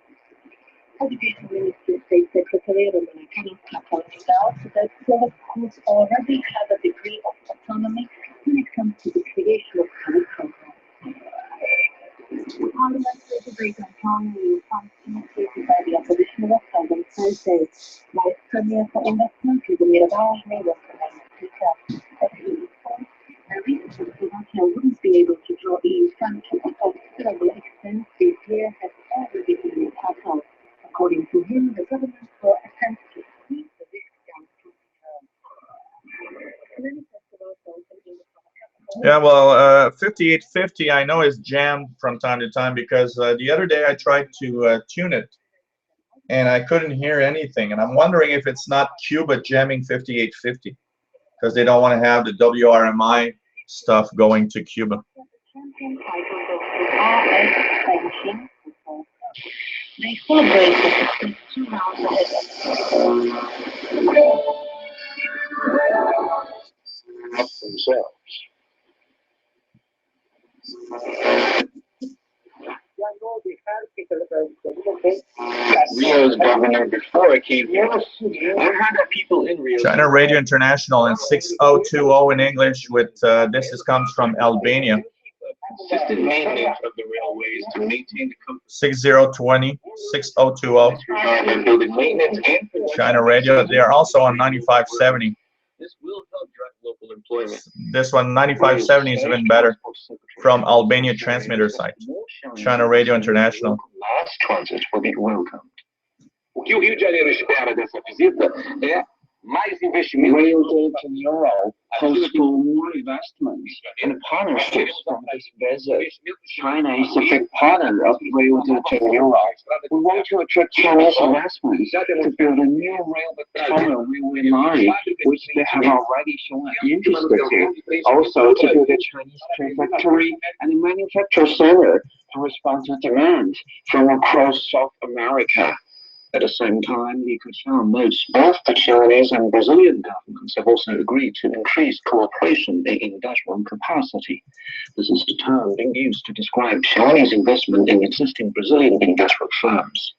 [SPEAKER 9] Education Ministry State Secretary Romanian pointed out that Slovak schools already have a degree of autonomy when it comes to the creation of study programs. Parliamentary debate on planning funds initiated by the opposition was held on Thursday. Vice Premier for Investment, Lubomir Važny, was the main speaker. As he informed, the reason Slovakia wouldn't be able to draw EU funds to a considerable extent this year has already been tackled. According to him, the government will attempt to squeeze the risk down to many festivals also in the
[SPEAKER 1] Yeah, well, 5850 I know is jammed from time to time because the other day I tried to tune it and I couldn't hear anything. And I'm wondering if it's not Cuba jamming 5850 because they don't want to have the WRMI stuff going to Cuba.
[SPEAKER 9] They celebrate the 2 rounds
[SPEAKER 5] themselves. Rio's governor before it came here. 100 people in Rio.
[SPEAKER 1] China Radio International in 6020 in English with this comes from Albania.
[SPEAKER 5] Assisted maintenance of the railways to maintain the company.
[SPEAKER 1] 6020 6020
[SPEAKER 5] building maintenance and
[SPEAKER 1] China Radio. They are also on 9570.
[SPEAKER 5] This will help drive local employment.
[SPEAKER 1] This one 9570 is even better from Albania transmitter site. China Radio International.
[SPEAKER 5] Mass transit will be welcomed. O que o Rio de Janeiro espera dessa visita é mais investimento.
[SPEAKER 3] Rail to Europe calls for more investments and partnerships from this visit. China is a big partner of Rail to Europe. We want to attract Chinese investments to build a new rail railway line, which they have already shown an interest in. Also, to build a Chinese train factory and a manufacturing center to respond to demand from across South America. At the same time, the concern notes both the Chinese and Brazilian governments have also agreed to increase cooperation in industrial capacity. This is the term being used to describe Chinese investment in existing Brazilian industrial firms.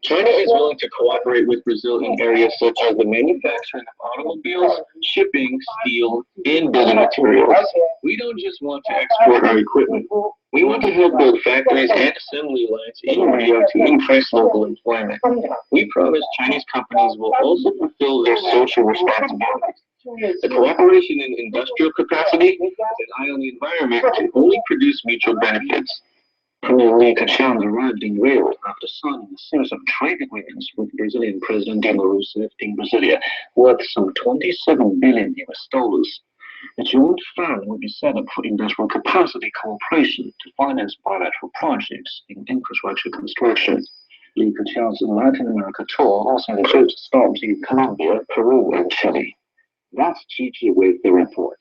[SPEAKER 5] China is willing to cooperate with Brazil in areas such as the manufacturing of automobiles, shipping, steel, and building materials. We don't just want to export our equipment. We want to help build factories and assembly lines in Rio to increase local employment. We promise Chinese companies will also fulfill their social responsibilities. The cooperation in industrial capacity with an eye on the environment can only produce mutual benefits.
[SPEAKER 7] Premier Li Keqiang arrived in Rio after signing a series of trade agreements with Brazilian President Dilma Rousseff in Brasilia, worth some 27 billion US dollars. A joint fund will be set up for industrial capacity cooperation to finance bilateral projects in infrastructure construction. Li Keqiang's Latin America tour also includes stops in Colombia, Peru, and Chile. That's Gigi with the report.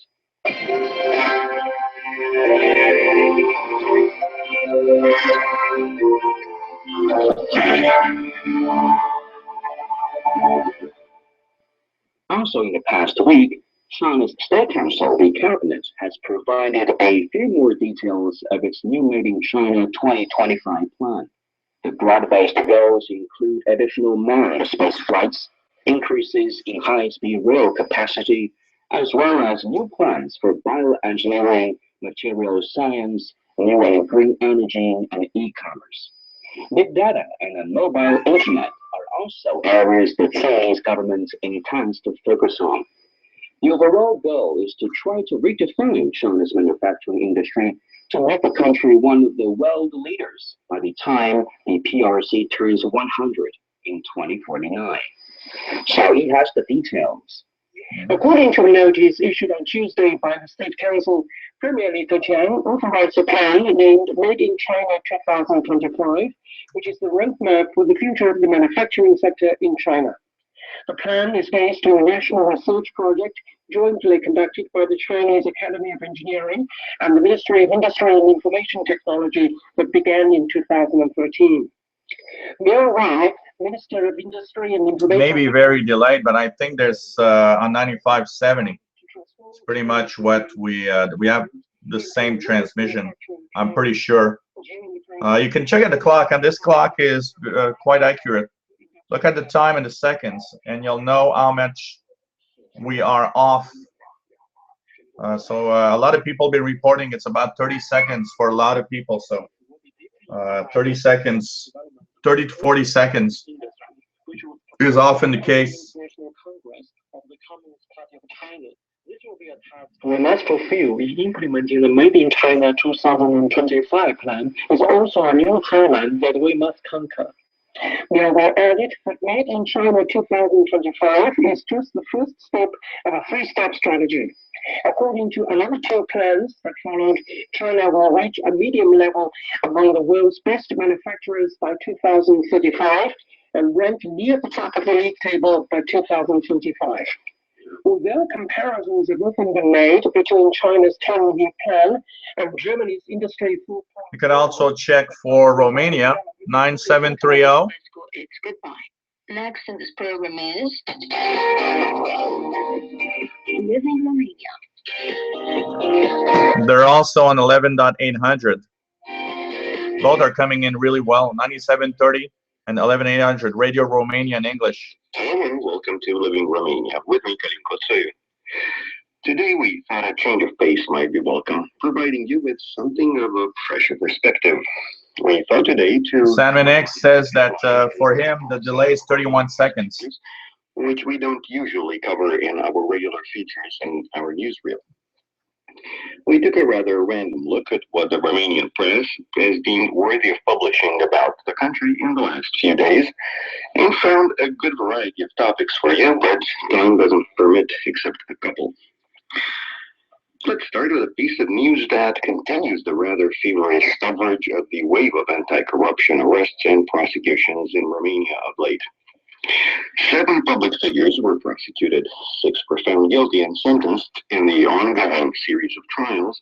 [SPEAKER 7] Also, in the past week, China's State Council, the Cabinet, has provided a few more details of its new Made in China 2025 plan. The broad-based goals include additional manned space flights, increases in high-speed rail capacity, as well as new plans for bioengineering, material science, new and green energy, and e-commerce. Big data and a mobile internet are also areas the Chinese government intends to focus on. The overall goal is to try to redefine China's manufacturing industry to make the country one of the world leaders by the time the PRC turns 100 in 2049. So he has the details. According to a notice issued on Tuesday by the State Council, Premier Li Keqiang authorized a plan named Made in China 2025, which is the roadmap for the future of the manufacturing sector in China. The plan is based on a national research project jointly conducted by the Chinese Academy of Engineering and the Ministry of Industry and Information Technology that began in 2013. Liu Wei, Minister of Industry and Information...
[SPEAKER 1] Maybe very delayed, but I think there's on 9570. It's pretty much what we have the same transmission. I'm pretty sure. You can check out the clock, and this clock is quite accurate. Look at the time and the seconds, and you'll know how much we are off. So a lot of people be reporting it's about 30 seconds for a lot of people. So 30 seconds, 30 to 40 seconds is often the case.
[SPEAKER 7] We must fulfill in implementing the Made in China 2025 plan is also a new highland that we must conquer. Liu added that Made in China 2025 is just the first step of a three-step strategy. According to another two plans that followed, China will reach a medium level among the world's best manufacturers by 2035 and rank near the top of the league table by 2025. Although comparisons have often been made between China's 10-year plan and Germany's Industry 4.0.
[SPEAKER 1] You can also check for Romania, 9730.
[SPEAKER 6] It's goodbye. Next in this program is Living Romania.
[SPEAKER 1] They're also on 11.800. Both are coming in really well, 9730 and 11.800, Radio Romania in English.
[SPEAKER 8] Hello, welcome to Living Romania with me, Kalim. Today we thought a change of pace might be welcome, providing you with something of a fresher perspective. We thought today to...
[SPEAKER 1] Salmon X says that for him the delay is 31 seconds.
[SPEAKER 8] Which we don't usually cover in our regular features in our newsreel. We took a rather random look at what the Romanian press has deemed worthy of publishing about the country in the last few days, and found a good variety of topics for you, but time doesn't permit except a couple. Let's start with a piece of news that continues the rather feverish coverage of the wave of anti-corruption arrests and prosecutions in Romania of late. 7 public figures were prosecuted, 6 were found guilty and sentenced in the ongoing series of trials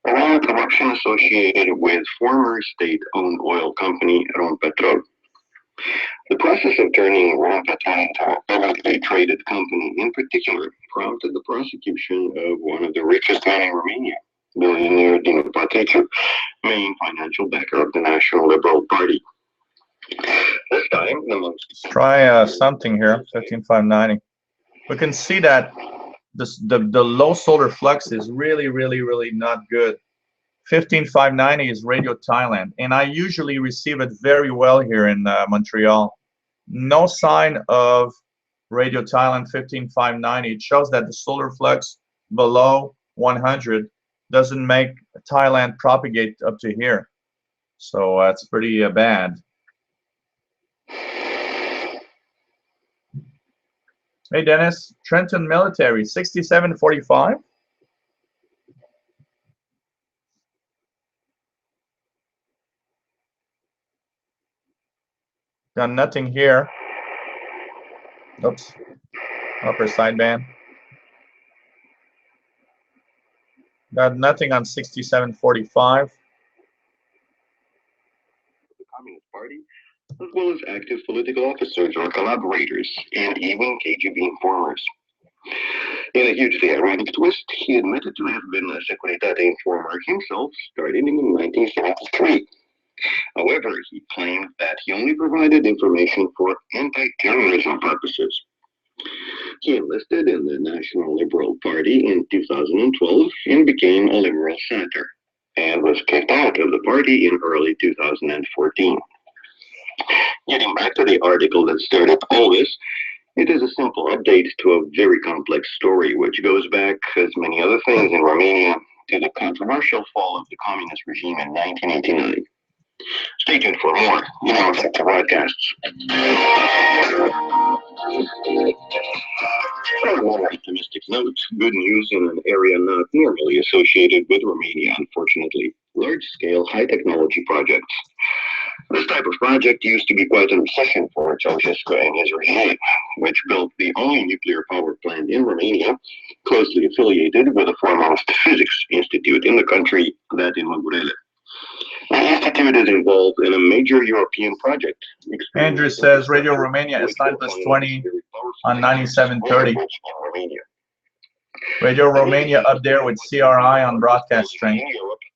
[SPEAKER 8] around corruption associated with former state-owned oil company Rompetrol. The process of turning Rompetrol into a publicly traded company in particular prompted the prosecution of one of the richest men in Romania, billionaire Dinu Pateciu, main financial backer of the National Liberal Party. This time, the most...
[SPEAKER 1] Let's try something here, 15590. We can see that the low solar flux is really not good. 15590 is Radio Thailand, and I usually receive it very well here in Montreal. No sign of Radio Thailand 15590. It shows that the solar flux below 100 doesn't make Thailand propagate up to here. So that's pretty bad. Hey Dennis, Trenton military 6745. Got nothing here. Oops. Upper sideband. Got nothing on 6745.
[SPEAKER 8] The Communist Party, as well as active political officers or collaborators, and even KGB informers. In a hugely ironic twist, he admitted to have been a Securitate informer himself starting in 1973. However, he claimed that he only provided information for anti-terrorism purposes. He enlisted in the National Liberal Party in 2012 and became a Liberal senator, and was kicked out of the party in early 2014. Getting back to the article that started all this, it is a simple update to a very complex story which goes back, as many other things in Romania, to the controversial fall of the communist regime in 1989. Stay tuned for more in our future broadcasts. On a more optimistic note, good news in an area not normally associated with Romania, unfortunately. Large-scale high-technology projects. This type of project used to be quite an obsession for Ceausescu and his regime, which built the only nuclear power plant in Romania, closely affiliated with the foremost physics institute in the country, that in Măgurele. The institute is involved in a major European project.
[SPEAKER 1] Andrew says Radio Romania is 9+20 on 9730. Radio Romania up there with CRI on broadcast strength.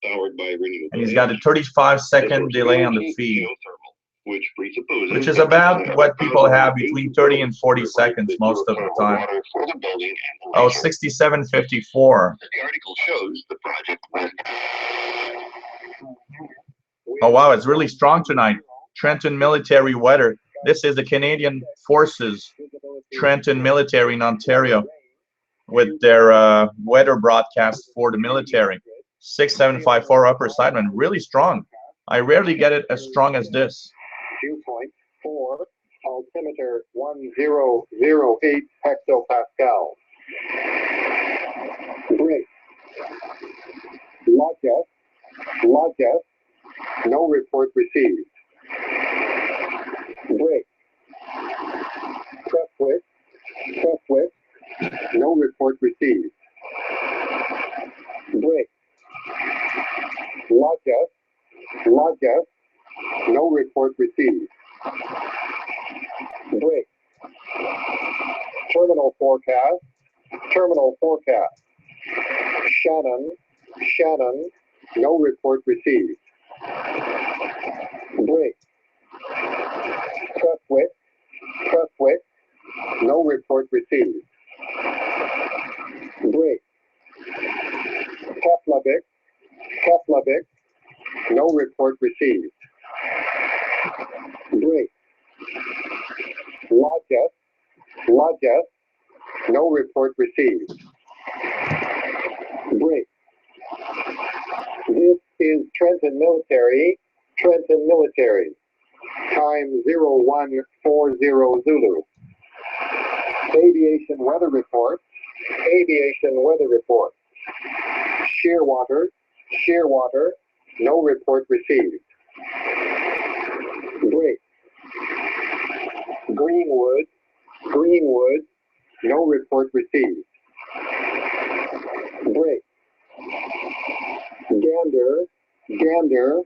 [SPEAKER 1] And he's got a 35-second delay on the feed, which is about what people have between 30 and 40 seconds most of the time. Oh, 6754.
[SPEAKER 8] The article shows the project.
[SPEAKER 1] Oh wow, it's really strong tonight. Trenton military weather. This is the Canadian Forces Trenton military in Ontario with their weather broadcast for the military. 6754 upper sideman, really strong. I rarely get it as strong as this.
[SPEAKER 3] Dew point 4, altimeter 1008 hectopascal. Break. Log gas, no report received. Break. Press width, no report received. Break. Log gas, no report received. Break. Terminal forecast. Shannon, no report received. Break. Press width, no report received. Break. Keflavik, no report received. Break. Log gas, no report received. Break. This is Trenton military. Time 0140 Zulu. Aviation weather report. Shear water, no report received. Break. Greenwood, no report received. Break. Gander,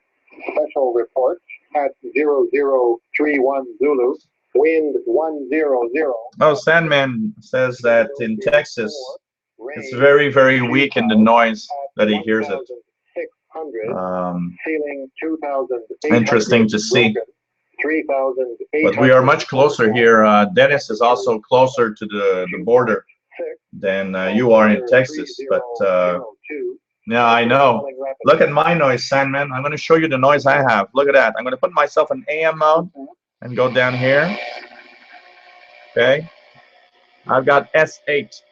[SPEAKER 3] special report at 0031 Zulu, wind 100.
[SPEAKER 1] Oh, Sandman says that in Texas, it's very, very weak in the noise that he hears it. Interesting to see. But we are much closer here. Dennis is also closer to the border than you are in Texas. But yeah, I know. Look at my noise, Sandman. I'm going to show you the noise I have. Look at that. I'm going to put myself in AM mode and go down here. Okay. I've got S8.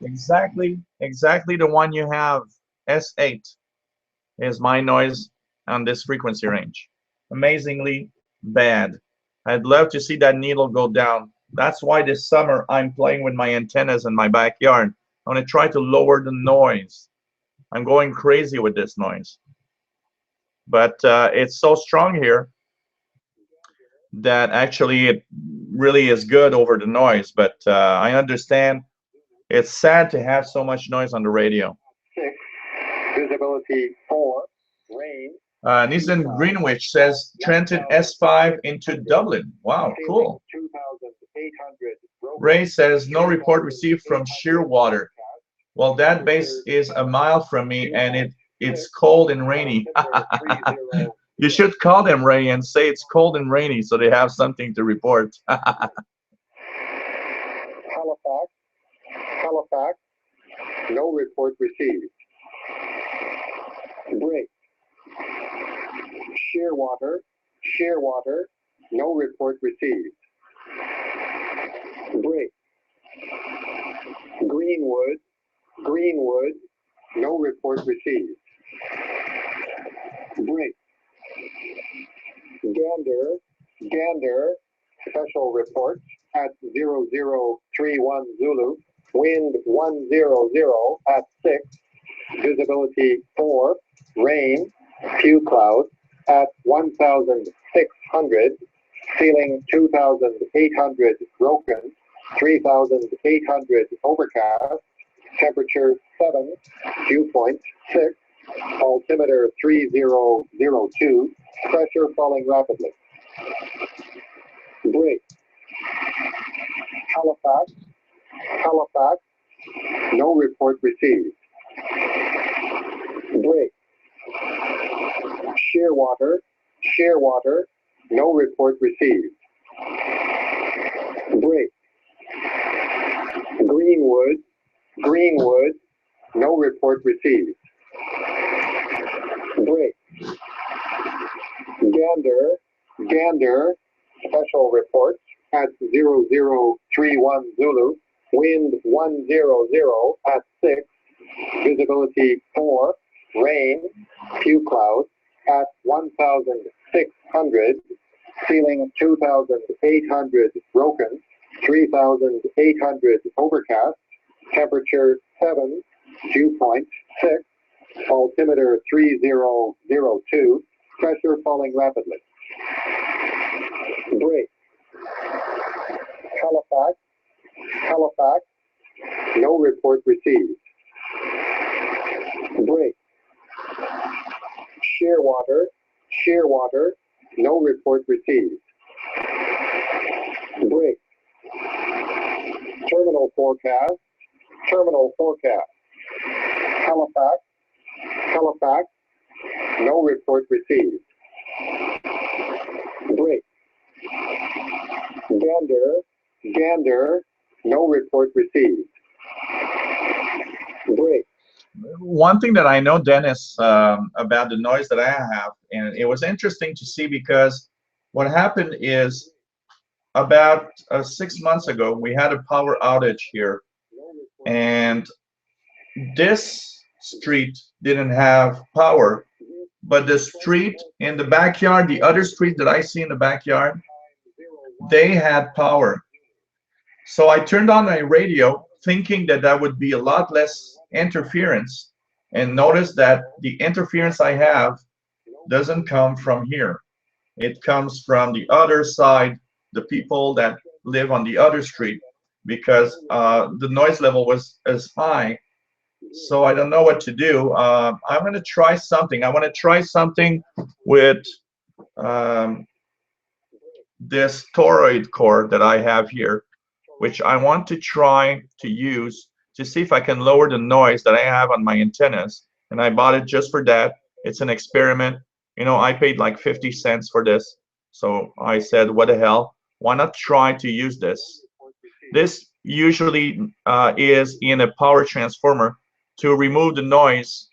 [SPEAKER 1] Exactly the one you have. S8 is my noise on this frequency range. Amazingly bad. I'd love to see that needle go down. That's why this summer I'm playing with my antennas in my backyard. I'm going to try to lower the noise. I'm going crazy with this noise. But it's so strong here that actually it really is good over the noise. But I understand it's sad to have so much noise on the radio.
[SPEAKER 3] 6, visibility 4, rain.
[SPEAKER 1] Nissan Greenwich says Trenton S5 into Dublin. Wow, cool.
[SPEAKER 3] 2,800.
[SPEAKER 1] Ray says no report received from Shearwater. Well, that base is a mile from me and it's cold and rainy. You should call them, Ray, and say it's cold and rainy so they have something to report.
[SPEAKER 3] Halifax, no report received. Break. Shearwater, no report received. Break. Greenwood, no report received. Break. Gander, special report at 0031 Zulu, wind 100 at 6, visibility 4, rain, few clouds at 1,600, ceiling 2,800 broken, 3,800 overcast, temperature 7, dew point 6, altimeter 3002, pressure falling rapidly. Break. Halifax, no report received. Break. Shearwater, no report received. Break. Greenwood, no report received. Break. Gander, special report at 0031 Zulu, wind 100 at 6, visibility 4, rain, few clouds at 1,600, ceiling 2,800 broken, 3,800 overcast, temperature 7, dew point 6, altimeter 3002, pressure falling rapidly. Break. Halifax, no report received. Break. Shearwater, no report received. Break. Terminal forecast. Halifax, no report received. Break. Gander, no report received. Break.
[SPEAKER 1] One thing that I know, Dennis, about the noise that I have, and it was interesting to see because what happened is about 6 months ago, we had a power outage here, and this street didn't have power, but the street in the backyard, the other street that I see in the backyard, they had power. So I turned on my radio thinking that that would be a lot less interference, and notice that the interference I have doesn't come from here. It comes from the other side, the people that live on the other street, because the noise level was as high. So I don't know what to do. I'm going to try something. I want to try something with this toroid core that I have here, which I want to try to use to see if I can lower the noise that I have on my antennas. And I bought it just for that. It's an experiment. You know, I paid like 50 cents for this. So I said, what the hell? Why not try to use this? This usually is in a power transformer to remove the noise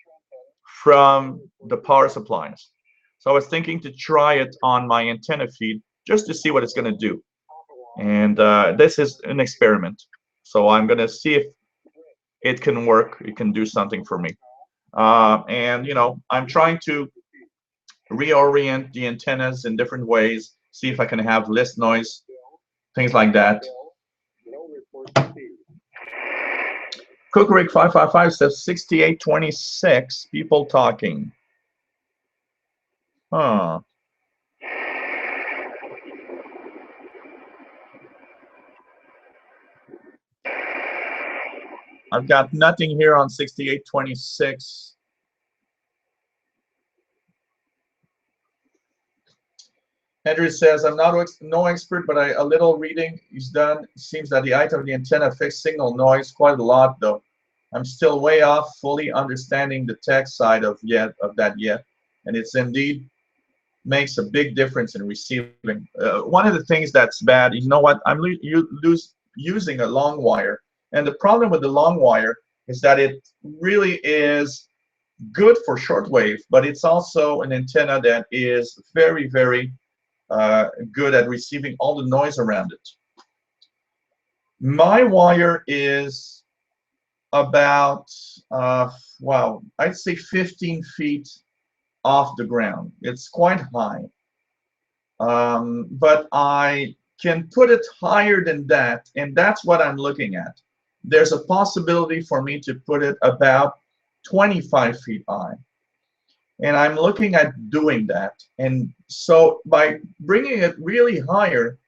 [SPEAKER 1] from the power supplies. So I was thinking to try it on my antenna feed just to see what it's going to do. And this is an experiment. So I'm going to see if it can work. It can do something for me. And, you know, I'm trying to reorient the antennas in different ways, see if I can have less noise, things like that. Cookrick 555 says 6826 people talking. Huh. I've got nothing here on 6826. Andrew says, I'm not no expert, but a little reading is done. It seems that the height of the antenna affects signal noise quite a lot, though. I'm still way off fully understanding the tech side of that yet. And it's indeed makes a big difference in receiving. One of the things that's bad, you know what, I'm using a long wire. And the problem with the long wire is that it really is good for shortwave, but it's also an antenna that is very, very good at receiving all the noise around it. My wire is about, wow, I'd say 15 feet off the ground. It's quite high. But I can put it higher than that, and that's what I'm looking at. There's a possibility for me to put it about 25 feet high. And I'm looking at doing that. And so by bringing it really higher,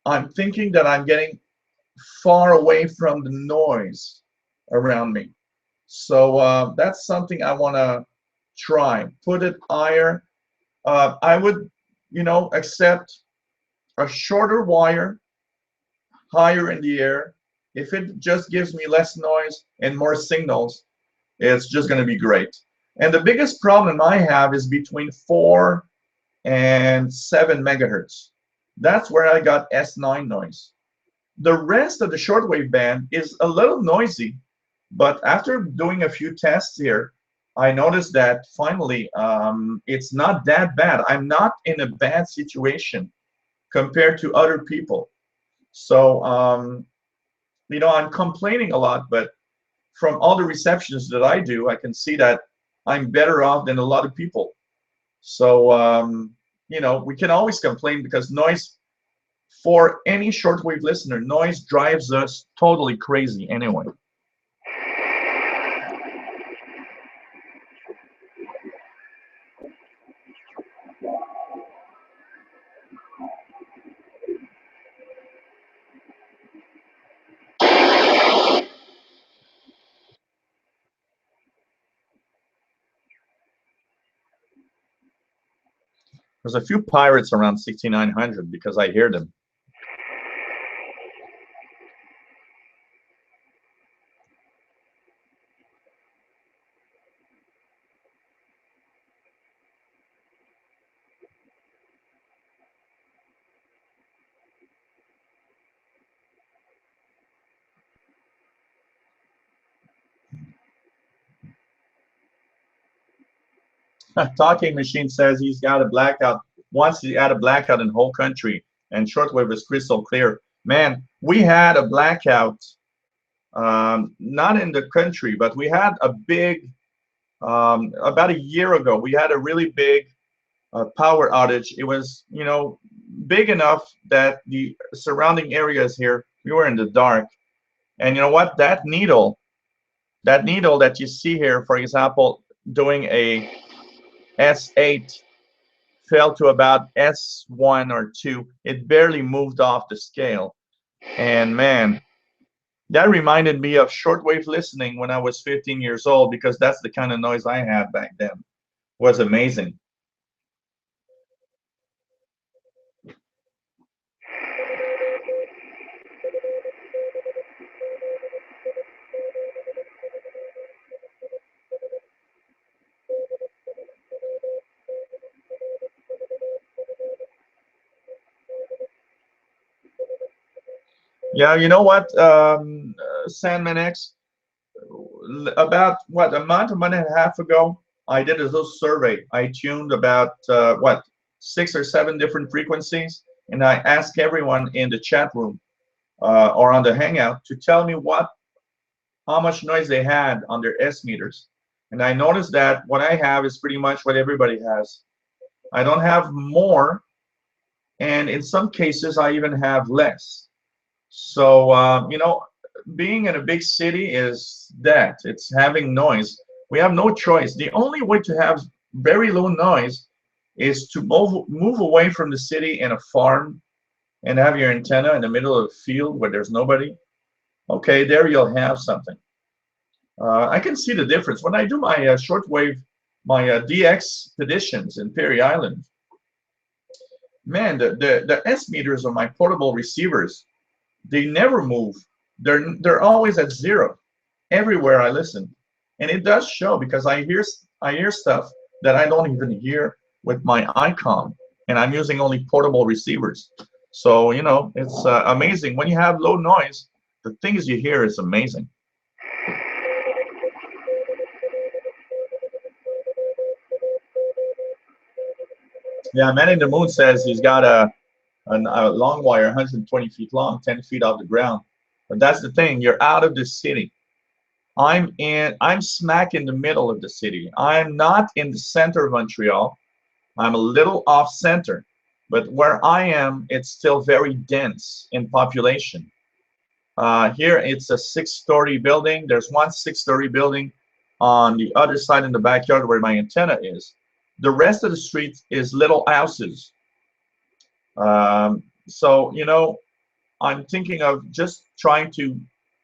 [SPEAKER 1] I'm thinking that I'm getting far away from the noise around me. So that's something I want to try. Put it higher. I would, you know, accept a shorter wire higher in the air. If it just gives me less noise and more signals, it's just going to be great. And the biggest problem I have is between 4 and 7 megahertz. That's where I got S9 noise. The rest of the shortwave band is a little noisy, but after doing a few tests here, I noticed that finally it's not that bad. I'm not in a bad situation compared to other people. So, you know, I'm complaining a lot, but from all the receptions that I do, I can see that I'm better off than a lot of people. So, you know, we can always complain because noise, for any shortwave listener, noise drives us totally crazy anyway. There's a few pirates around 6900 because I hear them. Talking Machine says he's got a blackout. Once he had a blackout in the whole country, and shortwave was crystal clear. Man, we had a blackout, not in the country, but we had a big, about a year ago, we had a really big power outage. It was, you know, big enough that the surrounding areas here, we were in the dark. And you know what? That needle that you see here, for example, doing a S8 fell to about S1 or 2. It barely moved off the scale. And man, that reminded me of shortwave listening when I was 15 years old, because that's the kind of noise I had back then. It was amazing. Yeah, you know what, Sandman X, about what, a month and a half ago, I did a little survey. I tuned about what, 6 or 7 different frequencies, and I asked everyone in the chat room or on the hangout to tell me how much noise they had on their S meters. And I noticed that what I have is pretty much what everybody has. I don't have more, and in some cases I even have less. So you know, being in a big city is that it's having noise. We have no choice. The only way to have very low noise is to move away from the city in a farm and have your antenna in the middle of a field where there's nobody. Okay, there you'll have something. I can see the difference when I do my shortwave, my DX expeditions in Perry Island. Man, the S meters of my portable receivers, they never move. They're always at 0 everywhere I listen, and it does show because I hear stuff that I don't even hear with my icon, and I'm using only portable receivers. So you know, it's amazing when you have low noise. The things you hear is amazing. Yeah, Man in the Moon says he's got a long wire, 120 feet long, 10 feet off the ground. But that's the thing, you're out of the city. I'm smack in the middle of the city. I'm not in the center of Montreal. I'm a little off center. But where I am, it's still very dense in population. Here it's a 6-story building. There's one 6-story building on the other side in the backyard where my antenna is. The rest of the street is little houses. So, you know, I'm thinking of just trying to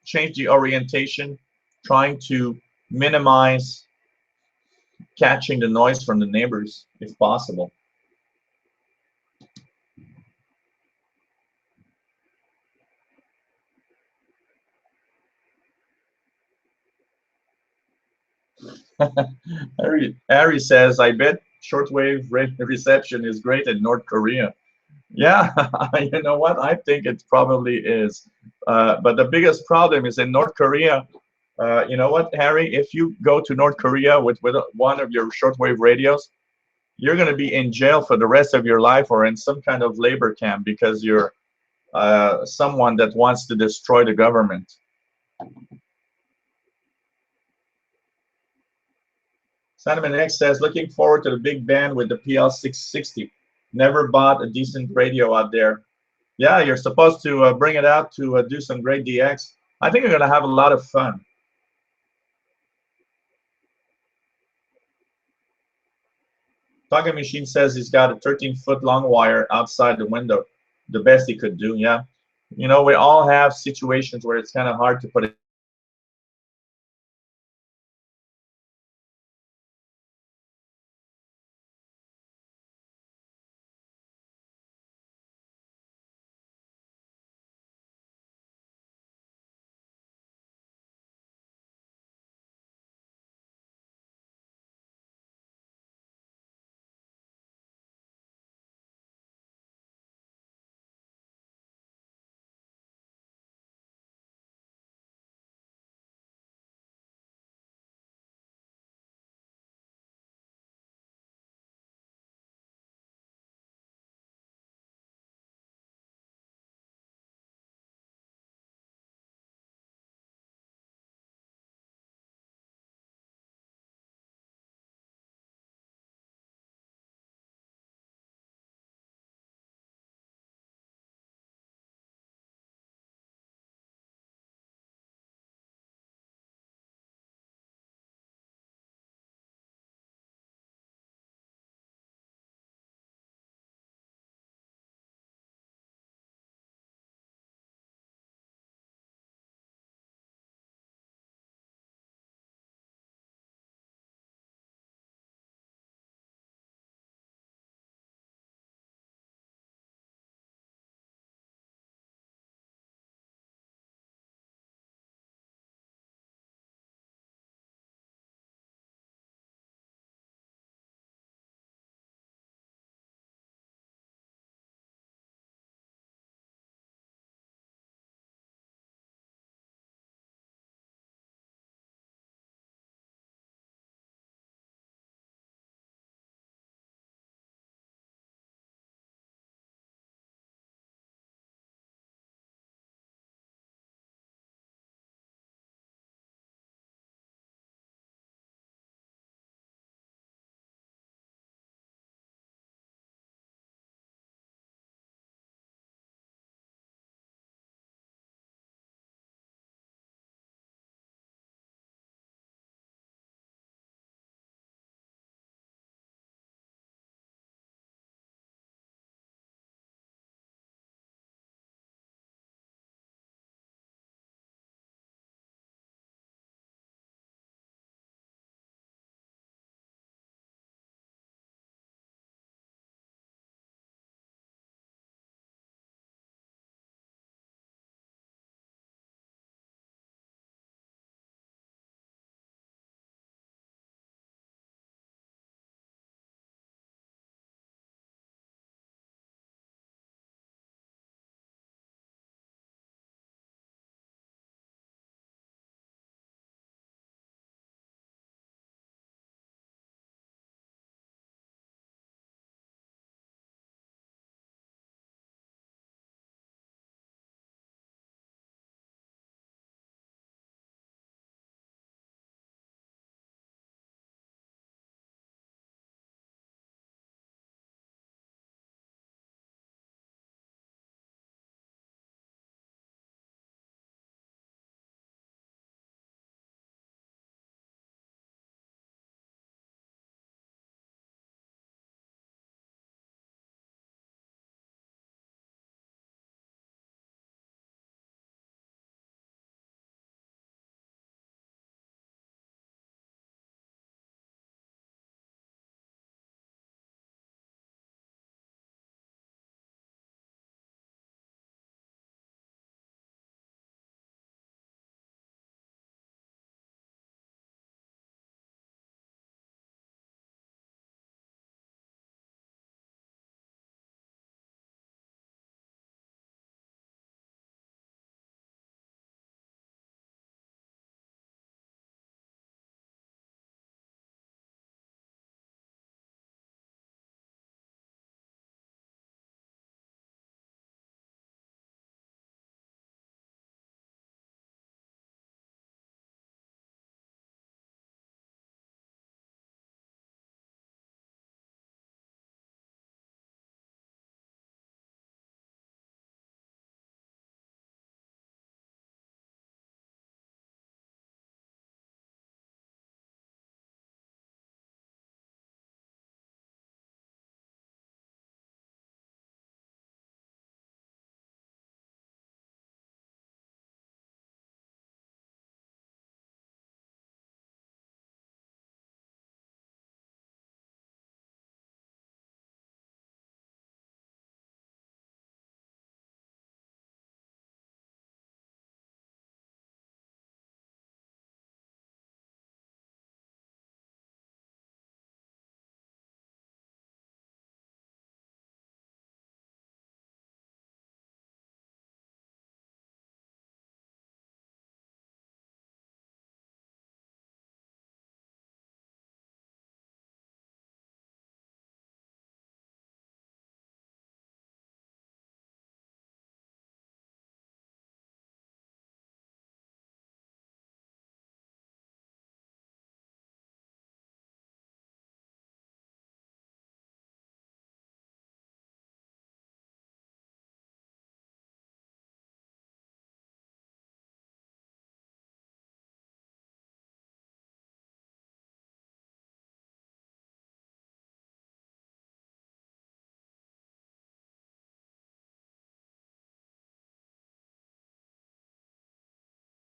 [SPEAKER 1] change the orientation, trying to minimize catching the noise from the neighbors if possible. Harry says, I bet shortwave reception is great in North Korea. Yeah, you know what? I think it probably is. But the biggest problem is in North Korea. You know what, Harry? If you go to North Korea with one of your shortwave radios, you're going to be in jail for the rest of your life or in some kind of labor camp because you're someone that wants to destroy the government. Sentiment X says, looking forward to the big band with the PL660. Never bought a decent radio out there. Yeah, you're supposed to bring it out to do some great DX. I think you're going to have a lot of fun. Talking Machine says he's got a 13-foot long wire outside the window. The best he could do, yeah. You know, we all have situations where it's kind of hard to put it